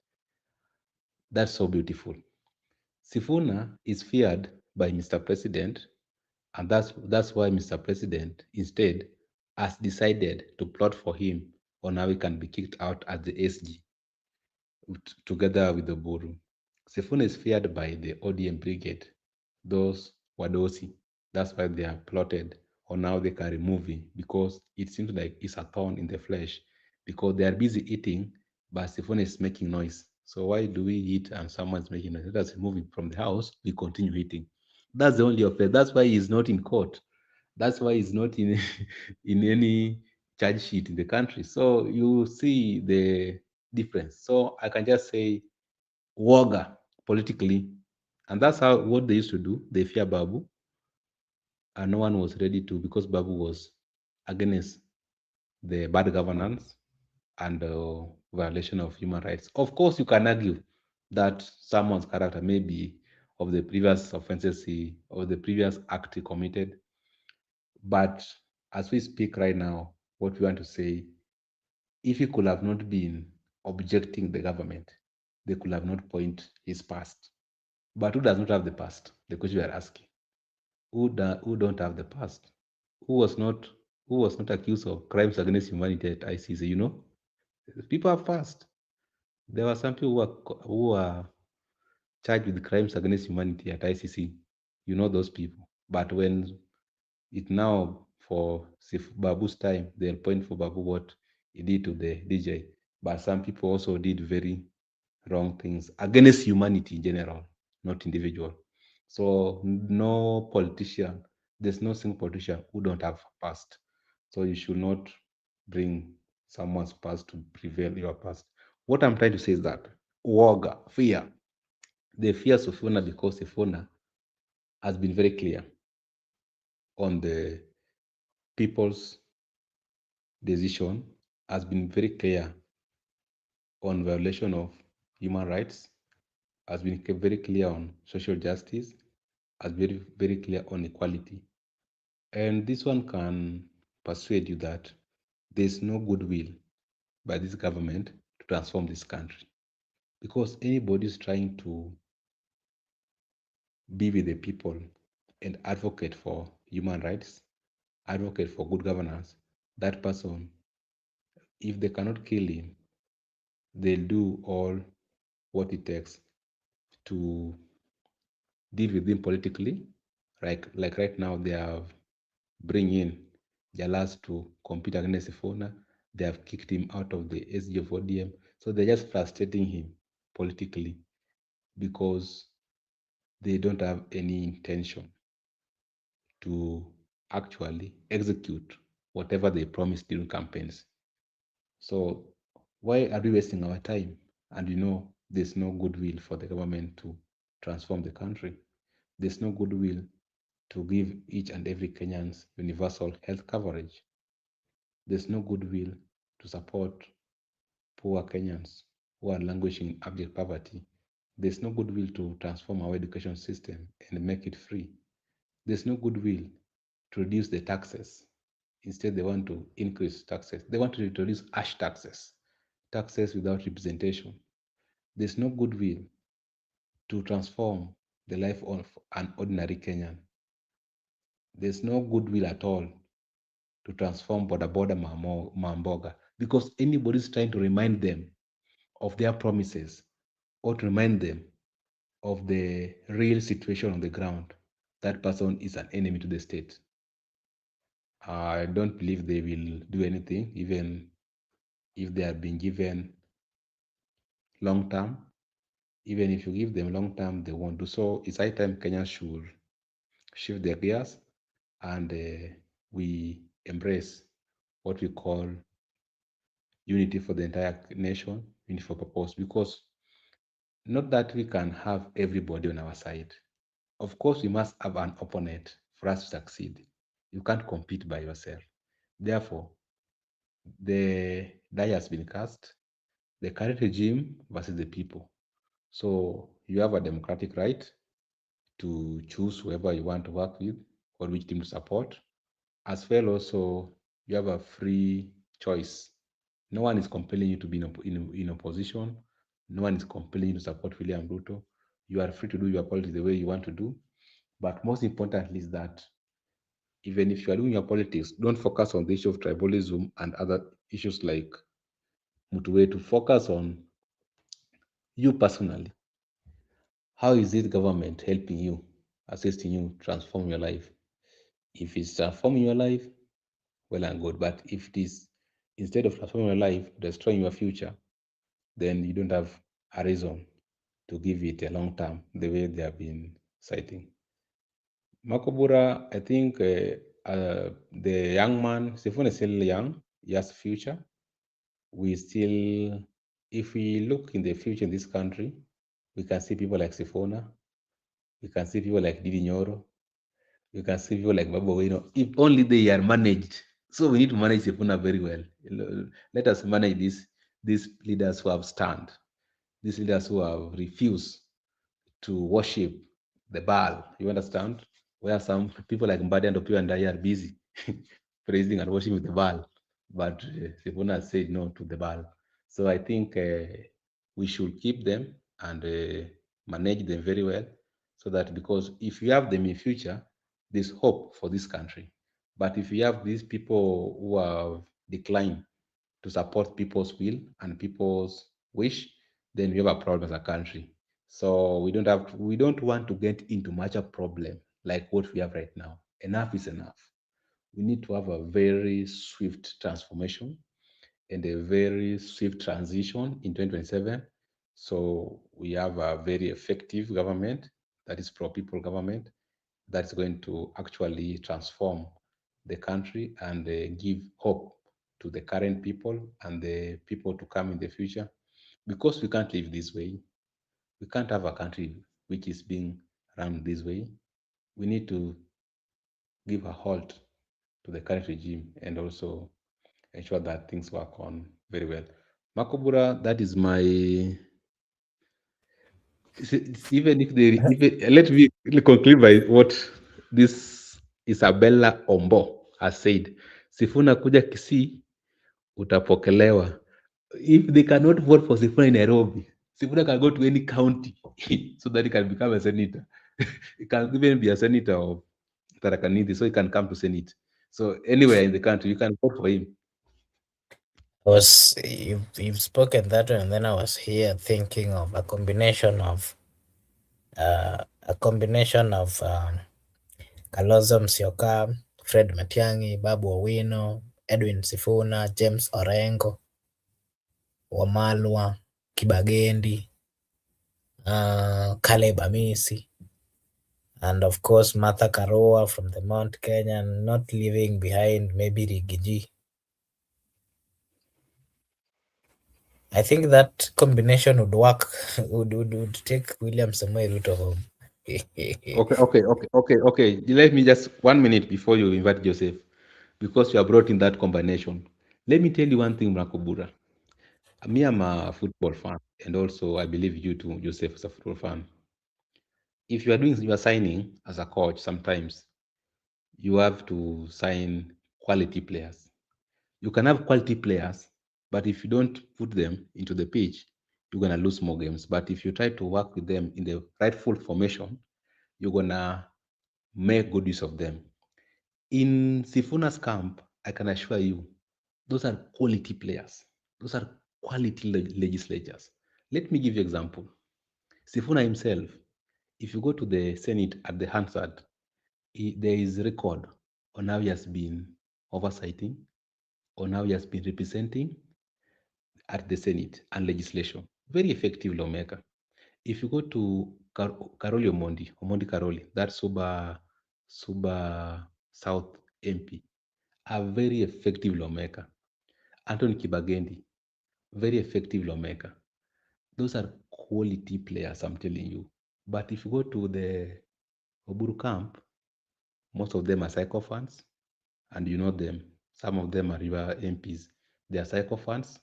That's so beautiful. Sifuna is feared by Mr. President, and that's why Mr. President instead has decided to plot for him on how he can be kicked out as the SG together with the Buru. Sifuna is feared by the ODM brigade, those Wadosi. That's why they are plotted on how they can remove him, because it seems like it's a thorn in the flesh, because they are busy eating, but Sifuna is making noise. So why do we eat and someone's making noise? Let us remove him from the house, we continue eating. That's the only offense. That's why he's not in court. That's why he's not in in any charge sheet in the country. So you see the difference. So I can just say woga politically, and that's what they used to do. They fear Babu, and no one was ready to, because Babu was against the bad governance and violation of human rights. Of course, you can argue that someone's character may be of the previous offenses or the previous act he committed. But as we speak right now, what we want to say, if he could have not been objecting the government, they could have not point his past. But who does not have the past? The question we are asking. Who don't have the past? Who was not accused of crimes against humanity at ICC? People have past. There were some people who are charged with crimes against humanity at ICC. You know those people. But when it now for Babu's time, they'll point for Babu what he did to the DJ. But some people also did very wrong things against humanity in general, not individual. So no politician, there's no single politician who don't have past. So you should not bring someone's past to prevail your past. What I'm trying to say is that woga, fear, the fears of Sifuna, because Sifuna has been very clear on the people's decision, has been very clear on violation of human rights, has been very clear on social justice, has been very clear on equality. And this one can persuade you that there's no goodwill by this government to transform this country. Because anybody is trying to be with the people and advocate for human rights, advocate for good governance, that person, if they cannot kill him, they'll do all what it takes to deal with him politically. Like right now, they have bring in Jalas to compete against Sifuna. They have kicked him out of the SG of ODM. So they're just frustrating him politically because they don't have any intention to actually execute whatever they promised during campaigns. So why are we wasting our time? And there's no goodwill for the government to transform the country. There's no goodwill to give each and every Kenyans universal health coverage. There's no goodwill to support poor Kenyans who are languishing in abject poverty. There's no goodwill to transform our education system and make it free. There's no goodwill to reduce the taxes. Instead, they want to increase taxes. They want to introduce ash taxes, taxes without representation. There's no goodwill to transform the life of an ordinary Kenyan. There's no goodwill at all to transform Boda Boda Mamboga because anybody is trying to remind them of their promises or to remind them of the real situation on the ground, that person is an enemy to the state. I don't believe they will do anything, even if they have been given long term. Even if you give them long term, they won't do so. It's high time Kenya should shift their gears and we embrace what we call unity for the entire nation, unity for purpose, because not that we can have everybody on our side. Of course, we must have an opponent for us to succeed. You can't compete by yourself. Therefore, the die has been cast, the current regime versus the people. So you have a democratic right to choose whoever you want to work with or which team to support. As well, also, you have a free choice. No one is compelling you to be in opposition. No one is compelling you to support William Ruto. You are free to do your politics the way you want to do. But most importantly is that even if you are doing your politics, don't focus on the issue of tribalism and other issues like Mutuwe, to focus on you personally. How is this government helping you, assisting you transform your life? If it's transforming your life, well and good. But if it is, instead of transforming your life, destroying your future, then you don't have a reason to give it a long term the way they have been citing. Makobura, I think the young man, Sifuna is still young, he has a future. We still, if we look in the future in this country, we can see people like Sifuna, we can see people like Didi Nyoro, we can see people like Babu Wino, if only they are managed. So we need to manage Sifuna very well. Let us manage these leaders who have stand, these leaders who have refused to worship the Baal, you understand? Where some people like Mbadi and Opio and I are busy praising and worshiping the Baal, but Sifuna said no to the Baal. So I think we should keep them and manage them very well, so that, because if you have them in future, there's hope for this country. But if you have these people who have declined to support people's will and people's wish, then we have a problem as a country. So we don't want to get into much a problem like what we have right now. Enough is enough. We need to have a very swift transformation and a very swift transition in 2027. So we have a very effective government, that is pro-people government, that's going to actually transform the country and give hope to the current people and the people to come in the future. Because we can't live this way. We can't have a country which is being run this way. We need to give a halt to the current regime and also ensure that things work on very well. Makobura, that is my. Even if they, let me conclude by what this Isabella Ombo has said. Sifuna kuja Kisii, utapokelewa. If they cannot vote for Sifuna in Nairobi, Sifuna can go to any county so that he can become a senator. He can even be a senator of Tarakaniti, so he can come to Senate. So anywhere in the country, you can vote for him. You've spoken that way, and then I was here thinking of a combination of Kalonzo Musyoka, Fred Matiang'i, Babu Owino, Edwin Sifuna, James Orengo, Wamalwa, Kibagendi, Caleb Amisi, and of course Martha Karua from the Mount Kenya, not leaving behind maybe Rigiji. I think that combination would work, would take William Samoei Ruto home. Okay. Let me just 1 minute before you invite Joseph, because you have brought in that combination. Let me tell you one thing, Makobura. Me, I'm a football fan, and also I believe you too, Joseph, is a football fan. If you are signing as a coach, sometimes you have to sign quality players. You can have quality players, but if you don't put them into the pitch, you're gonna lose more games. But if you try to work with them in the rightful formation, you're gonna make good use of them. In Sifuna's camp, I can assure you, those are quality players. Those are quality legislators. Let me give you an example. Sifuna himself, if you go to the Senate at the Hansard, there is record on how he has been oversighting, on how he has been representing at the Senate and legislation. Very effective lawmaker. If you go to Karoli Omondi Karoli, that's Suba South MP, a very effective lawmaker. Anthony Kibagendi, very effective lawmaker. Those are quality players, I'm telling you. But if you go to the Oburu camp, most of them are sycophants, and you know them. Some of them are River MPs. They are sycophants.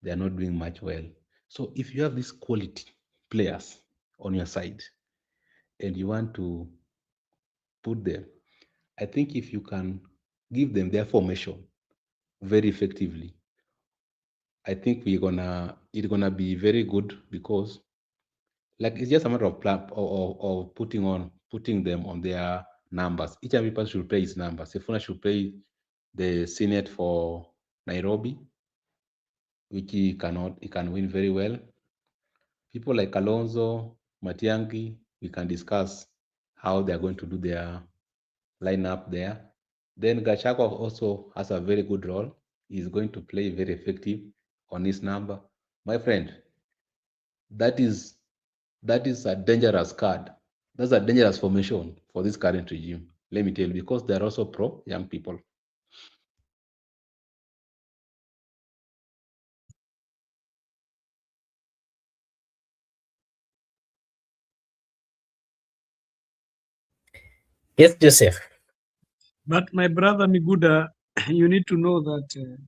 They are not doing much well. So if you have these quality players on your side and you want to put them, I think if you can give them their formation very effectively, I think it's gonna be very good, because like it's just a matter of plan of putting them on their numbers. Each and every person should play his numbers. Sifuna should play the Senate for Nairobi, which he can win very well. People like Kalonzo, Matiang'i, we can discuss how they are going to do their lineup there. Then Gachagua also has a very good role. He's going to play very effective on his number. My friend, that is a dangerous card. That's a dangerous formation for this current regime. Let me tell you, because they are also pro young people. Yes, Joseph. But my brother Miguda, you need to know that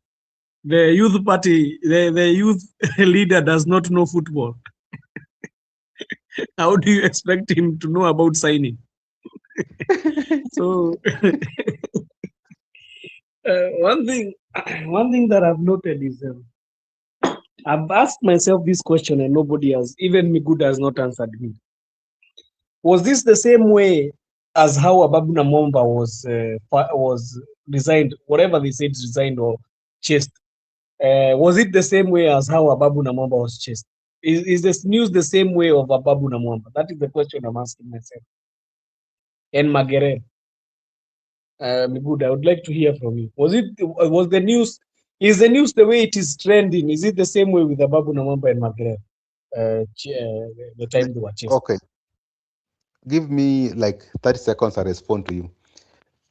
the youth party, the youth leader does not know football. How do you expect him to know about signing? So one thing, one thing that I've noted is I've asked myself this question and nobody has, even Miguda has not answered me. Was this the same way as how Ababu Namwamba was resigned, whatever they said, resigned or chased? Was it the same way as how Ababu Namwamba was chased? Is this news the same way of Ababu Namwamba? That is the question I'm asking myself. And Magere, Miguda, I would like to hear from you. Was the news? Is the news the way it is trending? Is it the same way with Ababu Namwamba and Magere? The time they were chased. Okay. Give me like 30 seconds. I respond to you.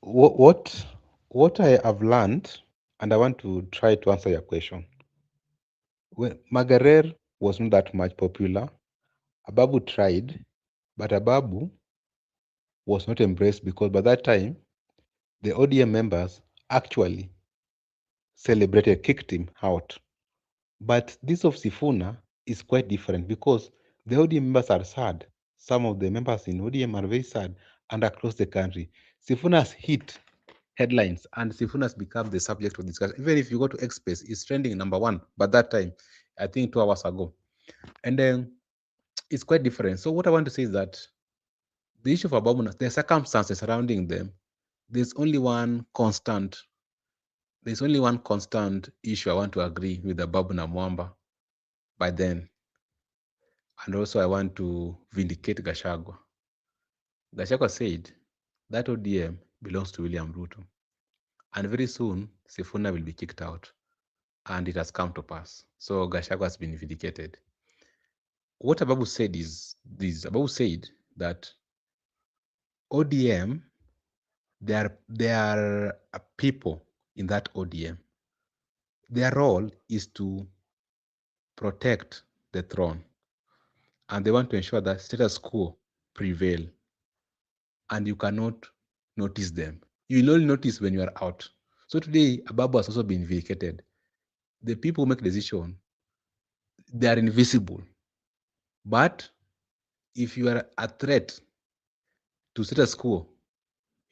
What I have learned, and I want to try to answer your question. When Magarer was not that much popular, Ababu tried, but Ababu was not embraced because by that time, the ODM members actually celebrated, kicked him out. But this of Sifuna is quite different because the ODM members are sad. Some of the members in ODM are very sad and across the country. Sifuna has hit headlines and Sifuna has become the subject of discussion. Even if you go to X-Space, it's trending #1 by that time, I think 2 hours ago. And then it's quite different. So what I want to say is that the issue of Ababuna, the circumstances surrounding them, there's only one constant issue I want to agree with Ababuna Mwamba by then. And also I want to vindicate Gachagua. Gachagua said that ODM belongs to William Ruto. And very soon, Sifuna will be kicked out. And it has come to pass. So Gachagua has been vindicated. What Ababu said is this. Ababu said that ODM, there are people in that ODM. Their role is to protect the throne. And they want to ensure that status quo prevail. And you cannot notice them. You will only notice when you are out. So today, Ababu has also been vindicated. The people who make decision, they are invisible. But if you are a threat to status quo,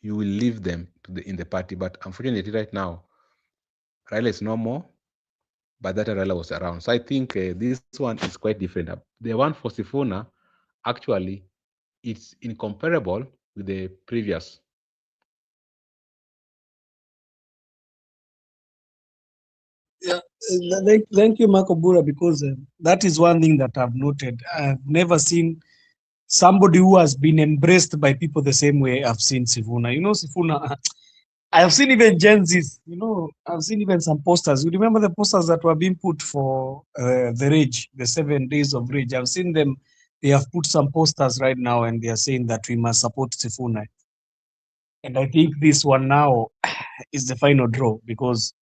you will leave them in the party. But unfortunately, right now, Raila is no more, but that Raila was around. So I think this one is quite different. The one for Sifuna, actually, it's incomparable with the previous. Yeah, thank you, Marco Bura, because that is one thing that I've noted. I've never seen somebody who has been embraced by people the same way I've seen Sifuna. You know, Sifuna, I've seen even Gen Zs, you know, I've seen even some posters. You remember the posters that were being put for the Rage, the 7 days of Rage? I've seen them. They have put some posters right now and they are saying that we must support Sifuna. And I think this one now is the final draw because,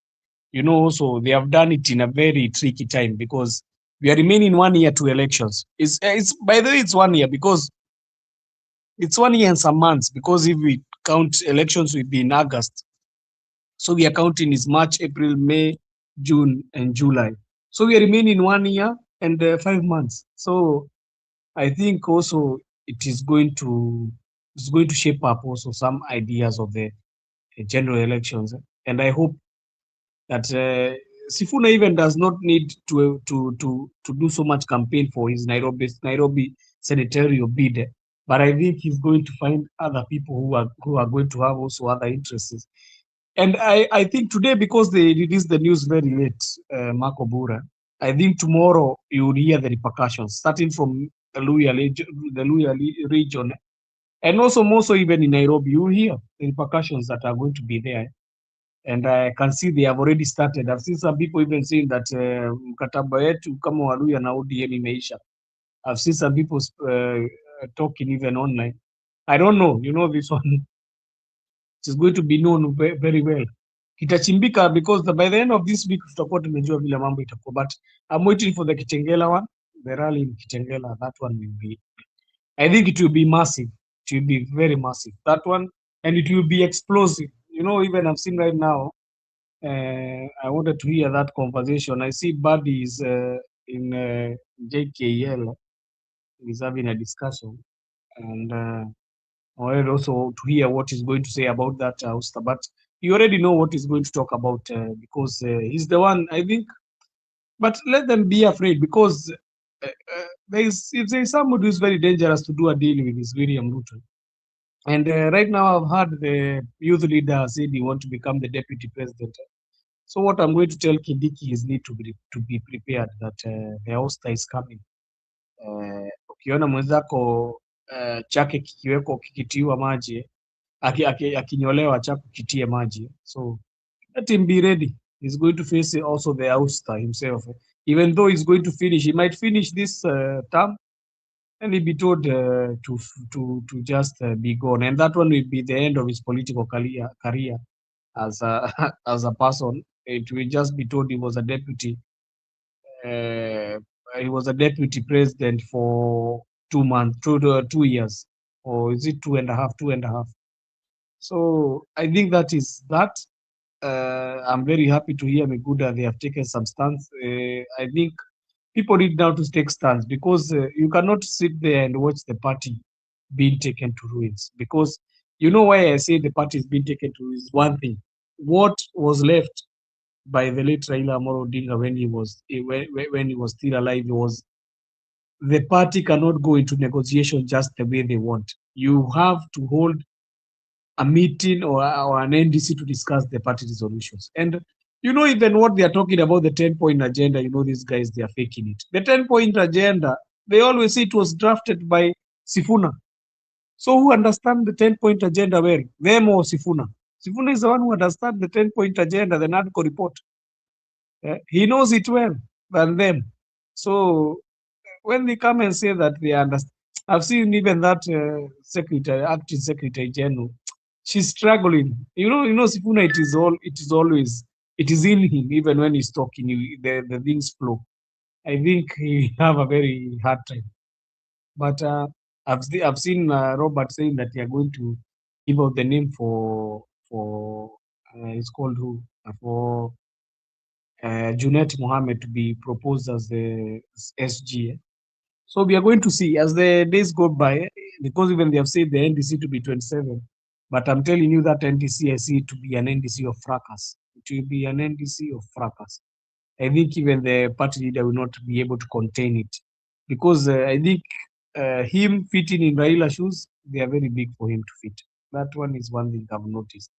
you know, also they have done it in a very tricky time because we are remaining 1 year to elections. It's by the way, it's 1 year because it's 1 year and some months because if we count elections will be in August. So we are counting is March, April, May, June, and July. So we are remaining 1 year and 5 months. So I think also it is going to shape up also some ideas of the general elections. And I hope that Sifuna even does not need to do so much campaign for his Nairobi senatorial bid, but I think he's going to find other people who are going to have also other interests. And I think today, because they released the news very late, Marco Bura, I think tomorrow you will hear the repercussions, starting from the Luya region, and also more so even in Nairobi, you will hear the repercussions that are going to be there. And I can see they have already started. I've seen some people even saying that mkataba yetu kama Waluya na ODM imeisha. I've seen some people talking even online. I don't know, you know, this one is going to be known very well. Kitachimbika because by the end of this week tutakuwa tumejua vile mambo itakuwa, but I'm waiting for the Kitengela one, the rally in Kitengela. That one will be, I think it will be massive. It will be very massive, that one, and it will be explosive. You know, even I've seen right now, I wanted to hear that conversation. I see Buddy is in JKL. is having a discussion, and I wanted also to hear what he's going to say about that ouster. But you already know what he's going to talk about because he's the one, I think. But let them be afraid because if there is somebody who's very dangerous to do a deal with is William Ruto. And right now, I've heard the youth leader said he want to become the deputy president. So what I'm going to tell Kindiki is need to be prepared that the ouster is coming. Ukiona mwenzako chake kikiweko kikitiwa maji akinyolewa chako kitie maji, so let him be ready. He's going to face also the ouster himself. Even though he's going to finish, he might finish this term and he'll be told to just be gone, and that one will be the end of his political career as a as a person. It will just be told he was a deputy. He was a deputy president for 2 months, 2 years, or is it 2.5? 2.5. So I think that is that. I'm very happy to hear Miguda. They have taken some stance. I think people need now to take stands because you cannot sit there and watch the party being taken to ruins. Because you know why I say the party is being taken to ruins. One thing, what was left by the late Raila Amolo Odinga when he was still alive was the party cannot go into negotiation just the way they want. You have to hold a meeting or an NDC to discuss the party resolutions. And you know, even what they are talking about, the 10-point agenda, you know, these guys, they are faking it. The 10-point agenda, they always say it was drafted by Sifuna. So who understand the 10-point agenda well? Them or Sifuna? Sifuna is the one who understands the 10-point agenda, the NADCO report. He knows it well than them. So when they come and say that they understand, I've seen even that acting secretary general, she's struggling. You know, Sifuna, it is in him. Even when he's talking, the things flow. I think he have a very hard time. But I've seen Robert saying that they are going to give out the name for it's called who for Junet Mohammed to be proposed as the SG. So we are going to see as the days go by, because even they have said the NDC to be 27. But I'm telling you that NDC, I see it to be an NDC of fracas. It will be an NDC of fracas. I think even the party leader will not be able to contain it. Because I think him fitting in Raila shoes, they are very big for him to fit. That one is one thing I've noticed.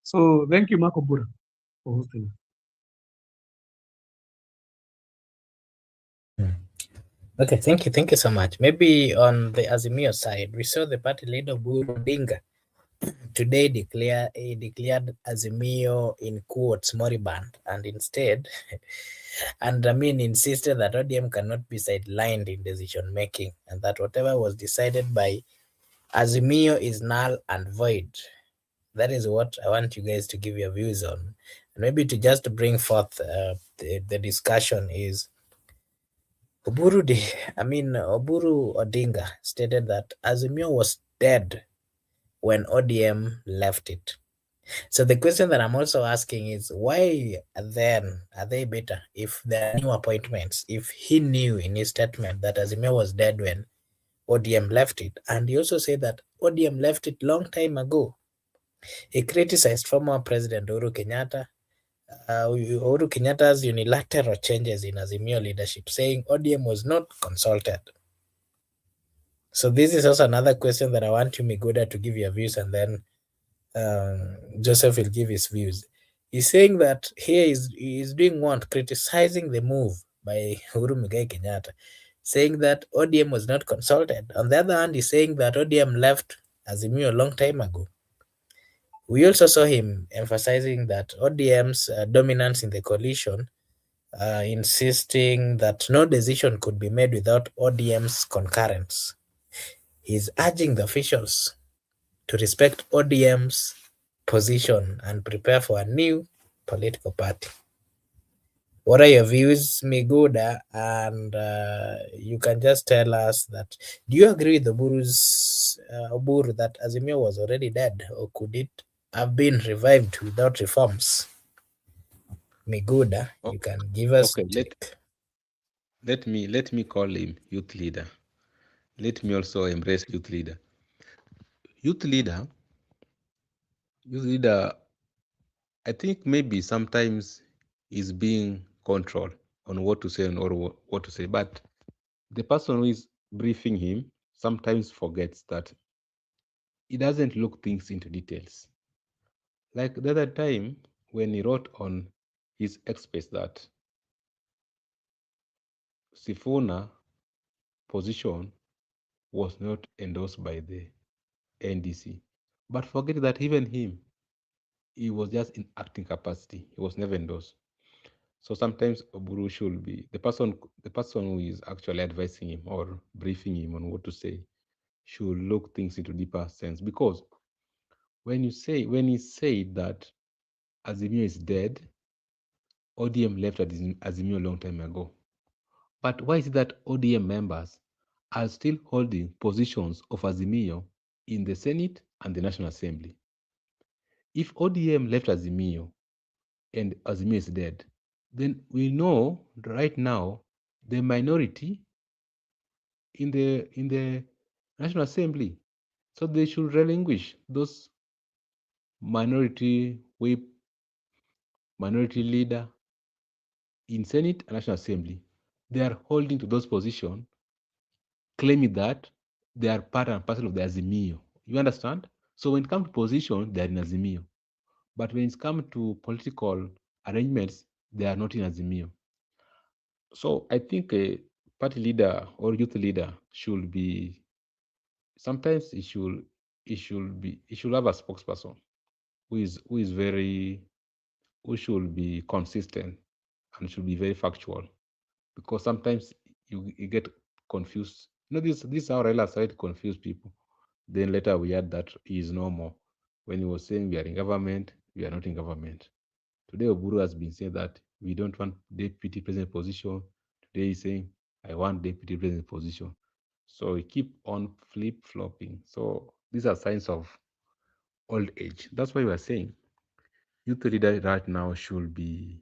So thank you, Marco Bura, for hosting. Okay, thank you so much. Maybe on the Azimio side, we saw the party leader Buru Odinga today declared Azimio in quotes moribund, and instead, and I mean insisted that ODM cannot be sidelined in decision making, and that whatever was decided by Azimio is null and void. That is what I want you guys to give your views on, and maybe to just bring forth the discussion is. Oburu Odinga stated that Azimio was dead when ODM left it. So the question that I'm also asking is, why then are they better if there are new appointments? If he knew in his statement that Azimio was dead when ODM left it, and he also said that ODM left it long time ago. He criticized former President Uhuru Kenyatta, Uhuru Kenyatta's unilateral changes in Azimio leadership, saying ODM was not consulted. So this is also another question that I want you, Miguda, to give your views, and then Joseph will give his views. He's saying that here he's doing one, criticizing the move by Uhuru Muigai Kenyatta, saying that ODM was not consulted. On the other hand, he's saying that ODM left Azimio a long time ago. We also saw him emphasizing that ODM's dominance in the coalition, insisting that no decision could be made without ODM's concurrence. He's urging the officials to respect ODM's position and prepare for a new political party. What are your views, Miguda? And you can just tell us that, do you agree with Oburu that Azimio was already dead, or could it have been revived without reforms? Miguda, you can give us Okay, let me call him youth leader. let me also embrace youth leader. Youth leader, youth leader, I think maybe sometimes is being controlled on what to say and or what to say, but the person who is briefing him sometimes forgets that he doesn't look things into details. Like the other time when he wrote on his X-Space that Sifuna position was not endorsed by the NDC. But forget that even him, he was just in acting capacity. He was never endorsed. So sometimes Oburu should be the person who is actually advising him or briefing him on what to say should look things into deeper sense. Because when he said that Azimio is dead, ODM left Azimio a long time ago. But why is it that ODM members are still holding positions of Azimio in the Senate and the National Assembly? If ODM left Azimio and Azimio is dead, then we know right now the minority in the National Assembly. So they should relinquish those minority whip, minority leader in Senate and National Assembly. They are holding to those positions, claiming that they are part and parcel of the Azimio. You understand? So when it comes to position, they are in Azimio. But when it comes to political arrangements, they are not in Azimio. So I think a party leader or youth leader should be sometimes he should have a spokesperson who should be consistent and should be very factual, because sometimes you get confused. This is how Raila started to confuse people. Then later we had that he is normal. When he was saying we are in government, we are not in government. Today Oburu has been saying that we don't want deputy president position. Today he's saying I want deputy president position. So we keep on flip-flopping. So these are signs of old age. That's why we are saying youth leader right now should be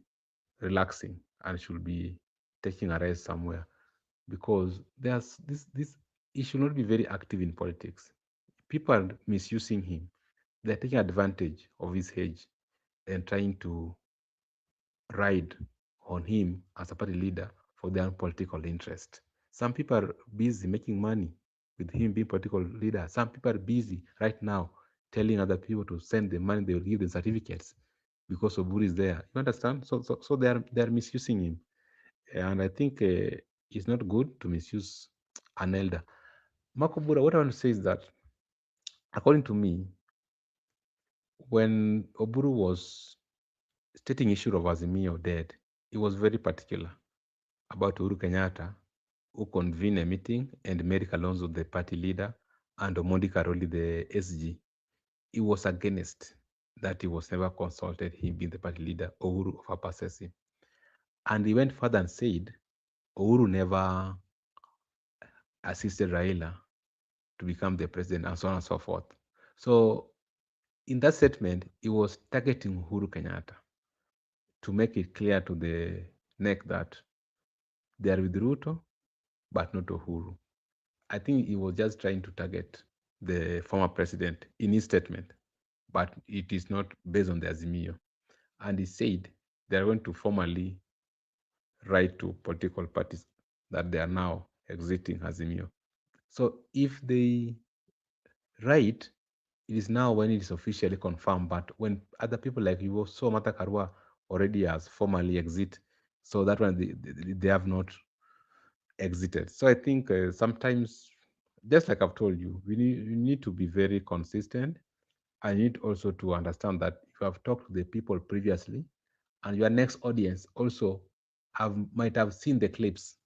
relaxing and should be taking a rest somewhere, because there's this he should not be very active in politics. People are misusing him. They're taking advantage of his age and trying to ride on him as a party leader for their own political interest. Some people are busy making money with him being political leader. Some people are busy right now telling other people to send the money, they will give them certificates because Oburu is there. You understand? So they are misusing him, and I think it's not good to misuse an elder. Marco Bura, what I want to say is that, according to me, when Oburu was stating issue of Azimio dead, he was very particular about Uhuru Kenyatta, who convened a meeting and made Kalonzo the party leader and Omondi Karoli the SG. He was against that. He was never consulted, him being the party leader, Uhuru overpasses him. And he went further and said Uhuru never assisted Raila to become the president and so on and so forth. So in that statement, he was targeting Uhuru Kenyatta to make it clear to the neck that they are with Ruto, but not Uhuru. I think he was just trying to target the former president in his statement, but it is not based on the Azimio. And he said they are going to formally write to political parties that they are now exiting Azimio. So if they write, it is now when it is officially confirmed. But when other people like you saw Mata Karua already has formally exit, so that one they have not exited. So I think sometimes, just like I've told you, you need to be very consistent. I need also to understand that if you have talked to the people previously, and your next audience also might have seen the clips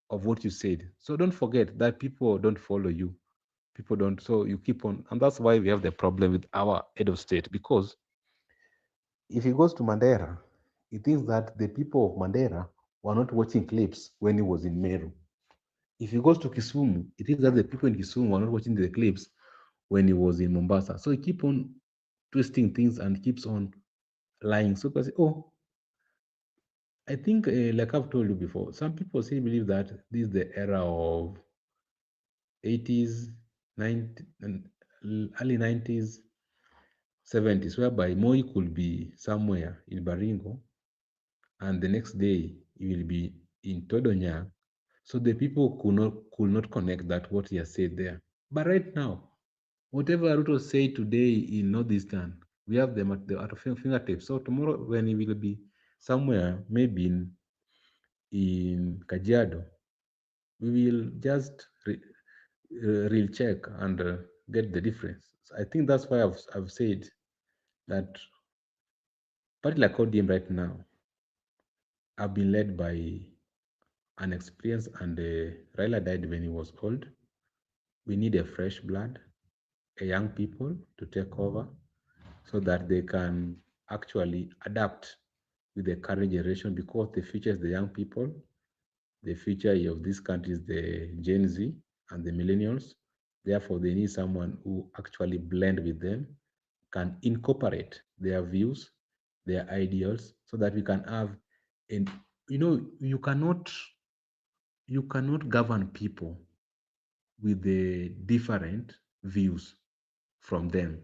of what you said. So don't forget that people don't follow you. People don't. So you keep on, and that's why we have the problem with our head of state. Because if he goes to Mandera, he thinks that the people of Mandera were not watching clips when he was in Meru. If he goes to Kisumu, it is that the people in Kisumu are not watching the clips when he was in Mombasa. So he keep on twisting things and keeps on lying. So people say, oh, I think, like I've told you before, some people still believe that this is the era of 80s, 90s, and early 90s, 70s, whereby Moi could be somewhere in Baringo and the next day he will be in Todonyang. So the people could not connect that what he has said there. But right now, whatever Ruto say today in Northeastern, we have them at our fingertips. So tomorrow when he will be somewhere, maybe in Kajiado, we will just real check and get the difference. So I think that's why I've said that party like ODM right now have been led by an experienced, and Raila died when he was old. We need a fresh blood, a young people to take over so that they can actually adapt with the current generation, because the future is the young people. The future of this country is the Gen Z and the millennials. Therefore, they need someone who actually blend with them, can incorporate their views, their ideals, so that we can have, and you cannot govern people with the different views from them.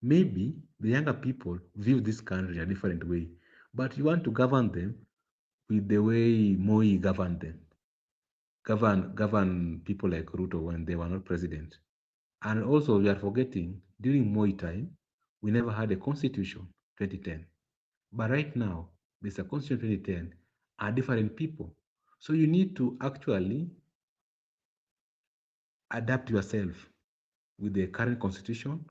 Maybe the younger people view this country a different way, but you want to govern them with the way Moi governed them. Govern people like Ruto when they were not president. And also we are forgetting, during Moi time, we never had a constitution, 2010. But right now, there's a constitution 2010, are different people. So you need to actually adapt yourself with the current constitution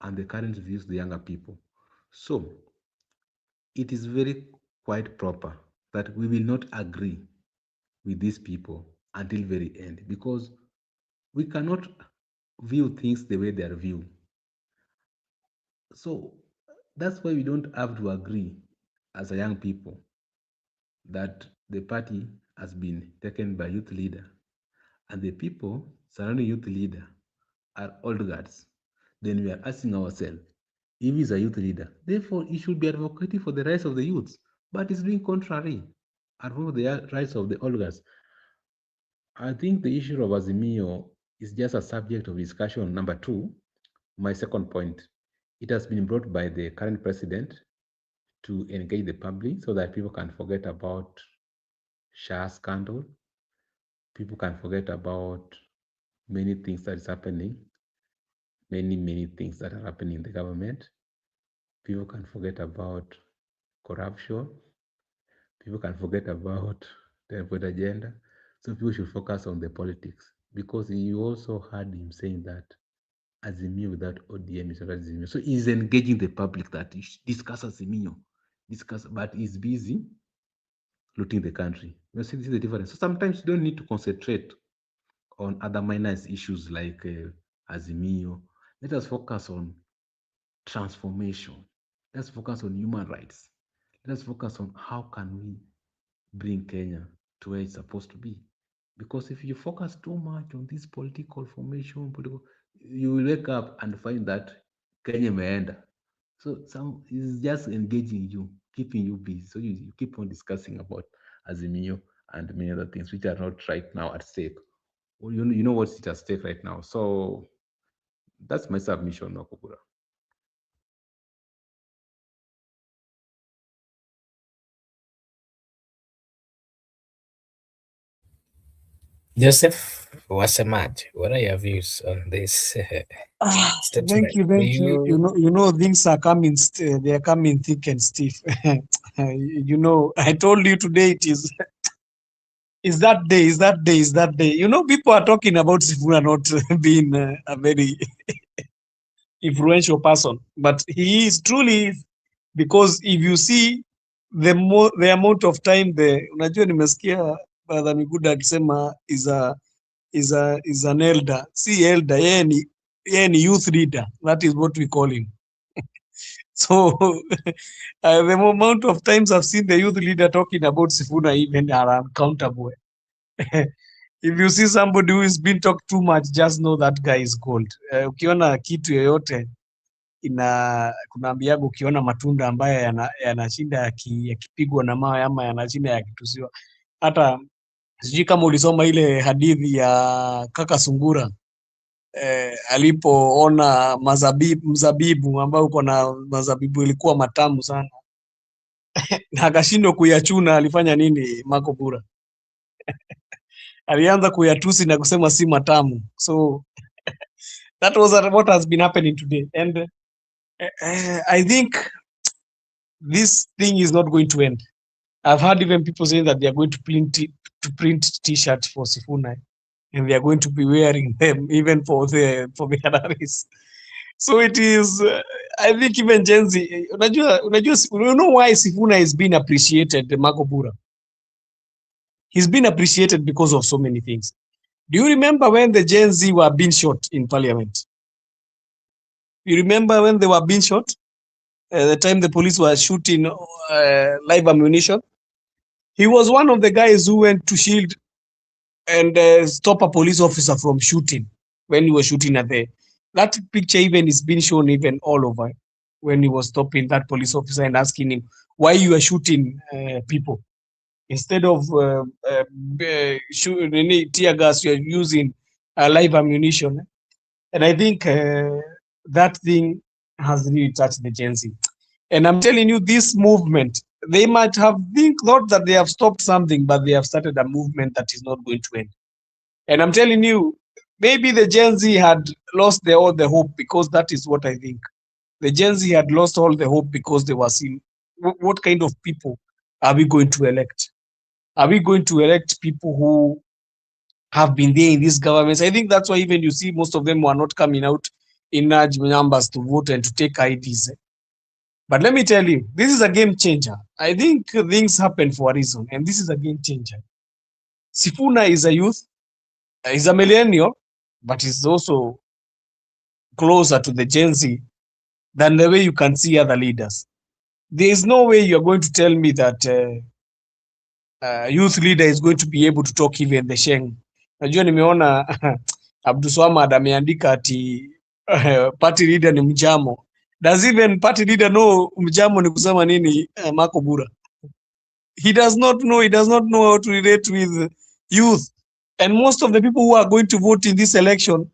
and the current views of the younger people. So it is very quite proper that we will not agree with these people until very end, because we cannot view things the way they are viewed. So that's why we don't have to agree as a young people that the party has been taken by youth leader, and the people surrounding youth leader are old guards. Then we are asking ourselves, if he's a youth leader, therefore he should be advocating for the rights of the youths, but it's doing contrary, advocating for the rights of the old guards. I think the issue of Azimio is just a subject of discussion. Number two, my second point, it has been brought by the current president to engage the public so that people can forget about Shah scandal. People can forget about many things that is happening, many things that are happening in the government. People can forget about corruption. People can forget about the agenda. So people should focus on the politics, because you also heard him saying that Azimio without ODM is not Azimio. So he's engaging the public that he discuss Azimio, but he's busy looting the country. You see, this is the difference. So sometimes you don't need to concentrate on other minor issues like Azimio. Let us focus on transformation. Let's focus on human rights. Let's focus on how can we bring Kenya to where it's supposed to be. Because if you focus too much on this political formation, you will wake up and find that Kenya imeenda. So it's just engaging you, keeping you busy. So you keep on discussing about Azimio and many other things which are not right now at stake. Well, you know what's at stake right now. So that's my submission, Nakubura. Joseph Wasemaji, what are your views on this statement? Thank you. You know, things are coming. They are coming thick and stiff. You know, I told you today it is. Is that day? Is that day? Is that day? You know, people are talking about Sifuna not being a very influential person, but he is truly, because if you see the amount of time unajua nimesikia Brother Miguda akisema is an elder. See, elder, yeye ni youth leader. That is what we call him. So the amount of times I've seen the youth leader talking about Sifuna even are uncountable. If you see somebody who is being talked too much, just know that guy is cold. Ukiona kitu yoyote kunaambiaga, ukiona matunda ambayo yanashinda yakipigwa na mawe ama yanashinda yakitusiwa, hata Sijui kama ulisoma ile hadithi ya kaka Sungura alipoona mzabibu ambao uko na mazabibu ilikuwa matamu sana na akashindwa kuyachuna. Alifanya nini Marco Bura? Alianza kuyatusi na kusema si matamu. So that was what has been happening today, and I think this thing is not going to end. I've heard even people saying that they are going to print t-shirts for Sifuna, and they are going to be wearing them even for the rallies. So it is, I think even Gen Z, you know why Sifuna is being appreciated, Marco Bura? He's been appreciated because of so many things. Do you remember when the Gen Z were being shot in parliament? You remember when they were being shot? The time the police were shooting live ammunition? He was one of the guys who went to shield and stop a police officer from shooting when he was shooting at the. That picture even is being shown even all over when he was stopping that police officer and asking him why you are shooting people instead of shooting tear gas. You are using live ammunition, and I think that thing has really touched the Gen Z. And I'm telling you, this movement, they might have thought that they have stopped something, but they have started a movement that is not going to end. And I'm telling you, maybe the Gen Z had lost all the hope, because that is what I think. The Gen Z had lost all the hope because they were seeing what kind of people are we going to elect? Are we going to elect people who have been there in these governments? I think that's why even you see most of them were not coming out in large numbers to vote and to take IDs. But let me tell you, this is a game changer. I think things happen for a reason, and this is a game changer. Sifuna is a youth, he's a millennial, but he's also closer to the Gen Z than the way you can see other leaders. There is no way you're going to tell me that youth leader is going to be able to talk even the Sheng. Najua nimeona Abdulswamad ameandika ati party leader ni mjamo. Does even party leader know mjamo ni kusema nini, Marco Bura? He does not know. He does not know how to relate with youth. And most of the people who are going to vote in this election,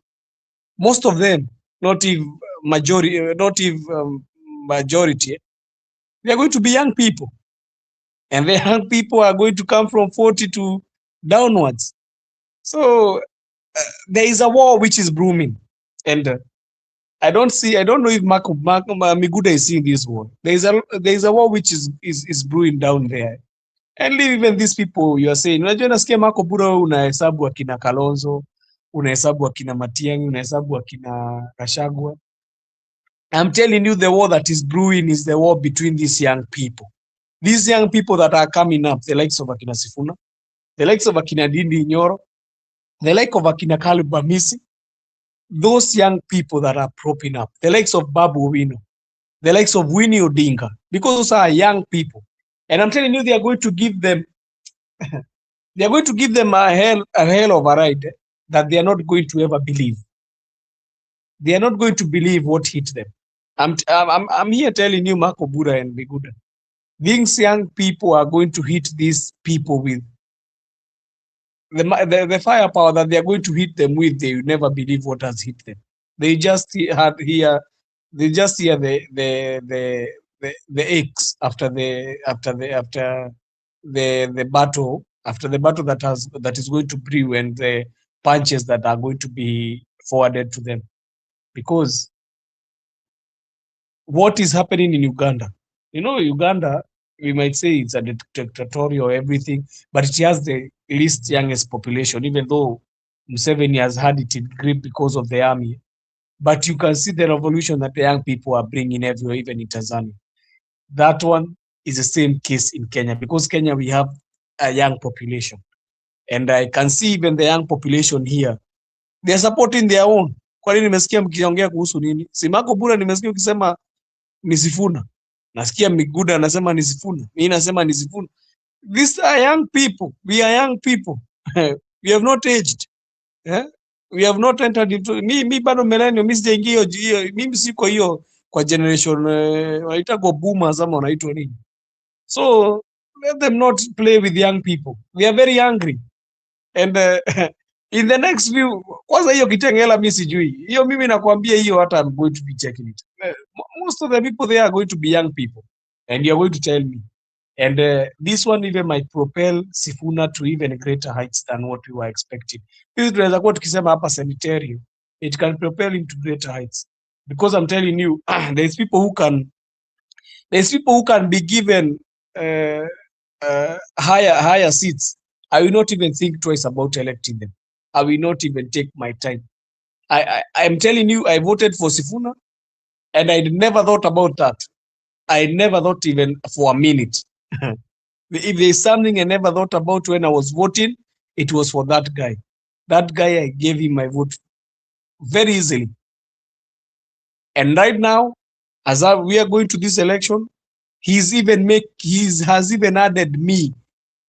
most of them, not even majority, they are going to be young people. And the young people are going to come from 40 to downwards. So there is a war which is brewing. And I don't know if Miguda is seeing this war. There is a war which is brewing down there. And even these people you are saying, unajua nasikia Marco Bura unahesabu akina Kalonzo, unahesabu akina Matiang'i, unahesabu akina Gachagua. I'm telling you, the war that is brewing is the war between these young people. These young people that are coming up, the likes of akina Sifuna, the likes of akina Ndindi Nyoro, the likes of akina Caleb Bamisi, those young people that are propping up, the likes of Babu Owino, the likes of Winnie Odinga, because those are young people. And I'm telling you, they are going to give them a hell of a ride that they are not going to ever believe. They are not going to believe what hit them. I'm here telling you, Marco Bura and Miguda, these young people are going to hit these people with the firepower that they are going to hit them with. They will never believe what has hit them. They just hear the aches after the battle, after the battle that is going to brew, and the punches that are going to be forwarded to them. Because what is happening in Uganda, Uganda, we might say it's a dictatorial everything, but it has the least youngest population, even though Museveni has had it in grip because of the army. But you can see the revolution that the young people are bringing everywhere, even in Tanzania. That one is the same case in Kenya, because Kenya, we have a young population. And I can see even the young population here, they are supporting their own. Kwa nini nimesikia mkiongea kuhusu nini? Si Marco Bura nimesikia ukisema ni Sifuna. Nasikia Miguda anasema ni Sifuna. Mimi nasema ni Sifuna. These are young people. We are young people. We have not aged. We have not entered into mi bado millennium, mimi sijaingia hiyo, mimi siko hiyo kwa generation wanaita go boomers ama wanaitwa nini. So let them not play with young people. We are very hungry. And in the next few, kwanza hiyo Kitengela mimi sijui. Hiyo mimi nakwambia hiyo hata I'm going to be checking it. Most of the people there are going to be young people. And you're going to tell me. And this one even might propel Sifuna to even greater heights than what we were expecting. This tunaweza kuwa tukisema hapa sanitarium. It can propel him to greater heights. Because I'm telling you, there's people who can be given higher seats. I will not even think twice about electing them. I will not even take my time. I'm telling you, I voted for Sifuna, and I never thought about that. I never thought even for a minute. If there's something I never thought about when I was voting, it was for that guy. That guy, I gave him my vote very easily. And right now, as we are going to this election, he has even added me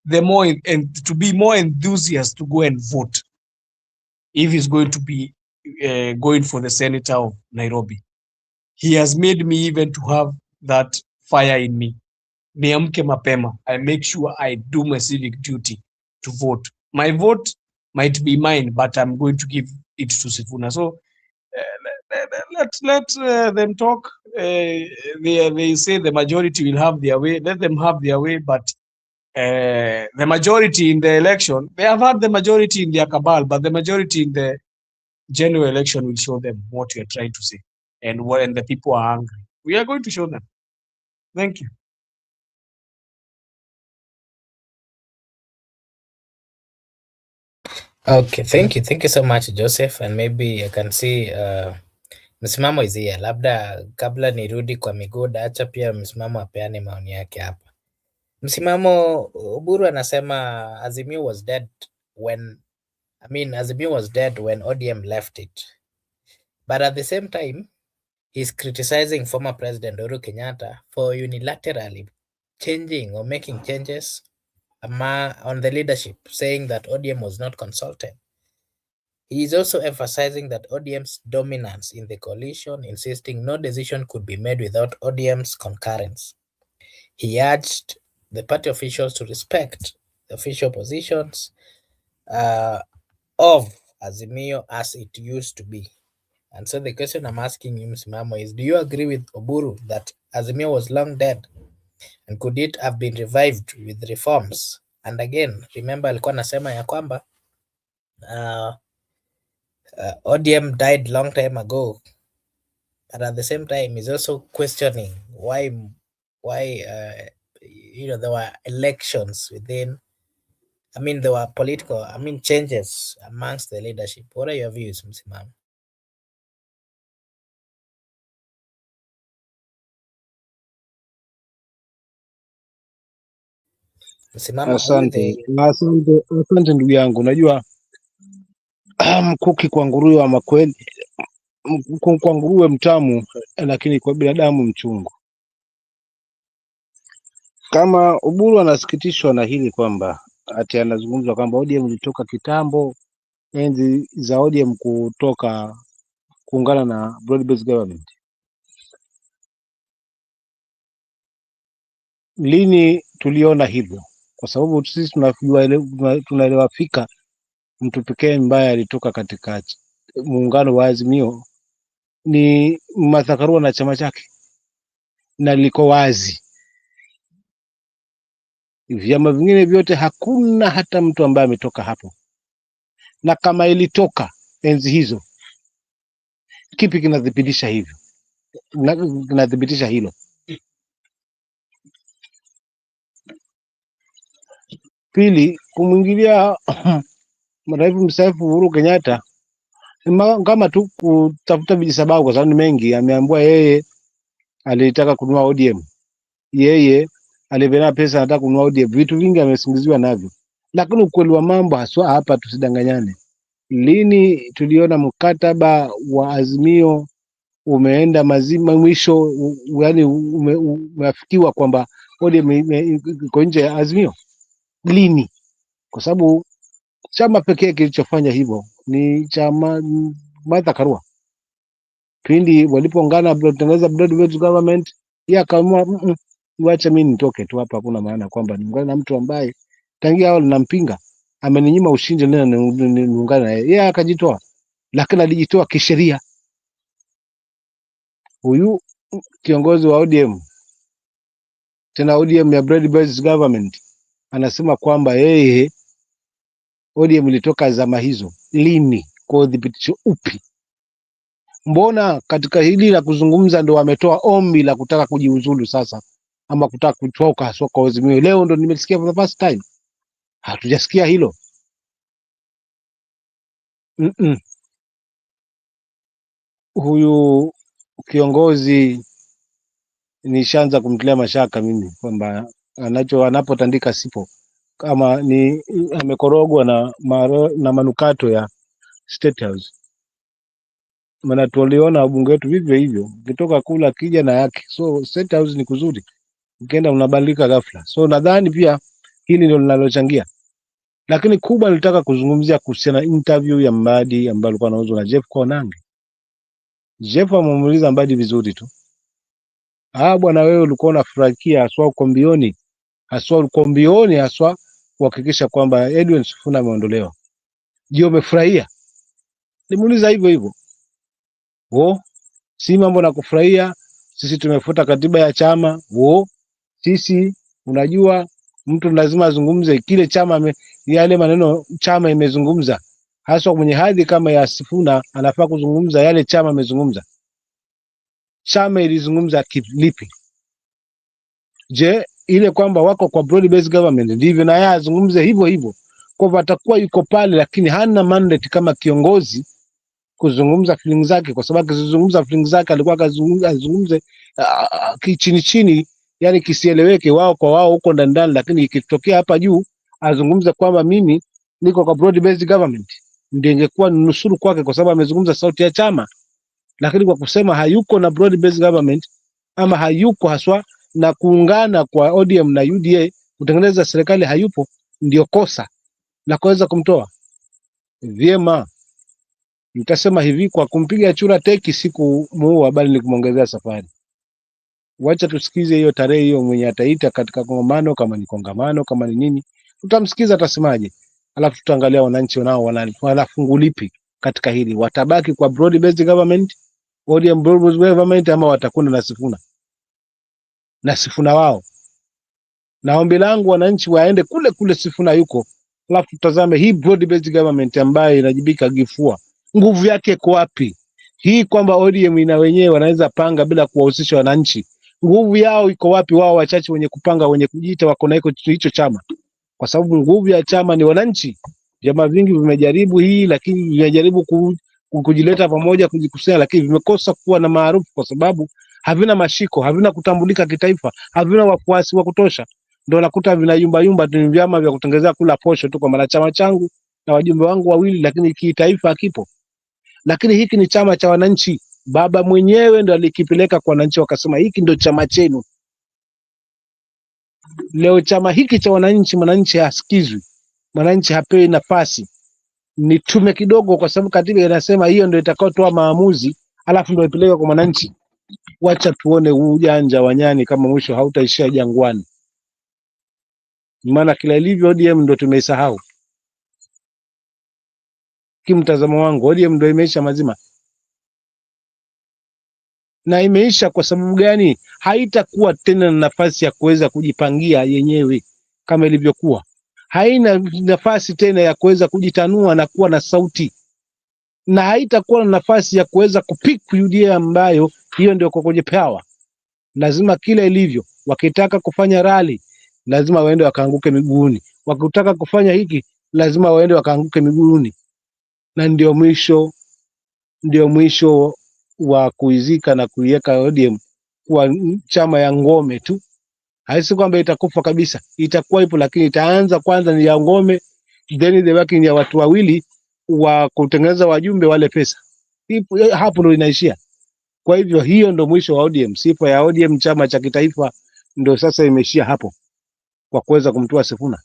the more and to be more enthusiastic to go and vote if he's going to be going for the senator of Nairobi. He has made me even to have that fire in me. Niamke mapema. I make sure I do my civic duty to vote. My vote might be mine, but I'm going to give it to Sifuna. So let them talk. They say the majority will have their way. Let them have their way, but the majority in the election, they have had the majority in their cabal, but the majority in the general election will show them what we are trying to say. And when the people are angry, we are going to show them. Thank you. Okay, thank you so much Joseph, and maybe I can see msimamo is here. Labda kabla nirudi kwa Migoda, acha pia msimamo apeane maoni yake hapa. Msimamo, Oburu anasema Azimio was dead when ODM left it, but at the same time he's criticizing former President Uhuru Kenyatta for unilaterally changing or making changes on the leadership, saying that ODM was not consulted. He is also emphasizing that ODM's dominance in the coalition, insisting no decision could be made without ODM's concurrence. He urged the party officials to respect the official positions of Azimio as it used to be. And so the question I'm asking you, Msimamo, is do you agree with Oburu that Azimio was long dead? And could it have been revived with reforms? And again, remember alikuwa nasema ya kwamba ODM died long time ago, but at the same time he's also questioning why there were elections within, there were political, changes amongst the leadership. What are your views, Msimamo? Msimamo, Asante ndugu yangu. Unajua mkuki kwa nguruwe ama kweli, kwa nguruwe mtamu, lakini kwa binadamu mchungu. Kama Oburu anasikitishwa na hili kwamba ati anazungumza kwamba ODM ilitoka kitambo, enzi za ODM kutoka kuungana na broad based government. Lini tuliona hivyo? Kwa sababu sisi tunaelewa fika mtu pekee mbaya alitoka katika muungano wa Azimio ni Martha Karua na chama chake, na liko wazi. Vyama vingine vyote hakuna hata mtu ambaye ametoka hapo, na kama ilitoka enzi hizo, kipi kinadhibitisha hivyo? Kinadhibitisha hilo? Pili, kumwingilia rais mstaafu Uhuru Kenyatta kama tu kutafuta vijisababu, kwa sababu ni mengi. Ameambiwa yeye alitaka kununua ODM, yeye alivena pesa anataka kununua ODM, vitu vingi amesingiziwa navyo. Lakini ukweli wa mambo haswa hapa, tusidanganyane, lini tuliona mkataba wa Azimio umeenda mazima mwisho, yani umeafikiwa kwamba ODM iko nje ya Azimio? Lini? Kwa sababu chama pekee kilichofanya hivyo ni chama Martha Karua. Pindi walipoungana kutengeneza broad based government, yeye akaamua wacha mimi nitoke tu hapa, hakuna maana kwamba niungane na mtu ambaye tangia hao linampinga. ameninyima ushindi nena niungane naye. Yeye akajitoa, lakini alijitoa kisheria. Huyu kiongozi wa ODM, tena ODM ya broad based government, anasema kwamba yeye ODM ilitoka zama hizo. Lini? Kwa udhibitisho upi? Mbona katika hili la kuzungumza ndo wametoa ombi la kutaka kujiuzulu sasa, ama kutaka kutoka haswa kwa Azimio? Leo ndo nimesikia for the first time. Hatujasikia hilo. Huyu kiongozi nishaanza kumtilia mashaka mimi kwamba anapotandika sipo, kama ni amekorogwa na manukato ya State House. Maana tuliona wabunge wetu vivyo hivyo, ukitoka kula kija na yake. So State House ni kuzuri, ukienda unabadilika ghafla. So nadhani pia hili ndio linalochangia, lakini kubwa nilitaka kuzungumzia kuhusiana na interview ya Mbadi ambayo alikuwa anauzwa na Jeff Koinange. Jeff amemuuliza Mbadi vizuri tu, bwana, wewe ulikuwa unafurahikia haswa uko mbioni haswa kuhakikisha kwamba Edwin Sifuna ameondolewa. Je, umefurahia? Nimuuliza hivyo hivyo. Si mambo na kufurahia, sisi tumefuta katiba ya chama. Sisi unajua mtu lazima azungumze kile chama yale maneno chama imezungumza, haswa kwenye hadhi kama ya Sifuna anafaa kuzungumza yale chama imezungumza. Chama ilizungumza lipi? Je, ile kwamba wako kwa broad based government ndivyo na yeye azungumze hivyo hivyo? Kwa hivyo atakuwa yuko pale, lakini hana mandate kama kiongozi kuzungumza feelings zake, kwa sababu akizungumza feelings zake alikuwa azungumze chini chini, yani kisieleweke wao kwa wao huko ndani, lakini ikitokea hapa juu azungumze kwamba mimi niko kwa broad based government, ndio ingekuwa nusuru kwake, kwa sababu amezungumza sauti ya chama. Lakini kwa kusema hayuko na broad based government ama hayuko haswa na kuungana kwa ODM na UDA kutengeneza serikali, hayupo, ndio kosa la kuweza kumtoa. Vyema, nitasema hivi, kwa kumpiga chura teki siku muua, bali ni kumongezea safari. Wacha tusikize hiyo tarehe hiyo mwenye ataita katika kongamano, kama ni kongamano, kama ni nini, tutamsikiza atasemaje, alafu tutaangalia wananchi nao wanafungu lipi katika hili. Watabaki kwa broad based government, ODM broad based government, ama watakwenda na Sifuna wao. Na ombi langu wananchi waende kule kule Sifuna yuko, alafu tutazame hii broad based government ambayo inajibika gifua, nguvu yake iko wapi? Hii kwamba ODM ina wenyewe wanaweza panga bila kuwahusisha wananchi, nguvu yao iko wapi? Wao wachache wenye kupanga, wenye kujiita wako na hicho chama, kwa sababu nguvu ya chama ni wananchi. Vyama vingi vimejaribu hii, lakini vimejaribu kujileta pamoja, kujikusanya, lakini vimekosa kuwa na maarufu, kwa sababu havina mashiko, havina kutambulika kitaifa, havina wafuasi wa kutosha. Ndio nakuta vinayumba yumba, ni vyama vya kutengenezea kula posho tu kwa mwanachama changu na wajumbe wangu wawili, lakini kitaifa hakipo. Lakini hiki ni chama cha wananchi. Baba mwenyewe ndo alikipeleka kwa wananchi, wakasema hiki ndio chama chenu. Leo chama hiki cha wananchi, mwananchi hasikizwi, mwananchi hapewi nafasi, ni tume kidogo, kwa sababu katiba inasema hiyo ndio itakayotoa maamuzi, alafu ndio ipeleke kwa mwananchi. Wacha tuone ujanja wa nyani kama mwisho hautaishia jangwani. Maana kila ilivyo ODM ndio tumeisahau. Kimtazamo wangu ODM ndio imeisha mazima. Na imeisha kwa sababu gani? Haitakuwa tena na nafasi ya kuweza kujipangia yenyewe kama ilivyokuwa. Haina nafasi tena ya kuweza kujitanua na kuwa na sauti, na haitakuwa na nafasi ya kuweza kupick UDA ambayo hiyo ndio kwenye power. Lazima kila ilivyo, wakitaka kufanya rally lazima waende wakaanguke miguuni, wakitaka kufanya hiki lazima waende wakaanguke miguuni, na ndio mwisho wa kuizika na kuiweka ODM kwa chama ya ngome tu. Haisi kwamba itakufa kabisa, itakuwa ipo, lakini itaanza kwanza ni ya ngome, then the working ya watu wawili wa kutengeneza wajumbe wale pesa. Hapo ndo inaishia. Kwa hivyo hiyo ndo mwisho wa ODM. Sifa ya ODM chama cha kitaifa ndo sasa imeishia hapo, kwa kuweza kumtoa Sifuna,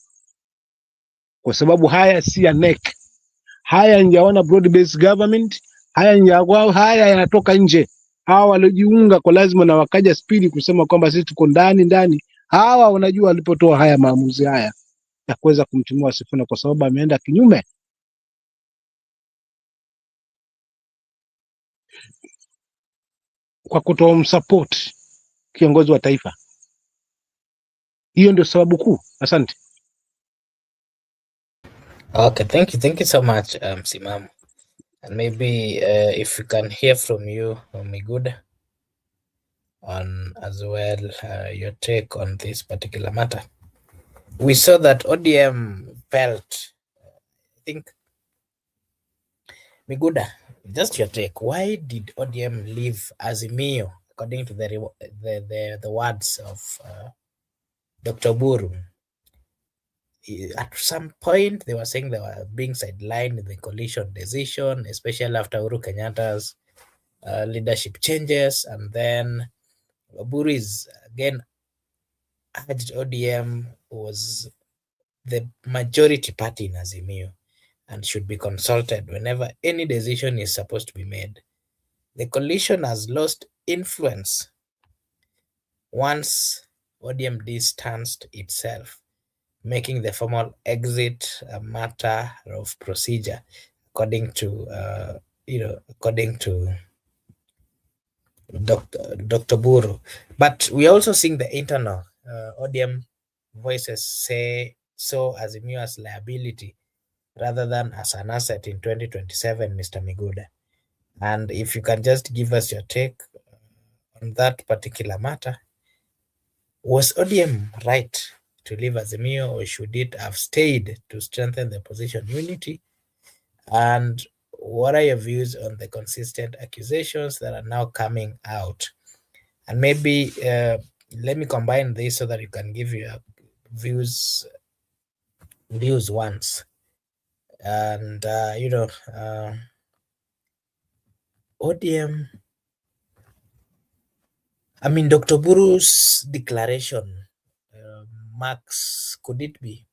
kwa sababu haya si ya NEC, haya njaona broad based government, haya yanatoka nje. Hawa waliojiunga kwa lazima na wakaja spidi kusema kwamba sisi tuko ndani. Hawa wanajua walipotoa haya maamuzi haya, ya kuweza kumtimua Sifuna kwa sababu ameenda kinyume kwa kutomsupport kiongozi wa taifa. Hiyo ndio sababu kuu. Asante. Okay, thank you so much, Simam. And maybe if we can hear from you, Miguda, on as well your take on this particular matter. We saw that ODM felt, I think, Miguda, just your take. Why did ODM leave Azimio, according to the words of Dr. Buru? At some point, they were saying they were being sidelined in the coalition decision, especially after Uhuru Kenyatta's leadership changes. And then Buru is again urged ODM was the majority party in Azimio and should be consulted whenever any decision is supposed to be made. The coalition has lost influence once ODM distanced itself, making the formal exit a matter of procedure, according to Dr. Buru. But we are also seeing the internal ODM voices say so Azimio as liability rather than as an asset in 2027, Mr. Miguda. And if you can just give us your take on that particular matter, was ODM right to leave Azimio, or should it have stayed to strengthen the position unity? And what are your views on the consistent accusations that are now coming out? And maybe let me combine this so that you can give your views once. And ODM, I mean, Dr. Buru's declaration could it be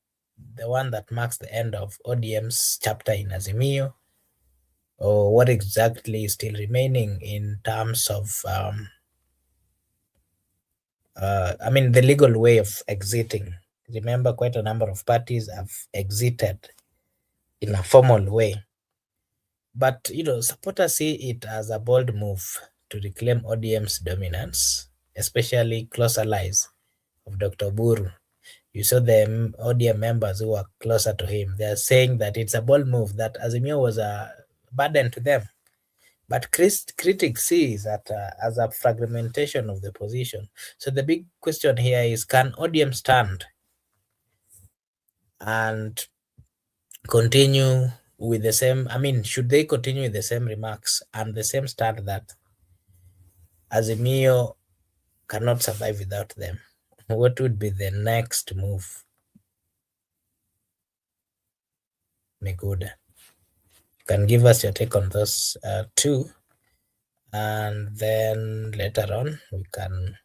the one that marks the end of ODM's chapter in Azimio? Or what exactly is still remaining in terms of, the legal way of exiting? Remember, quite a number of parties have exited in a formal way. But, supporters see it as a bold move to reclaim ODM's dominance, especially close allies of Dr. Buru. You saw the ODM members who are closer to him. They are saying that it's a bold move, that Azimio was a burden to them. But critics see that as a fragmentation of the position. So the big question here is, can ODM stand and continue with the same, should they continue with the same remarks and the same stand that Azimio cannot survive without them? What would be the next move? Miguda, you can give us your take on those two, and then later on we can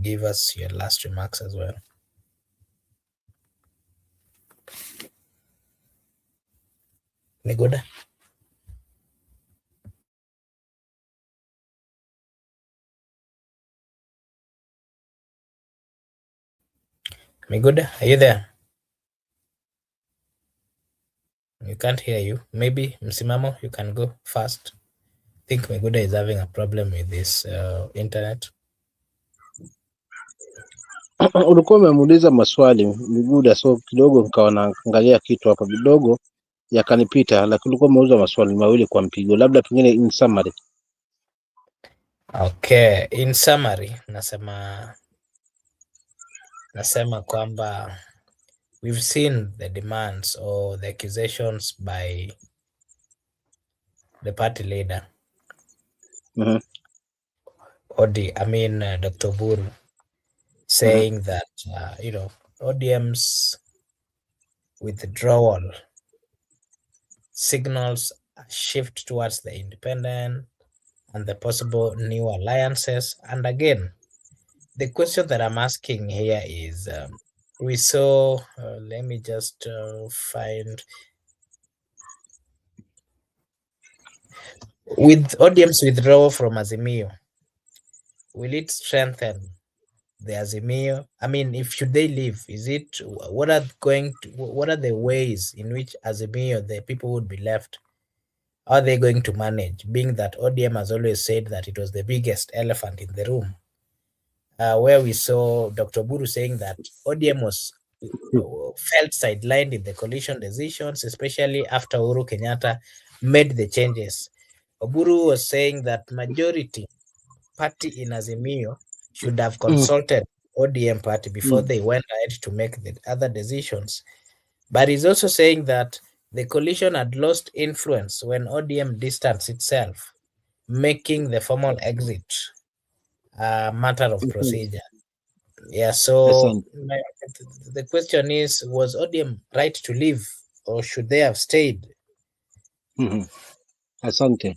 give us your last remarks as well. Miguda? Miguda, are you there? You can't hear you. Maybe Msimamo, you can go first. I think Miguda is having a problem with this internet. Ulikuwa umemuuliza maswali Miguda, so kidogo nikawa naangalia kitu hapa kidogo yakanipita, lakini ulikuwa umeuliza maswali mawili kwa mpigo, labda pengine in summary. Okay, in summary, nasema kwamba we've seen the demands or the accusations by the party leader, Dr. Buru, saying that ODM's withdrawal signals a shift towards the independent and the possible new alliances. And again, the question that I'm asking here is, we saw, let me just find, with ODM's withdrawal from Azimio, will it strengthen the Azimio? I mean, if should they leave, is it what are the ways in which Azimio, the people would be left? How are they going to manage, being that ODM has always said that it was the biggest elephant in the room? Where we saw Dr. Buru saying that ODM was felt sidelined in the coalition decisions, especially after Uhuru Kenyatta made the changes. Oburu was saying that majority party in Azimio should have consulted ODM party before they went ahead to make the other decisions. But he's also saying that the coalition had lost influence when ODM distanced itself, making the formal exit a matter of procedure. Yeah, so the question is, was ODM right to leave or should they have stayed? Asante.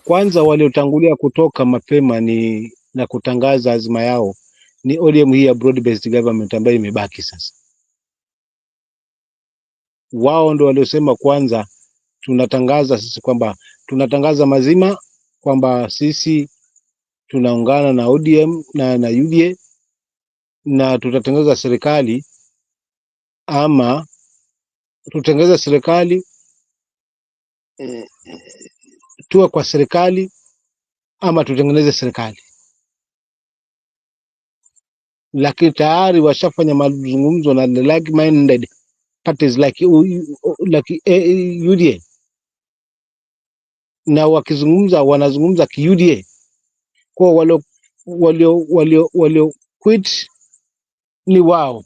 Kwanza waliotangulia kutoka mapema ni na kutangaza azma yao ni ODM hii ya broad based government ambayo imebaki sasa. Wao ndio waliosema kwanza tunatangaza sisi kwamba tunatangaza mazima kwamba sisi tunaungana na ODM na UDA na tutatengeneza serikali, ama tutengeneza serikali tuwe kwa serikali ama tutengeneze serikali. Lakini tayari washafanya mazungumzo na like minded parties like UDA, na wakizungumza wanazungumza ki UDA, kwa walio quit ni wao.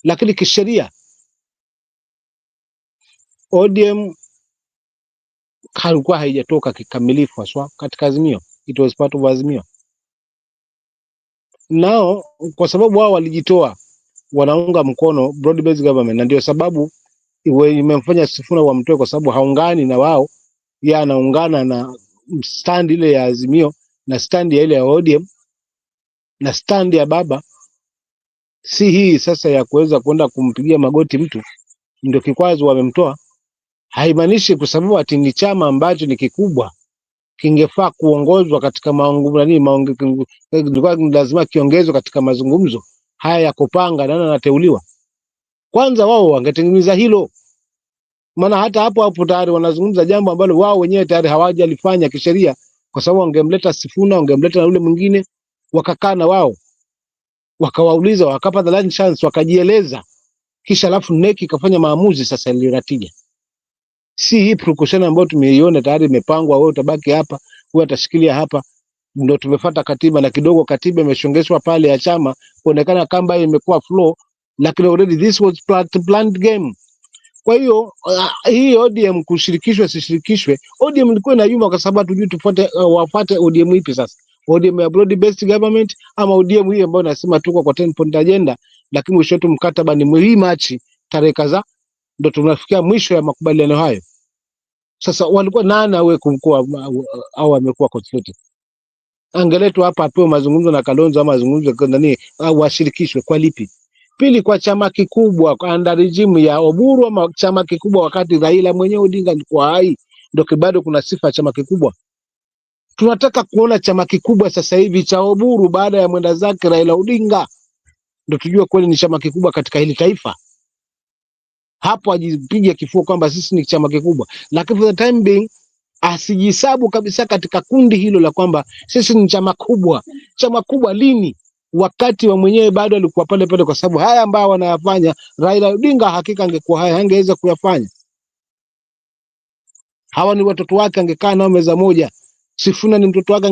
Lakini kisheria ODM halikuwa haijatoka kikamilifu haswa katika Azimio. It was part of Azimio. Nao kwa sababu wao walijitoa wanaunga mkono broad based government, na ndio sababu imemfanya Sifuna wamtoe, kwa sababu haungani na wao, yeye anaungana na stand ile ya Azimio na stand ya ile ya ODM na stand ya baba. Si hii sasa ya kuweza kwenda kumpigia magoti mtu ndio kikwazo wamemtoa. Haimaanishi kwa sababu ati ni chama ambacho ni kikubwa kingefaa kuongozwa katika lazima kiongezwe katika mazungumzo haya ya kupanga nani anateuliwa. Kwanza wao wangetengeneza hilo, maana hata hapo tayari wanazungumza jambo ambalo wao wenyewe tayari hawajalifanya kisheria, kwa sababu wangemleta Sifuna, wangemleta na yule mwingine, wakakaa na wao wakawauliza, wakapa the last chance, wakajieleza, kisha alafu neki kafanya maamuzi sasa yaliyoratija. Si hii precaution ambayo tumeiona tayari imepangwa, wewe utabaki hapa, wewe utashikilia hapa. Ndio tumefuata katiba, na kidogo katiba imeshongeshwa pale ya chama kuonekana kama imekuwa flow, lakini already this was planned game. Kwa hiyo hii ODM kushirikishwe sishirikishwe, ODM ilikuwa inayuma kwa sababu tujui tufuate wafuate ODM ipi sasa, ODM ya broad based government ama ODM hii ambayo nasema tuko kwa 10 point agenda, lakini mwisho wetu mkataba ni hii Machi tarehe kadhaa ndio tunafikia mwisho ya makubaliano hayo. Sasa walikuwa nani awe kumkoa au amekuwa consulted? Angeletwa hapa apewe mazungumzo na Kalonzo ama mazungumzo kwa nani, au washirikishwe kwa lipi? Pili, kwa chama kikubwa under regime ya Oburu ama chama kikubwa wakati Raila mwenyewe Odinga alikuwa hai, ndio bado kuna sifa ya chama kikubwa. Tunataka kuona chama kikubwa sasa hivi cha Oburu baada ya mwenda zake Raila Odinga, ndio tujue kweli ni chama kikubwa katika hili taifa. Hapo ajipige kifua kwamba sisi ni chama kikubwa, lakini for the time being asijisabu kabisa katika kundi hilo la kwamba sisi ni chama kubwa. Chama kubwa lini? Wakati wa mwenyewe bado alikuwa pale pale, kwa sababu haya ambao wanayafanya Raila Odinga hakika angekuwa haya hangeweza kuyafanya. Hawa ni watoto wake, angekaa nao meza moja. Sifuna ni mtoto wake,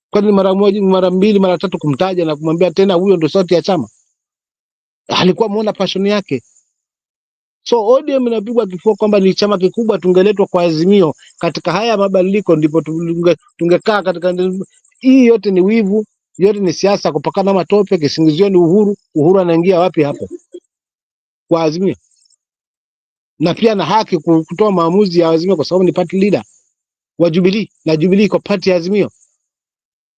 kwani mara moja mara mbili mara tatu kumtaja na kumwambia tena huyo ndio sauti ya chama? Alikuwa muona passion yake. So ODM inapigwa kifua kwamba ni chama kikubwa, tungeletwa kwa Azimio katika haya mabadiliko, ndipo tungekaa katika. Hii yote ni wivu, yote ni siasa, kupakana matope. Kisingizio ni Uhuru. Uhuru anaingia wapi hapo kwa Azimio? Na pia na haki kutoa maamuzi ya Azimio kwa sababu ni party leader wa Jubilee na Jubilee kwa party ya Azimio.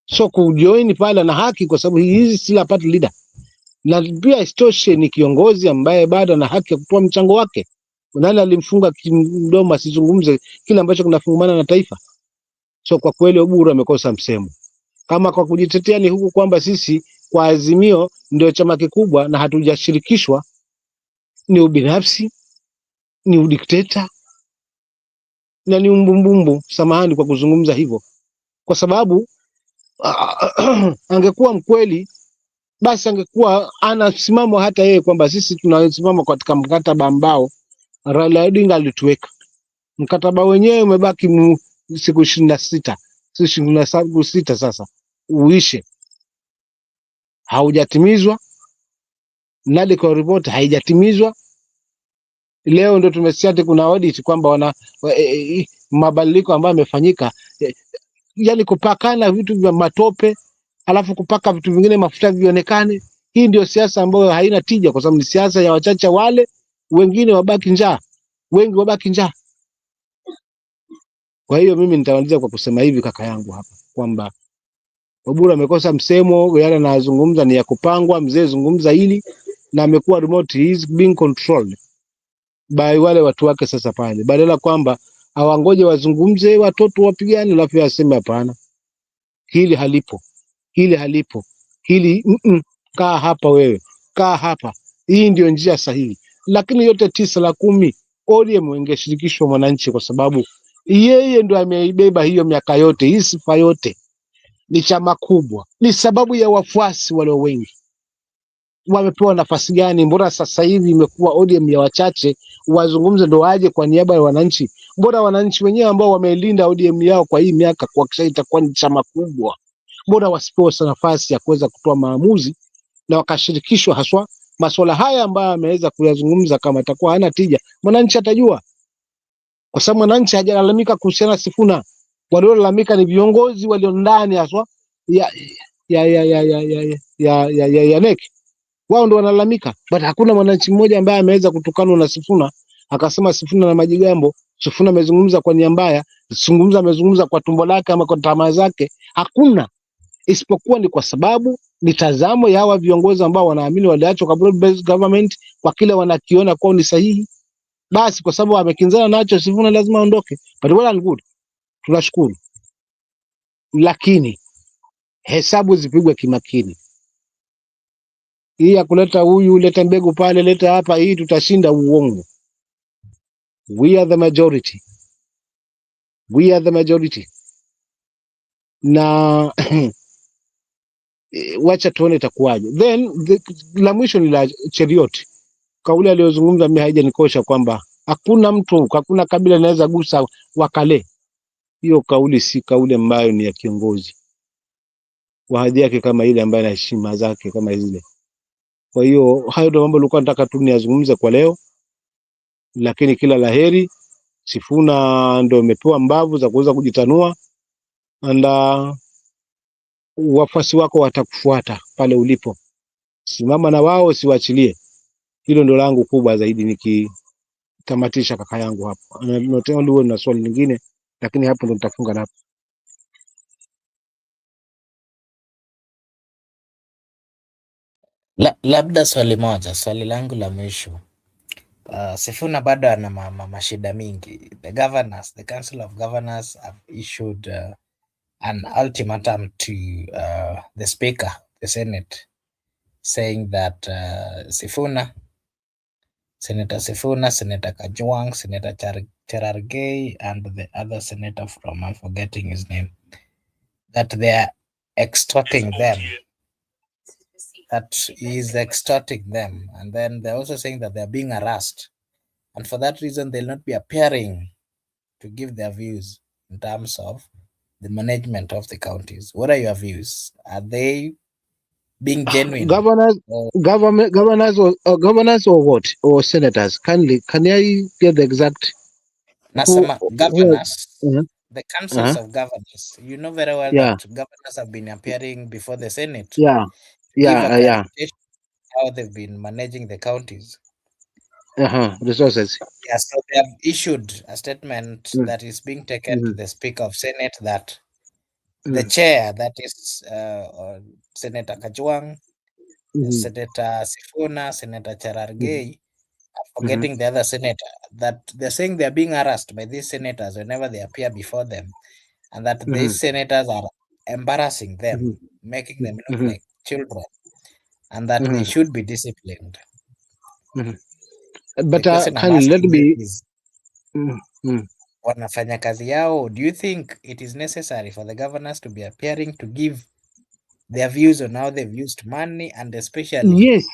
So kujoin pale na haki kwa sababu hizi si la party leader, na pia istoshe ni kiongozi ambaye bado ana haki ya kutoa mchango wake. Nani alimfunga mdomo asizungumze kile ambacho kinafungumana na taifa? So kwa kweli Oburu amekosa msemo. Kama kwa kujitetea ni huku kwamba sisi kwa Azimio ndio chama kikubwa na hatujashirikishwa, ni ubinafsi, ni udikteta na ni umbumbumbu. Samahani kwa kuzungumza hivyo, kwa sababu angekuwa mkweli basi angekuwa anasimama hata yeye kwamba sisi tunasimama katika mkataba ambao Raila Odinga alituweka. Mkataba wenyewe umebaki siku 26, siku 26 sasa uishe, haujatimizwa. Medical report haijatimizwa. Leo ndo tumesikia kuna audit kwamba wana mabadiliko ambayo yamefanyika, yani kupakana vitu vya matope alafu kupaka vitu vingine mafuta vionekane. Hii ndio siasa ambayo haina tija, kwa sababu ni siasa ya wachache, wale wengine wabaki njaa, wengi wabaki njaa. Kwa hiyo mimi nitamalizia kwa kusema hivi, kaka yangu hapa, kwamba Oburu amekosa msemo, yale anazungumza ni ya kupangwa. Mzee zungumza hili na amekuwa remote, he is being controlled by wale watu wake. Sasa pale badala kwamba awangoje wazungumze, watoto wapigane, alafu aseme hapana, hili halipo, hili halipo, hili kaa hapa wewe, kaa hapa, hii ndio njia sahihi. Lakini yote 9 la 10 ODM ingeshirikishwa mwananchi, kwa sababu yeye ndo ameibeba hiyo miaka yote, hii sifa yote. Ni chama kubwa, ni sababu ya wafuasi wale wengi. Wamepewa nafasi gani? Mbona sasa hivi imekuwa ODM ya wachache wazungumze ndo waje kwa niaba ya wananchi? Mbona wananchi wenyewe ambao wamelinda ODM yao kwa hii miaka kwa kisha itakuwa ni chama kubwa, mbona wasipewe nafasi ya kuweza kutoa maamuzi na wakashirikishwa haswa masuala haya ambayo ameweza kuyazungumza? Kama itakuwa hana tija, mwananchi atajua, kwa sababu mwananchi hajalalamika kuhusiana na Sifuna. Waliolalamika ni viongozi walio ndani haswa ya NEC, wao ndio wanalalamika, but hakuna mwananchi mmoja ambaye ameweza kutukanwa na Sifuna akasema Sifuna na majigambo, Sifuna amezungumza kwa nia mbaya, amezungumza kwa tumbo lake ama kwa tamaa zake. Hakuna, isipokuwa ni kwa sababu ni tazamo ya hawa viongozi ambao wanaamini waliachwa kwa broad based government kwa kile wanakiona kwao ni sahihi. Basi kwa sababu amekinzana nacho Sifuna lazima aondoke, but well and good, tunashukuru, lakini hesabu zipigwe kimakini. Hii ya kuleta huyu, leta mbegu pale, leta hapa, hii tutashinda, uongo. We are the majority, we are the majority. Na wacha tuone itakuwaje. Then la mwisho ni la Cheruiyot, kauli aliyozungumza mimi haijanikosha, kwamba hakuna mtu, hakuna kabila linaweza gusa Wakale. Hiyo kauli si kauli ambayo ni ya kiongozi wa hadhi yake kama ile, ambaye ana heshima zake kama zile. Kwa hiyo hayo ndio mambo nilikuwa nataka tu niyazungumze kwa leo, lakini kila laheri. Sifuna ndio umepewa mbavu za kuweza kujitanua, na wafuasi wako watakufuata pale ulipo. Simama na wao, siwachilie. Hilo ndio langu kubwa zaidi, nikitamatisha kaka yangu hapo. Ndio na swali lingine, lakini hapo ndo nitafunga napo. Labda swali moja, swali langu la mwisho. Sifuna bado ana mashida mingi. The governors, the Council of Governors have issued an ultimatum to the Speaker, the Senate, saying that Sifuna, Senator Kajwang, Senator Cherargei, and the other senator from, I'm forgetting his name, that they are extorting them. That he is extorting them. And then they're also saying that they're being harassed. And for that reason, they'll not be appearing to give their views in terms of the management of the counties. What are your views? Are they being genuine? Governors or what? Or senators? Can I get the exact? Nasema governors, the councils of governors. You know very well that governors have been appearing before the Senate. Give a presentation how they've been managing the counties. Resources. Yeah, so they have issued a statement that is being taken to the Speaker of Senate, that the chair, that is Senator Kajwang, Senator Sifuna, Senator Cherargei, forgetting the other senator, that they're saying they're being harassed by these senators whenever they appear before them, and that these senators are embarrassing them, making them look like children, and that they should be disciplined. But The question I'm kindly let asking you me. is, wanafanya kazi yao, do you think it is necessary for the governors to be appearing to give their views on how they've used money, and especially Yes.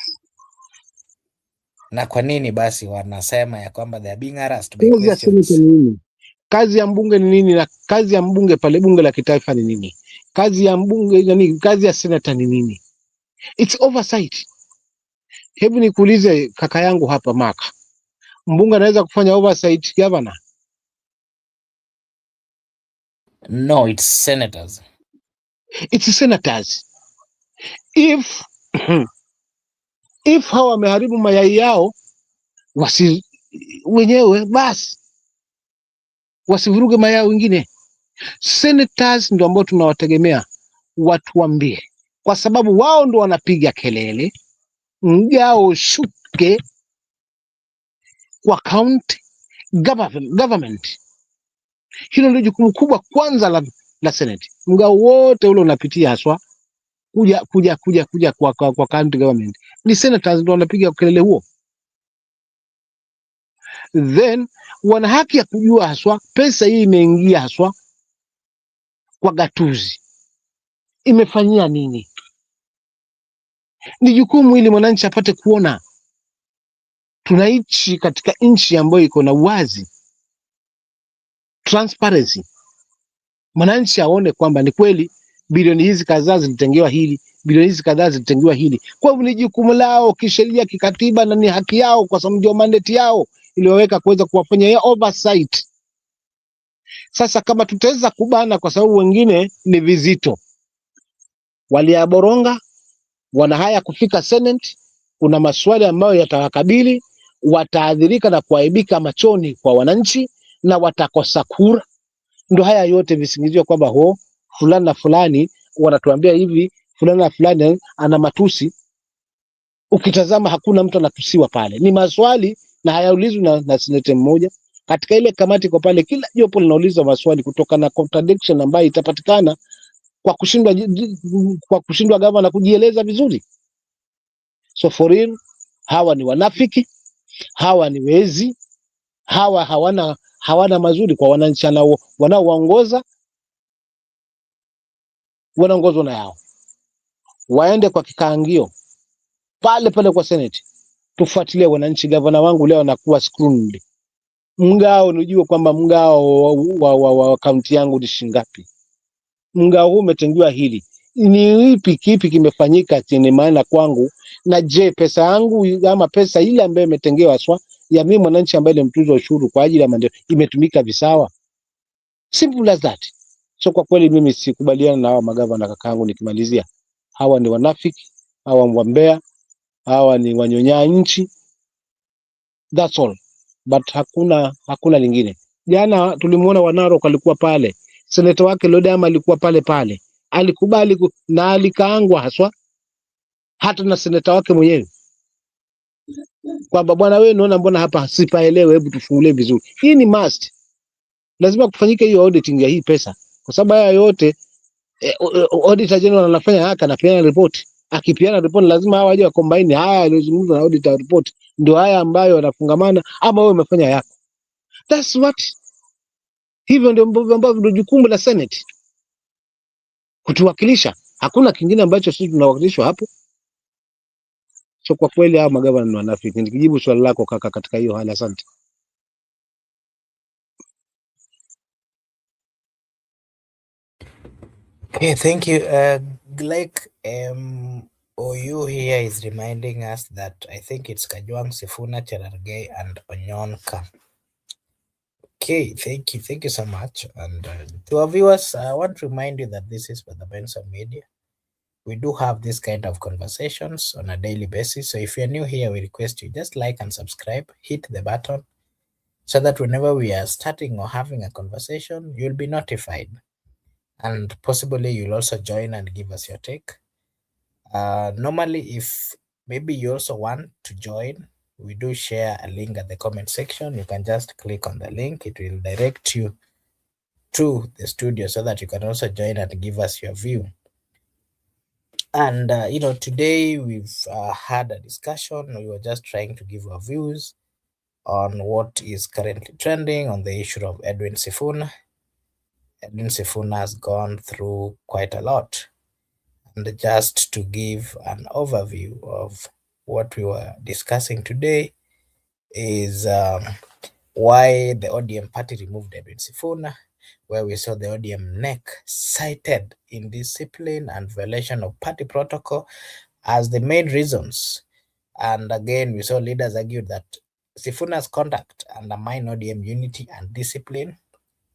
Na kwa nini basi wanasema ya kwamba they are being harassed by Kazi ya seneta questions? ni nini? Kazi ya mbunge ni nini? Na kazi ya mbunge pale bunge la kitaifa ni nini? Kazi ya mbunge yani, kazi ya seneta ni nini? It's oversight. Hebu nikuulize kaka yangu hapa Maka, mbunge anaweza kufanya oversight governor? No, it's senators. It's senators. If if hawa wameharibu mayai yao, wasi wenyewe basi wasivuruge mayai wengine. Senators ndio ambao tunawategemea watuambie, kwa sababu wao ndio wanapiga kelele mgao ushuke kwa county government. Hilo ndio jukumu kubwa kwanza la Senate. Mgao wote ule unapitia haswa kuja kwa county government. Ni senators ndio wanapiga kelele huo. Then wana haki ya kujua haswa pesa hii imeingia haswa kwa gatuzi imefanyia nini. Ni jukumu ili mwananchi apate kuona tunaishi katika nchi ambayo iko na uwazi, transparency. Mwananchi aone kwamba ni kweli bilioni hizi kadhaa zilitengewa hili, bilioni hizi kadhaa zilitengewa hili. Kwa hivyo ni jukumu lao kisheria, kikatiba, na ni haki yao, kwa sababu ndio mandate yao iliyoweka kuweza kuwafanya oversight. Sasa kama tutaweza kubana, kwa sababu wengine ni vizito, waliaboronga, wana haya kufika Senate, kuna maswali ambayo yatawakabili, wataadhirika na kuaibika machoni kwa wananchi na watakosa kura. Ndio haya yote visingizio kwamba fulani na fulani wanatuambia hivi, fulani na fulani ana matusi. Ukitazama hakuna mtu anatusiwa pale, ni maswali na hayaulizwi na seneta mmoja. Katika ile kamati kwa pale, kila jopo linaulizwa maswali kutoka na contradiction ambayo itapatikana kwa kushindwa gavana kujieleza vizuri. So for real, hawa ni wanafiki, hawa ni wezi, hawa hawana mazuri kwa wananchi wanaowaongoza, wanaongozwa na yao. Waende kwa kikaangio pale pale kwa Senate, tufuatilie wananchi. Gavana wangu leo anakuwa screened, mgao unajua kwamba mgao wa kaunti yangu ni shingapi, mgao huu umetengiwa hili, ni kipi kimefanyika chenye maana kwangu, na je pesa yangu ama pesa ile ambayo imetengewa aswa ya mimi mwananchi ambaye nilimtuza ushuru kwa ajili ya maendeleo imetumika visawa? Simple as that. So kwa kweli mimi sikubaliana na hawa magavana kakaangu. Nikimalizia, hawa ni wanafiki, hawa wambea, hawa ni wanyonya nchi, that's all, but hakuna lingine. Jana tulimuona Wanarok alikuwa pale, seneta wake Lodama alikuwa pale pale, alikubali na alikaangwa haswa hata na seneta wake mwenyewe kwamba bwana wewe, naona mbona hapa sipaelewe, hebu tufungulie vizuri. Hii ni must, lazima kufanyike hiyo auditing ya hii pesa, kwa sababu haya yote auditor general anafanya haka na pia report. Akipiana report lazima hawa waje combine haya yaliyozungumzwa na auditor report, ndio haya ambayo yanafungamana, ama wewe umefanya yako. That's what, hivyo ndio ambavyo jukumu la Senate kutuwakilisha. Hakuna kingine ambacho sisi tunawakilishwa hapo. So kwa kweli hao magavana ni wanafiki. Nikijibu swali lako kaka katika hiyo hali, asante. Okay, thank you. Like OU here is reminding us that I think it's Kajwang, Sifuna, Cherargei, and Onyonka. Okay, thank you so much. And to our viewers, I want to remind you that this is for the Benson Media. We do have this kind of conversations on a daily basis. So if you're new here, we request you just like and subscribe, hit the button so that whenever we are starting or having a conversation, you'll be notified. And possibly you'll also join and give us your take. Normally, if maybe you also want to join, we do share a link at the comment section. You can just click on the link. It will direct you to the studio so that you can also join and give us your view. And today we've had a discussion. We were just trying to give our views on what is currently trending on the issue of Edwin Sifuna. Edwin Sifuna has gone through quite a lot. And just to give an overview of what we were discussing today is why the ODM party removed Edwin Sifuna, where we saw the ODM NEC cited indiscipline and violation of party protocol as the main reasons. And again, we saw leaders argued that Sifuna's conduct undermined ODM unity and discipline.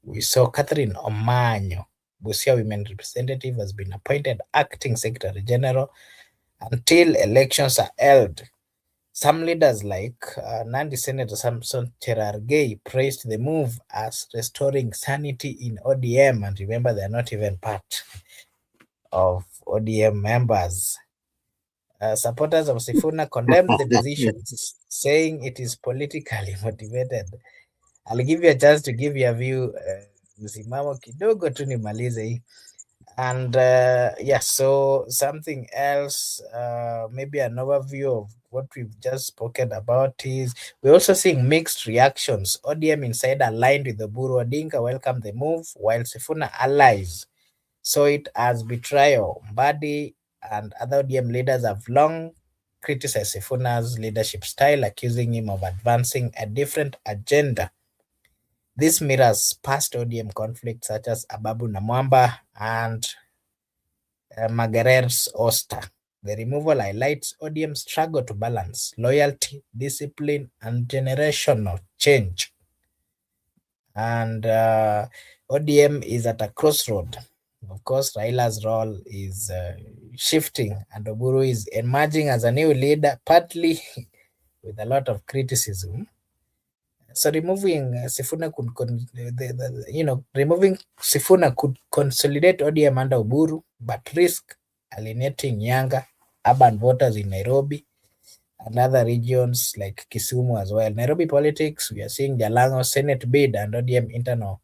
We saw Catherine Omanyo, Busia Women Representative, has been appointed acting Secretary General until elections are held. Some leaders like Nandi Senator Samson Cherargei praised the move as restoring sanity in ODM. And remember, they're not even part of ODM members. Supporters of Sifuna condemned the decision, saying it is politically motivated. I'll give you a chance to give your view. Msimamo kidogo tu nimalize hii. And so something else, maybe an overview of what we've just spoken about is we're also seeing mixed reactions. ODM insider aligned with the Oburu Odinga welcomed the move, while Sifuna allies saw it as betrayal. Mbadi and other ODM leaders have long criticized Sifuna's leadership style, accusing him of advancing a different agenda. This mirrors past ODM conflicts such as Ababu Namwamba and Magerer's Oster. The removal highlights ODM's struggle to balance loyalty, discipline, and generational change. And ODM is at a crossroad. Of course, Raila's role is shifting, and Oburu is emerging as a new leader, partly with a lot of criticism. So removing Sifuna could consolidate ODM under Oburu, but risk alienating younger urban voters in Nairobi and other regions like Kisumu as well. Nairobi politics, we are seeing Jalango Senate bid and ODM internal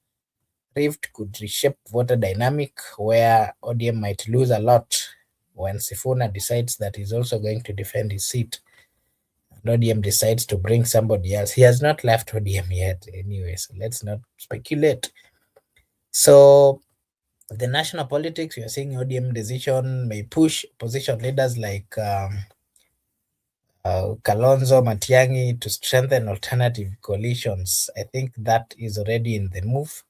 rift could reshape voter dynamic, where ODM might lose a lot when Sifuna decides that he's also going to defend his seat. ODM decides to bring somebody else. He has not left ODM yet anyway, so let's not speculate. So the national politics, we are seeing ODM decision may push opposition leaders like Kalonzo Matiang'i to strengthen alternative coalitions. I think that is already in the move.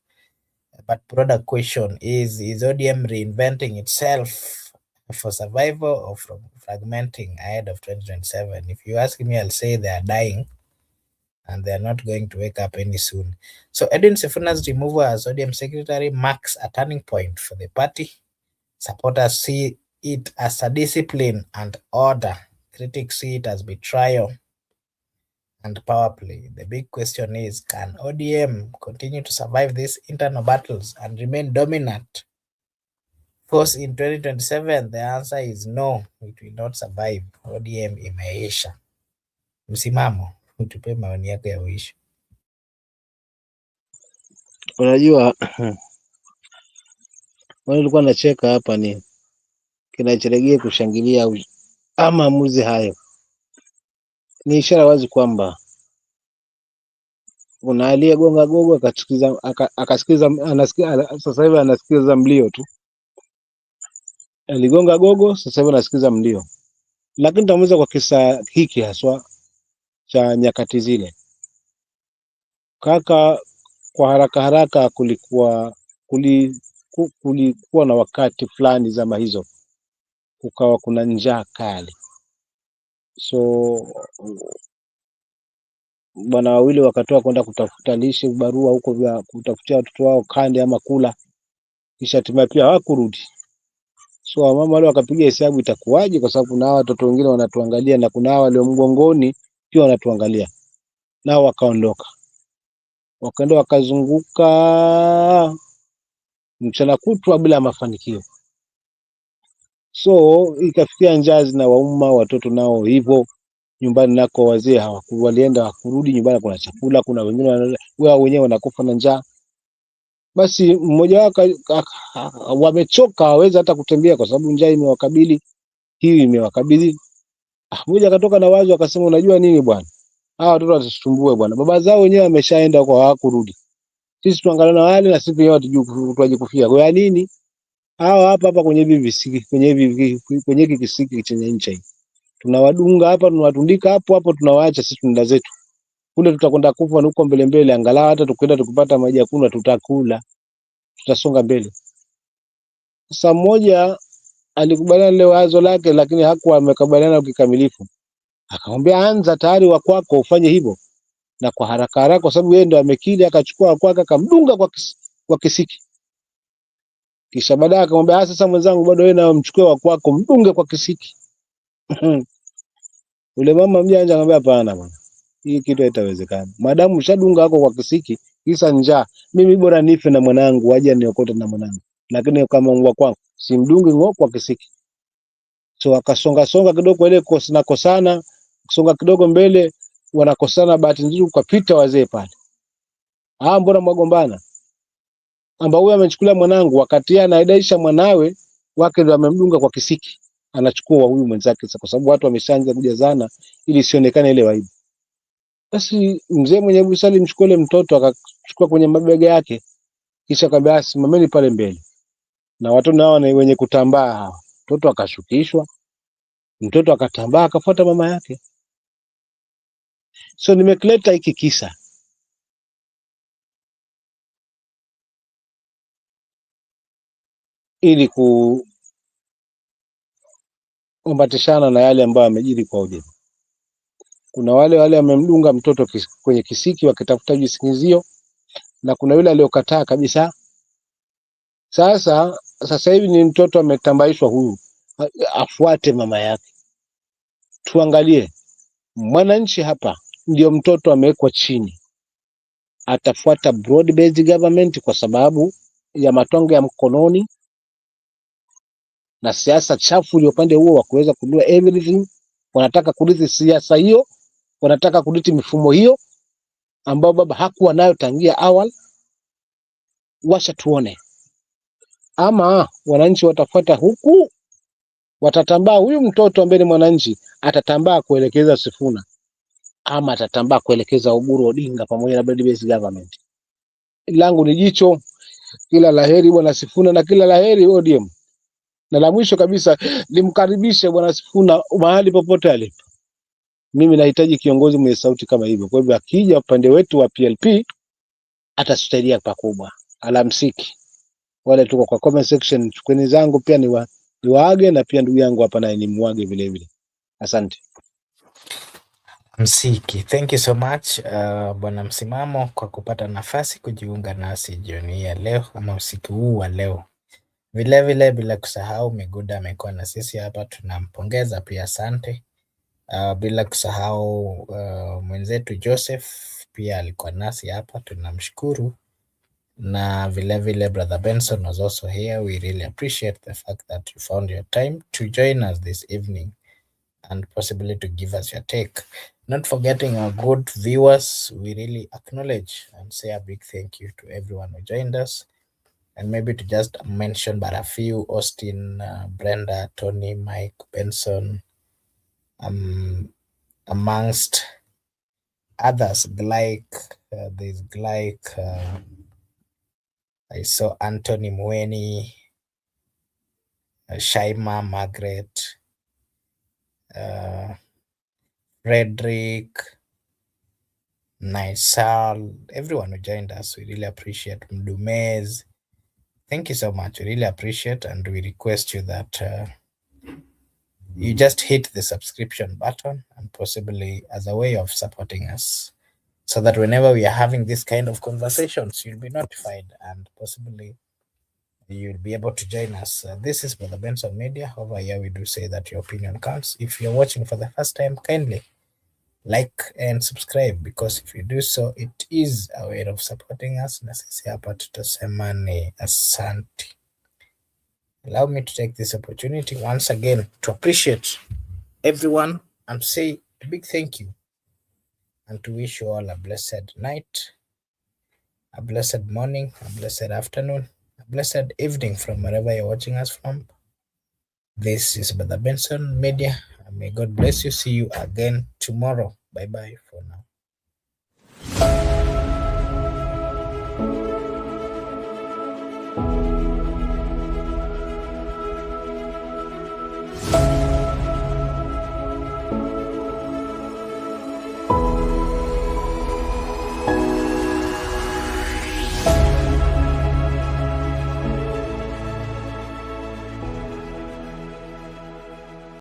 But broader question is ODM reinventing itself for survival or from fragmenting ahead of 2027? If you ask me, I'll say they are dying and they are not going to wake up any soon. So Edwin Sifuna's removal as ODM secretary marks a turning point for the party. Supporters see it as a discipline and order. Critics see it as betrayal and power play. The big question is, can ODM continue to survive these internal battles and remain dominant force in 2027? The answer is no, it will not survive. ODM imeisha. Msimamo, utupe maoni yako ya mwisho. Unajua, nilikuwa nacheka hapa ni kinacholegea kushangilia maamuzi hayo. Ni ishara wazi kwamba kuna aliyegonga gogo akasikiza sasa hivi anasikiza mlio tu. Aligonga gogo, sasa hivi anasikiza mlio. Lakini tamuza kwa kisa hiki haswa cha nyakati zile. Kaka, kwa haraka kulikuwa na wakati fulani zama hizo kukawa kuna njaa kali. So bwana wawili wakatoa kwenda kutafuta lishe barua huko vya kutafutia watoto wao kande ama kula, kisha hatimaye pia hawakurudi. So mama wale wakapiga hesabu itakuwaje, kwa sababu kuna watoto wengine wanatuangalia na kuna wale mgongoni pia wanatuangalia. Nao wakaondoka. Wakaenda wakazunguka mchana kutwa bila mafanikio. So ikafikia njaa na wauma, watoto nao hivyo, nyumbani nako wazee walienda hakurudi, nyumbani kuna chakula, kuna wengine wao wenyewe wanakufa na njaa. basi mmoja wao wamechoka, hawezi hata kutembea kwa sababu njaa imewakabili, hii imewakabili. Mmoja akatoka na wazo akasema, unajua nini bwana, hawa watoto wasitusumbue bwana, baba zao wenyewe wameshaenda kwa hawakurudi, sisi tuangalie na wale na sisi wenyewe tuaje kufia kwa nini hawa hapa kwenye hivi visiki, kwenye hiki kisiki chenye ncha hii tunawadunga hapa, tunawatundika hapo hapo, tunawaacha sisi tunda zetu kule, tutakwenda kufa huko mbele mbele, angalau hata tukwenda tukipata maji ya kunywa tutakula, tutasonga mbele. Sasa mmoja alikubaliana leo wazo lake, lakini hakuwa amekubaliana kikamilifu. Akamwambia, anza tayari wa kwako ufanye hivyo, na kwa haraka haraka, kwa sababu yeye ndo amekili. Akachukua wa kwake akamdunga kwa kisiki, kisha baadaye akamwambia, sasa mwenzangu, bado wewe na mchukue wa kwako mdunge kwa kisiki. Ule mama mjanja akamwambia, hapana bwana, hii kitu haitawezekana. Madamu ushadunga wako kwa kisiki, kisa njaa, mimi bora nife na mwanangu, aje niokote na mwanangu, lakini kama ngwa kwangu simdungi ngo kwa kisiki. So akasonga songa kidogo, ile kosana kusonga kidogo mbele, wanakosana. Bahati nzuri ukapita wazee pale, mbona mwagombana? Amba huyu amechukulia mwanangu, wakati anaedaisha mwanawe wake ndo amemdunga kwa kisiki, anachukua huyu mwenzake. Sasa kwa sababu watu wameshaanza kujazana, ili sionekane ile waibu, basi mzee mwenye busara mchukue ile mtoto akachukua kwenye mabega yake, kisha akamwambia, simameni pale mbele na watu nao ni wenye kutambaa hawa. Mtoto akashukishwa, mtoto akatambaa akafuata mama yake. So nimekileta hiki kisa ili kuambatishana na yale ambayo yamejiri kwa ujumla. Kuna wale wamemdunga mtoto kwenye kisiki wakitafuta visingizio, na kuna yule aliyokataa kabisa. Sasa hivi ni mtoto ametambaishwa, huyu afuate mama yake. Tuangalie mwananchi hapa, ndio mtoto amewekwa chini, atafuata broad based government kwa sababu ya matongo ya mkononi na siasa chafu ile upande huo wa kuweza kudua everything. Wanataka kurithi siasa hiyo, wanataka kurithi mifumo hiyo ambayo baba hakuwa nayo tangia awali. Washa tuone, ama wananchi watafuata huku, watatambaa. Huyu mtoto ambaye ni mwananchi atatambaa kuelekeza Sifuna, ama atatambaa kuelekeza Oburu Odinga pamoja na broad based government. Langu ni jicho. Kila laheri bwana Sifuna na kila laheri ODM. Na la mwisho kabisa, nimkaribishe bwana Sifuna mahali popote alipo. Mimi nahitaji kiongozi mwenye sauti kama hivyo. Kwa hivyo akija upande wetu wa PLP atasaidia pakubwa. Alamsiki. Wale tuko kwa comment section, chukweni zangu pia ni waage, na pia ndugu yangu hapa naye ni muage vile vile. Asante. Msiki, thank you so much bwana Msimamo kwa kupata nafasi kujiunga nasi jioni ya leo ama usiku huu wa leo. Vile vile bila kusahau Miguda amekuwa na sisi hapa, tunampongeza pia, asante. Bila kusahau mwenzetu Joseph pia alikuwa nasi hapa, tunamshukuru. Na vile vile brother Benson was also here. We really appreciate the fact that you found your time to join us this evening and possibly to give us your take. Not forgetting our good viewers, we really acknowledge and say a big thank you to everyone who joined us. And maybe to just mention but a few: Austin, Brenda, Tony, Mike, Benson, amongst others. There's Glyke, I saw Anthony Mweni, Shaima, Margaret, Frederick, Naisal, everyone who joined us. We really appreciate. Mdumez, thank you so much. We really appreciate, and we request you that you just hit the subscription button, and possibly as a way of supporting us, so that whenever we are having this kind of conversations, you'll be notified and possibly you'll be able to join us. This is Brother Benson Media. Over here, we do say that your opinion counts. If you're watching for the first time, kindly like and subscribe, because if you do so, it is a way of supporting us. Na sisi hapa tutasema ni asante. Allow me to take this opportunity once again to appreciate everyone and say a big thank you, and to wish you all a blessed night a blessed morning, a blessed afternoon, a blessed evening from wherever you're watching us from. This is Brother Benson Media. May God bless you. See you again tomorrow. Bye-bye for now.